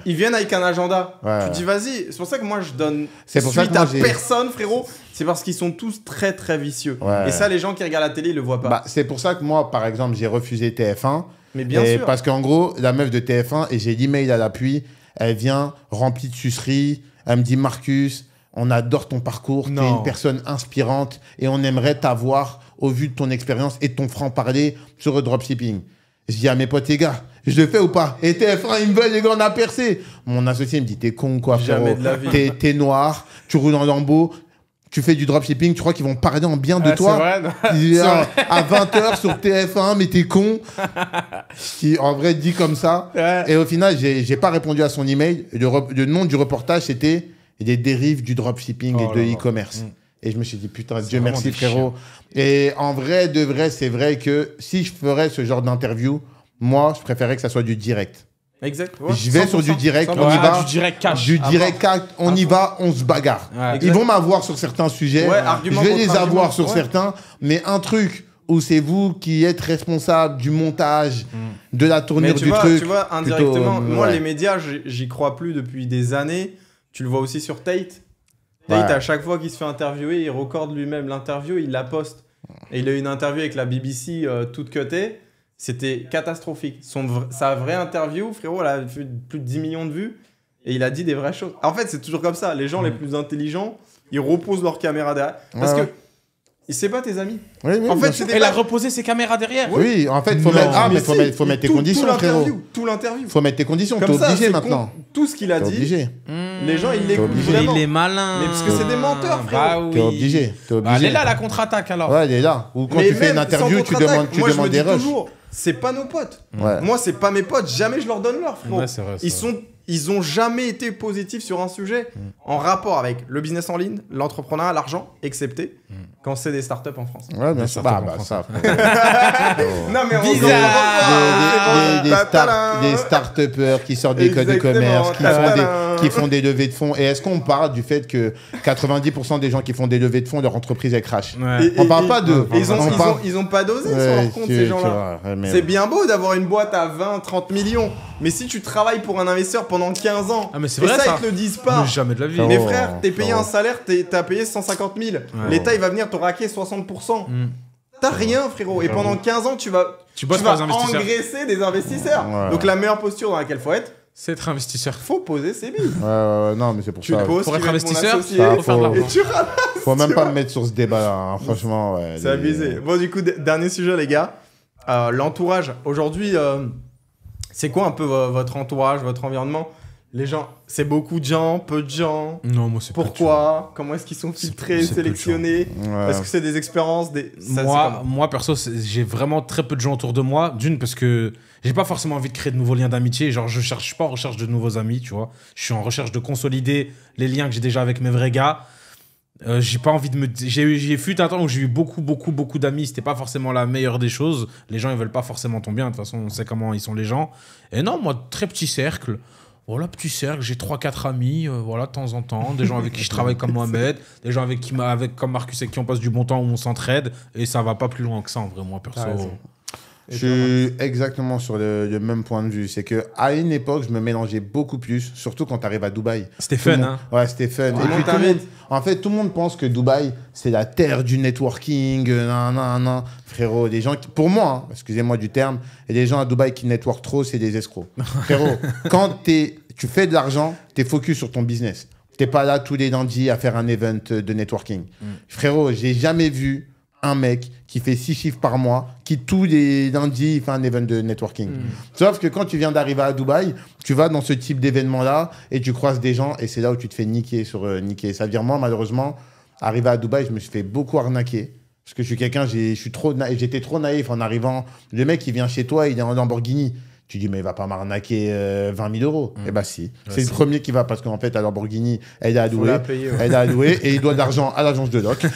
ils viennent avec un agenda. Tu te dis, vas-y. C'est pour ça que moi, je donne suite à personne, frérot. C'est parce qu'ils sont tous très, très vicieux. Et ça, les gens qui regardent la télé, ils le voient pas. Bah, c'est pour ça que moi, par exemple, j'ai refusé TF1. Mais bien sûr. Parce qu'en gros, la meuf de TF1, et j'ai l'email à l'appui, elle vient remplie de suceries. Elle me dit, Marcus, on adore ton parcours, tu es une personne inspirante et on aimerait t'avoir au vu de ton expérience et de ton franc-parler sur le dropshipping. Je dis à mes potes, les gars, je le fais ou pas? Et TF1, ils me veulent, les gars, on a percé. Mon associé me dit, t'es con quoi, frérot? Jamais de la vie. T'es noir, tu roules en Lambo. Tu fais du dropshipping, tu crois qu'ils vont parler en bien de toi? C'est vrai. À 20h sur TF1, mais t'es con. Qui, en vrai, dit comme ça. Ouais. Et au final, j'ai pas répondu à son email. Le nom du reportage, c'était les dérives du dropshipping et de l'e-commerce. Et je me suis dit, putain, Dieu merci, frérot. Et en vrai, de vrai, c'est vrai que si je ferais ce genre d'interview, moi, je préférais que ça soit du direct. Exact. Ouais, je vais sur du direct, on y va. Du direct cash. Du direct cash, on y va, on se bagarre. Ouais, ils vont m'avoir sur certains sujets. Ouais, je vais les avoir sur certains. Mais un truc où c'est vous qui êtes responsable du montage, de la tournure du truc. Tu vois, indirectement, moi, les médias, j'y crois plus depuis des années. Tu le vois aussi sur Tate. Tate, à chaque fois qu'il se fait interviewer, il recorde lui-même l'interview, il la poste. Et il a eu une interview avec la BBC toute cutée. C'était catastrophique. Sa vraie interview, frérot, elle a fait plus de 10 millions de vues et il a dit des vraies choses. En fait, c'est toujours comme ça. Les gens les plus intelligents, ils reposent leur caméra derrière. Parce que c'est pas tes amis. Oui, en fait, elle a reposé ses caméras derrière. Oui, en fait, faut mettre tes conditions, frérot. Tout l'interview. Faut mettre tes conditions. T'es obligé maintenant. Tout ce qu'il a dit, les gens, ils l'écoutent vraiment. Il est malin. Mais parce que c'est des menteurs, frérot. T'es obligé. Elle est là, la contre-attaque, alors. Ouais, elle est là. Ou quand tu fais une interview, tu demandes des rushs. C'est pas nos potes. Moi, c'est pas mes potes. Jamais je leur donne l'heure, frérot. Ils ont jamais été positifs sur un sujet en rapport avec le business en ligne, l'entrepreneuriat, l'argent, excepté quand c'est des startups en France. Ouais, bien sûr. Ça. Non, mais des start-upers qui sortent d'école de commerce, qui font des levées de fonds. Et est-ce qu'on parle du fait que 90% des gens qui font des levées de fonds, leur entreprise, elle crache? On parle pas d'eux. Ils ont pas dosé sur leur compte, ces gens-là. C'est bien beau d'avoir une boîte à 20, 30 millions. Mais si tu travailles pour un investisseur pendant 15 ans, mais c'est vrai, ça, ils te le disent pas. Mais jamais de la vie. Mais frère, t'es payé un salaire, t'as payé 150 000. L'État, il va venir te raquer 60%. T'as rien, frérot. Et pendant 15 ans, tu vas engraisser des investisseurs. Donc la meilleure posture dans laquelle faut être, c'est être investisseur. Faut poser ses billes. Non, mais c'est pour ça. Pour être investisseur, faut faire de l'argent. Faut même pas me mettre sur ce débat, franchement. C'est abusé. Bon, du coup, dernier sujet, les gars. L'entourage. Aujourd'hui, c'est quoi un peu votre entourage, votre environnement? Les gens, c'est beaucoup de gens, peu de gens? Non, moi c'est pourquoi? Comment est-ce qu'ils sont filtrés, sélectionnés? Est-ce que c'est des expériences moi, perso, j'ai vraiment très peu de gens autour de moi. D'une, parce que j'ai pas forcément envie de créer de nouveaux liens d'amitié. Genre, je cherche pas en recherche de nouveaux amis, tu vois. Je suis en recherche de consolider les liens que j'ai déjà avec mes vrais gars. J'ai pas envie de me... J'ai fut un temps où j'ai eu beaucoup d'amis. C'était pas forcément la meilleure des choses. Les gens, ils veulent pas forcément ton bien. De toute façon, on sait comment ils sont les gens. Et non, moi, très petit cercle. Voilà, petit cercle. J'ai 3-4 amis, voilà, de temps en temps. Des gens avec qui je travaille comme Mohamed. Des gens comme Marcus, avec qui on passe du bon temps, où on s'entraide. Et ça va pas plus loin que ça, en vrai, moi, perso. Je suis exactement sur le même point de vue. C'est qu'à une époque, je me mélangeais beaucoup plus, surtout quand tu arrives à Dubaï. C'était fun, hein? Ouais, c'était fun. Et puis, tout le monde pense que Dubaï, c'est la terre du networking. Frérot, des gens pour moi, hein, excusez-moi du terme, et les gens à Dubaï qui network trop, c'est des escrocs. Frérot, quand tu fais de l'argent, tu es focus sur ton business. Tu n'es pas là tous les lundis à faire un event de networking. Frérot, j'ai jamais vu un mec qui fait 6 chiffres par mois, qui tous les lundis fait un event de networking. Sauf que quand tu viens d'arriver à Dubaï, tu vas dans ce type d'événement-là et tu croises des gens et c'est là où tu te fais niquer sur niquer. Ça veut dire, moi, malheureusement, arrivé à Dubaï, je me suis fait beaucoup arnaquer. Parce que je suis quelqu'un, j'étais trop naïf en arrivant. Le mec, il vient chez toi, il est en Lamborghini. Tu dis, mais il va pas m'arnaquer 20 000 euros. Eh bien, si. C'est le premier qui va, parce qu'en fait, à Lamborghini, elle est allouée. Elle est allouée et il doit de l'argent à l'agence de loc.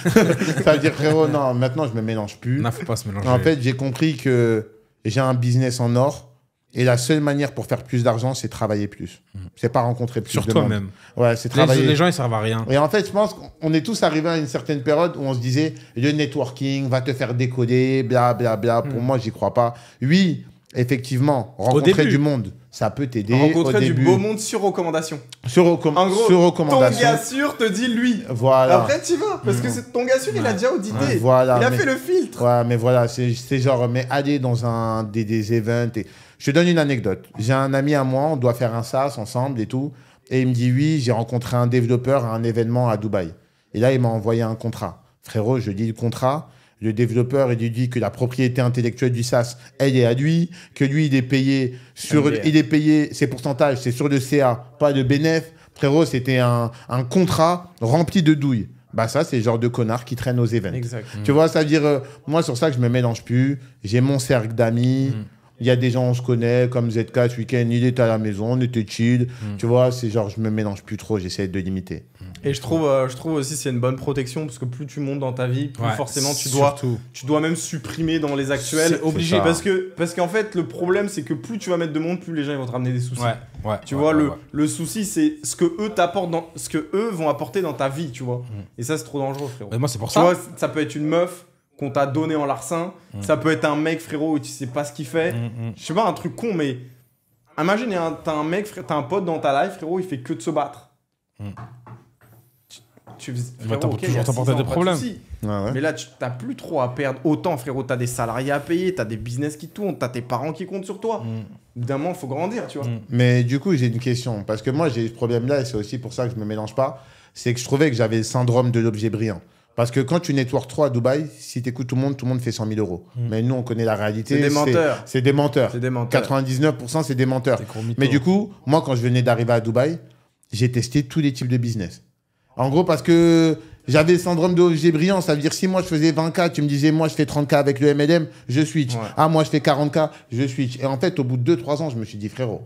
Ça veut dire, frérot, non, maintenant, je me mélange plus. Non, faut pas se mélanger. En fait, j'ai compris que j'ai un business en or et la seule manière pour faire plus d'argent, c'est travailler plus. C'est pas rencontrer plus sur de toi-même. Ouais, c'est travailler. Les gens, ils servent à rien. Et en fait, je pense qu'on est tous arrivés à une certaine période où on se disait, le networking va te faire décoder, bla. Pour moi, j'y crois pas. Oui. Effectivement, rencontrer du monde, ça peut t'aider. Rencontrer du beau monde sur recommandation. En gros, sur recommandation. Ton gars sûr te dit lui. Voilà. Après, tu vas. Parce que ton gars sûr, il a déjà audité. Voilà, il a fait le filtre. Ouais, mais voilà, c'est genre, mais aller dans des events. Je te donne une anecdote. J'ai un ami à moi, on doit faire un SaaS ensemble et tout. Et il me dit, oui, j'ai rencontré un développeur à un événement à Dubaï. Et là, il m'a envoyé un contrat. Frérot, je dis le contrat. Le développeur, il lui dit que la propriété intellectuelle du SaaS, elle est à lui, que lui, il est payé ses pourcentages, c'est sur le CA, pas de bénéf. Frérot, c'était un contrat rempli de douilles. Bah ça, c'est le genre de connard qui traîne aux événements. Exact. Tu vois, ça veut dire, moi, sur ça, que je me mélange plus. J'ai mon cercle d'amis. Il y a des gens, on se connaît, comme ZK ce week-end, il était à la maison, on était chill. Tu vois, c'est genre, je me mélange plus trop, j'essaie de limiter. Et je trouve aussi c'est une bonne protection parce que plus tu montes dans ta vie, plus forcément tu dois même supprimer dans les actuels. C'est obligé. Parce qu'en fait, le problème, c'est que plus tu vas mettre de monde, plus les gens ils vont te ramener des soucis. Tu vois, le souci, c'est ce que eux t'apportent ce que eux vont apporter dans ta vie, tu vois. Et ça, c'est trop dangereux, frérot. Mais moi, c'est pour tu ça. vois, ça peut être une meuf qu'on t'a donné en larcin. Ça peut être un mec, frérot, où tu sais pas ce qu'il fait. Je sais pas, un truc con, mais imagine, t'as un mec, t'as un pote dans ta life, frérot, il fait que de se battre. Il va toujours t'apporter des problèmes. Mais là, t'as plus trop à perdre autant, frérot. T'as des salariés à payer, t'as des business qui tournent, t'as tes parents qui comptent sur toi. D'un moment, il faut grandir, tu vois. Mais du coup, j'ai une question. Parce que moi, j'ai ce problème-là, et c'est aussi pour ça que je me mélange pas. C'est que je trouvais que j'avais le syndrome de l'objet brillant. Parce que quand tu network 3 à Dubaï, si tu écoutes tout le monde fait 100 000 euros. Mais nous, on connaît la réalité. C'est des menteurs. C'est des menteurs. 99%, c'est des menteurs. Mais du coup, moi, quand je venais d'arriver à Dubaï, j'ai testé tous les types de business. En gros, parce que j'avais le syndrome de l'objet brillant. Ça veut dire, si moi, je faisais 20K, tu me disais, moi, je fais 30K avec le MLM, je switch. Ah, moi, je fais 40K, je switch. Et en fait, au bout de 2-3 ans, je me suis dit, frérot,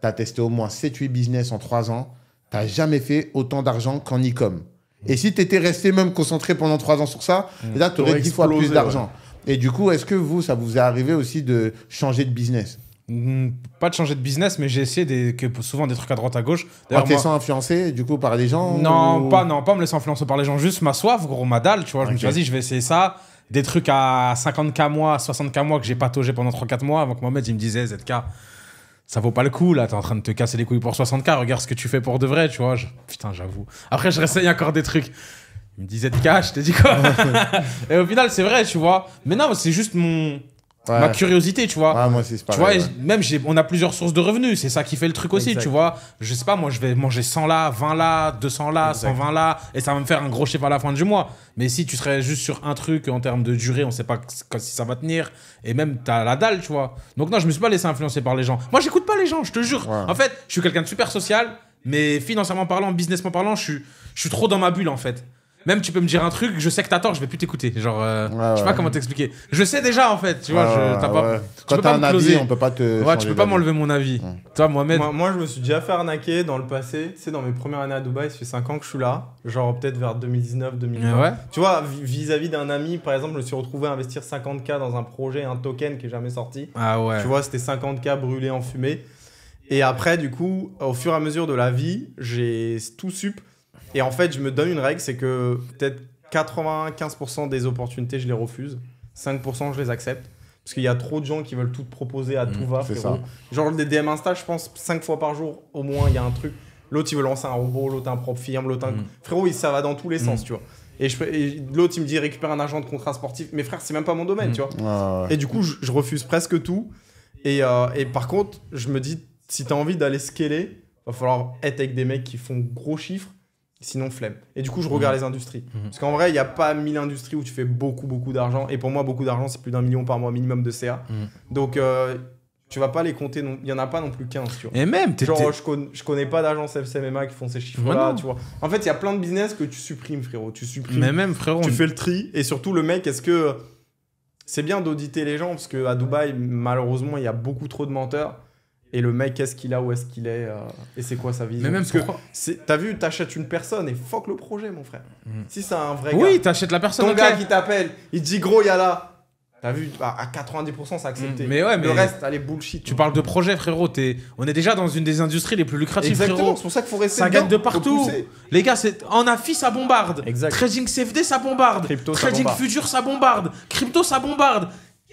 tu as testé au moins 7-8 business en 3 ans. Tu n'as jamais fait autant d'argent qu'en e-com. Et si tu étais resté même concentré pendant 3 ans sur ça, là, tu aurais 10 fois plus d'argent. Et du coup, est-ce que vous, ça vous est arrivé aussi de changer de business? Pas de changer de business, mais j'ai essayé souvent des trucs à droite à gauche. En te laissant influencer, du coup, par les gens? Non, pas me laisser influencer par les gens, juste ma soif, gros, ma dalle, tu vois. Je me suis dit, vas-y, je vais essayer ça. Des trucs à 50K mois, 60K mois que j'ai pataugé pendant 3-4 mois avant que Mohamed, il me disait, ZK, ça vaut pas le coup, là, t'es en train de te casser les couilles pour 60K, regarde ce que tu fais pour de vrai, tu vois. Putain, j'avoue. Après, je réessaye encore des trucs. Il me disait, ZK, je te dis quoi? Et au final, c'est vrai, tu vois. Mais non, c'est juste ma curiosité, tu vois. Ah, moi aussi, c'est pareil. Tu vois, même on a plusieurs sources de revenus, c'est ça qui fait le truc aussi, tu vois. Je sais pas, moi je vais manger 100 là, 20 là, 200 là, 120 là, et ça va me faire un gros chiffre à la fin du mois. Mais si tu serais juste sur un truc en termes de durée, on sait pas si ça va tenir, et même t'as la dalle, tu vois. Donc non, je me suis pas laissé influencer par les gens. Moi, j'écoute pas les gens, je te jure. En fait, je suis quelqu'un de super social, mais financièrement parlant, businessment parlant, je suis trop dans ma bulle en fait. Même tu peux me dire un truc, je sais que t'as tort, je vais plus t'écouter. Genre, je sais pas comment t'expliquer. Je sais déjà en fait, tu vois. Quand t'as un avis, on peut pas te. Ouais, tu peux pas m'enlever mon avis. Toi, Mohamed. Moi, je me suis déjà fait arnaquer dans le passé. Tu sais, dans mes premières années à Dubaï, ça fait 5 ans que je suis là. Genre, peut-être vers 2019, 2020. Ouais. Tu vois, vis-à-vis d'un ami, par exemple, je me suis retrouvé à investir 50K dans un projet, un token qui est jamais sorti. Ah ouais. Tu vois, c'était 50K brûlés en fumée. Et après, du coup, au fur et à mesure de la vie, j'ai tout sup. Et en fait, je me donne une règle, c'est que peut-être 95% des opportunités, je les refuse. 5%, je les accepte. Parce qu'il y a trop de gens qui veulent tout te proposer à tout va, frérot. ça. Genre des DM Insta, je pense 5 fois par jour, au moins, il y a un truc. L'autre, il veut lancer un robot, l'autre, un propre firme, l'autre, frérot, ça va dans tous les sens, tu vois. Et l'autre, il me dit récupère un agent de contrat sportif. Mais frère, c'est même pas mon domaine, tu vois. Et du coup, je refuse presque tout. Et par contre, je me dis, si t'as envie d'aller scaler, va falloir être avec des mecs qui font gros chiffres. Sinon, flemme. Et du coup, je regarde les industries. Parce qu'en vrai, il n'y a pas 1000 industries où tu fais beaucoup d'argent. Et pour moi, beaucoup d'argent, c'est plus d'1 million par mois minimum de CA. Donc, tu vas pas les compter. Il n'y en a pas non plus 15, tu vois. Et même, genre, je connais pas d'agences FCMMA qui font ces chiffres-là, tu vois. En fait, il y a plein de business que tu supprimes, frérot. Tu supprimes. Mais même, frérot. Tu fais le tri. Et surtout, le mec, est-ce que... C'est bien d'auditer les gens, parce qu'à Dubaï, malheureusement, il y a beaucoup trop de menteurs. Et le mec, qu'est-ce qu'il a, où est-ce qu'il est, et c'est quoi sa vision. Mais même parce que t'as vu, t'achètes une personne et fuck le projet, mon frère. Si c'est un vrai gars. Oui, t'achètes la personne. Ton gars qui t'appelle, il te dit gros, il y a là. T'as vu, à 90%, c'est accepté. Mais ouais, le reste, allez, bullshit. Tu parles de projet, frérot. On est déjà dans une des industries les plus lucratives, Exactement, frérot. c'est pour ça qu'il faut rester ça dedans, gagne de partout. Les gars, en AFI, ça bombarde. Exact. Trading CFD, ça bombarde. Crypto, Trading ça bombarde. Future, ça bombarde. Crypto, ça bombarde.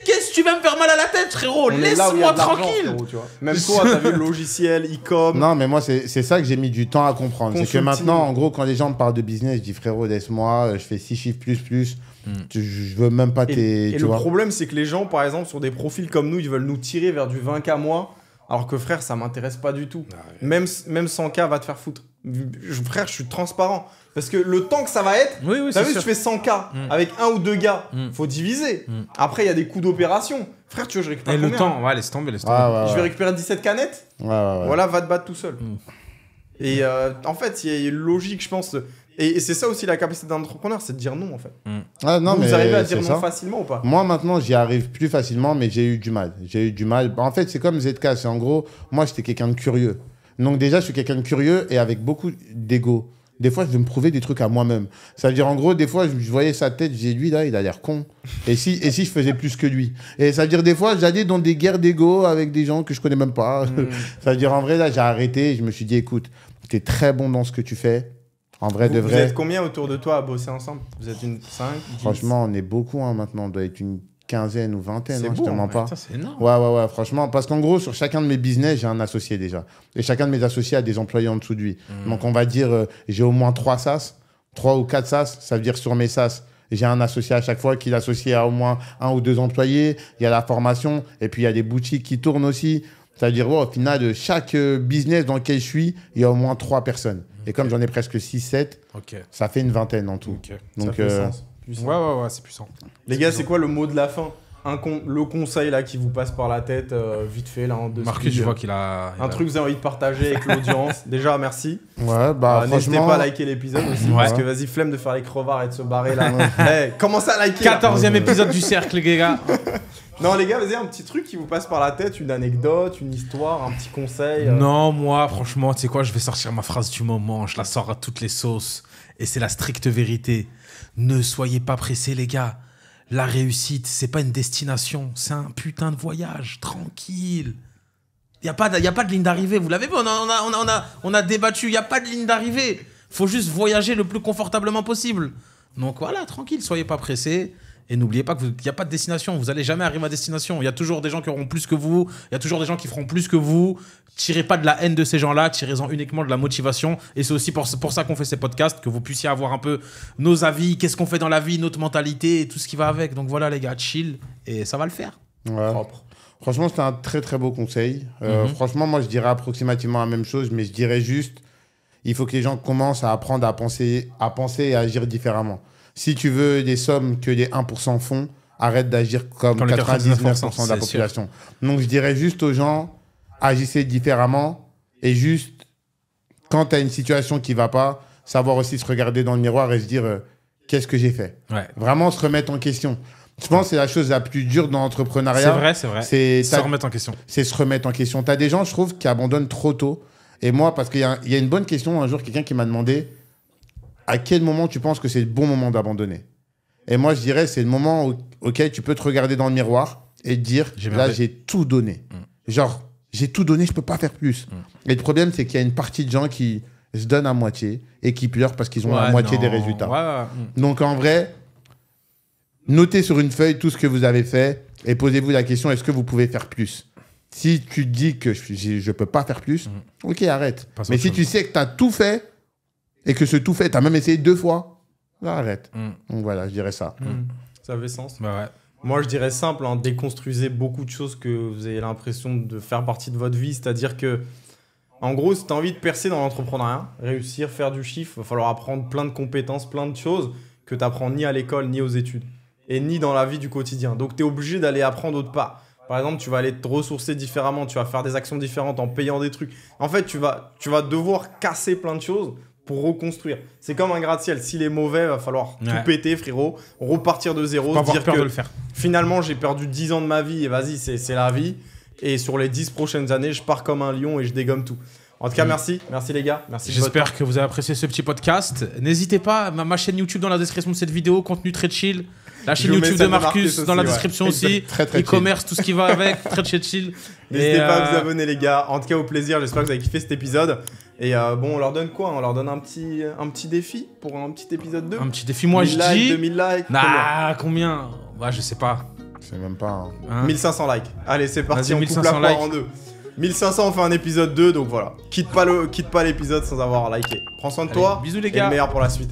Qu'est-ce que tu vas me faire mal à la tête, frérot? Laisse-moi tranquille. Frérot, tu vois. Même toi, t'as vu le logiciel, e-com. Non, mais moi, c'est ça que j'ai mis du temps à comprendre. C'est que maintenant, en gros, quand les gens me parlent de business, je dis frérot, laisse-moi, je fais 6 chiffres plus. Je veux même pas tes. Et le problème, c'est que les gens, par exemple, sur des profils comme nous, ils veulent nous tirer vers du 20K mois. Alors que frère, ça m'intéresse pas du tout. Même 100K va te faire foutre. Frère, je suis transparent. Parce que le temps que ça va être, t'as vu, si tu fais 100K avec un ou deux gars, faut diviser. Après, il y a des coûts d'opération. Frère, tu veux, je récupère combien? Et le temps, laisse tomber. Je vais récupérer 17 canettes. Voilà, va te battre tout seul. Et en fait, il y a une logique, je pense. Et c'est ça aussi la capacité d'un entrepreneur, c'est de dire non, en fait. Vous arrivez à dire non facilement ou pas? Moi, maintenant, j'y arrive plus facilement, mais j'ai eu du mal. En fait, c'est comme ZK. C'est en gros, moi, j'étais quelqu'un de curieux. Donc déjà, je suis quelqu'un de curieux et avec beaucoup d'ego. Des fois, je vais me prouver des trucs à moi-même. Ça veut dire, en gros, des fois, je voyais sa tête, j'ai lui, là, il a l'air con. Et si je faisais plus que lui? Et ça veut dire, des fois, j'allais dans des guerres d'ego avec des gens que je connais même pas. Ça veut dire, en vrai, là, j'ai arrêté. Je me suis dit, écoute, tu es très bon dans ce que tu fais. En vrai, de vrai. Vous êtes combien autour de toi à bosser ensemble? Vous êtes une 5, 10? Franchement, on est beaucoup maintenant. On doit être une quinzaine ou vingtaine, je te mens pas. C'est énorme. Ouais, franchement. Parce qu'en gros, sur chacun de mes business, j'ai un associé déjà. Et chacun de mes associés a des employés en dessous de lui. Donc, on va dire, j'ai au moins 3 SaaS, 3 ou 4 SaaS. Ça veut dire sur mes SaaS, j'ai un associé à chaque fois qui est associé à au moins 1 ou 2 employés. Il y a la formation et puis il y a des boutiques qui tournent aussi. Ça veut dire, au final, de chaque business dans lequel je suis, il y a au moins 3 personnes. Et comme j'en ai presque 6-7, ça fait une vingtaine en tout. Donc, ça fait sens. Ouais, c'est puissant. Les gars, c'est quoi le mot de la fin? Le conseil là qui vous passe par la tête, vite fait là en 2 Marcus, je vois qu'il a... truc que vous avez envie de partager avec l'audience. Déjà, merci. Ouais, n'hésitez pas à liker l'épisode aussi. Parce que vas-y, flemme de faire les crevards et de se barrer là. Hey, commencez à liker. 14e épisode du cercle, les gars. Non, les gars, vas-y, un petit truc qui vous passe par la tête, une anecdote, une histoire, un petit conseil. Non, moi, franchement, tu sais quoi, je vais sortir ma phrase du moment. Je la sors à toutes les sauces. Et c'est la stricte vérité. Ne soyez pas pressés, les gars. La réussite, c'est pas une destination, c'est un putain de voyage, tranquille. Il y a pas de ligne d'arrivée, vous l'avez vu, on a débattu, il y a pas de ligne d'arrivée. Faut juste voyager le plus confortablement possible. Donc voilà, tranquille, soyez pas pressés. Et n'oubliez pas qu'il n'y a pas de destination, vous allez jamais arriver à destination. Il y a toujours des gens qui auront plus que vous, il y a toujours des gens qui feront plus que vous. Tirez pas de la haine de ces gens-là, tirez-en uniquement de la motivation. Et c'est aussi pour ça qu'on fait ces podcasts, que vous puissiez avoir un peu nos avis, qu'est-ce qu'on fait dans la vie, notre mentalité et tout ce qui va avec. Donc voilà les gars, chill et ça va le faire. Ouais. Propre. Franchement, c'était un très très beau conseil. Franchement, moi je dirais approximativement la même chose, mais je dirais juste, il faut que les gens commencent à apprendre à penser et à agir différemment. Si tu veux des sommes que les 1% font, arrête d'agir comme 99% de la population. Sûr. Donc, je dirais juste aux gens, agissez différemment et juste, quand tu as une situation qui ne va pas, savoir aussi se regarder dans le miroir et se dire, qu'est-ce que j'ai fait? Vraiment se remettre en question. Je pense que c'est la chose la plus dure dans l'entrepreneuriat. C'est vrai. C'est se remettre en question. C'est se remettre en question. Tu as des gens, je trouve, qui abandonnent trop tôt. Et moi, parce qu'il y a une bonne question, un jour, quelqu'un qui m'a demandé, à quel moment tu penses que c'est le bon moment d'abandonner? Et moi, je dirais, c'est le moment auquel tu peux te regarder dans le miroir et te dire, là, j'ai tout donné. Genre, j'ai tout donné, je peux pas faire plus. Et le problème, c'est qu'il y a une partie de gens qui se donnent à moitié et qui pleurent parce qu'ils ont la moitié des résultats. Donc, en vrai, notez sur une feuille tout ce que vous avez fait, et posez-vous la question, est-ce que vous pouvez faire plus? Si tu dis que je peux pas faire plus, ok, arrête. Mais si tu sais que tu as tout fait, et que ce tout fait, tu as même essayé 2 fois, là, arrête. Donc voilà, je dirais ça. Ça avait sens. Bah ouais. Moi, je dirais simple, hein, déconstruisez beaucoup de choses que vous avez l'impression de faire partie de votre vie. C'est-à-dire que, en gros, si tu as envie de percer dans l'entrepreneuriat, réussir, faire du chiffre, il va falloir apprendre plein de compétences, plein de choses que tu n'apprends ni à l'école, ni aux études, et ni dans la vie du quotidien. Donc, tu es obligé d'aller apprendre autre part. Par exemple, tu vas aller te ressourcer différemment, tu vas faire des actions différentes en payant des trucs. En fait, tu vas devoir casser plein de choses pour reconstruire. C'est comme un gratte-ciel. S'il est mauvais, il va falloir tout péter, frérot, repartir de zéro, pas avoir dire peur que de le faire. Finalement, j'ai perdu 10 ans de ma vie et vas-y, c'est la vie. Et sur les 10 prochaines années, je pars comme un lion et je dégomme tout. En tout cas, merci les gars. Merci. J'espère que vous avez apprécié ce petit podcast. N'hésitez pas, ma chaîne YouTube dans la description de cette vidéo, contenu très chill. La chaîne YouTube de Marcus dans la description aussi. E-commerce, tout ce qui va avec, très chill. N'hésitez pas à vous abonner les gars. En tout cas, au plaisir. J'espère que vous avez kiffé cet épisode. Et bon, on leur donne quoi? On leur donne un petit défi pour un petit épisode 2. Un petit défi, moi je dis. 2000 likes. Nah, combien? Bah, je sais pas. C'est même pas. 1500 likes. Allez, c'est parti. On coupe la poire en 2. 1500, on fait un épisode 2. Donc voilà. Quitte pas l'épisode sans avoir liké. Prends soin de toi. Bisous les gars. Et le meilleur pour la suite.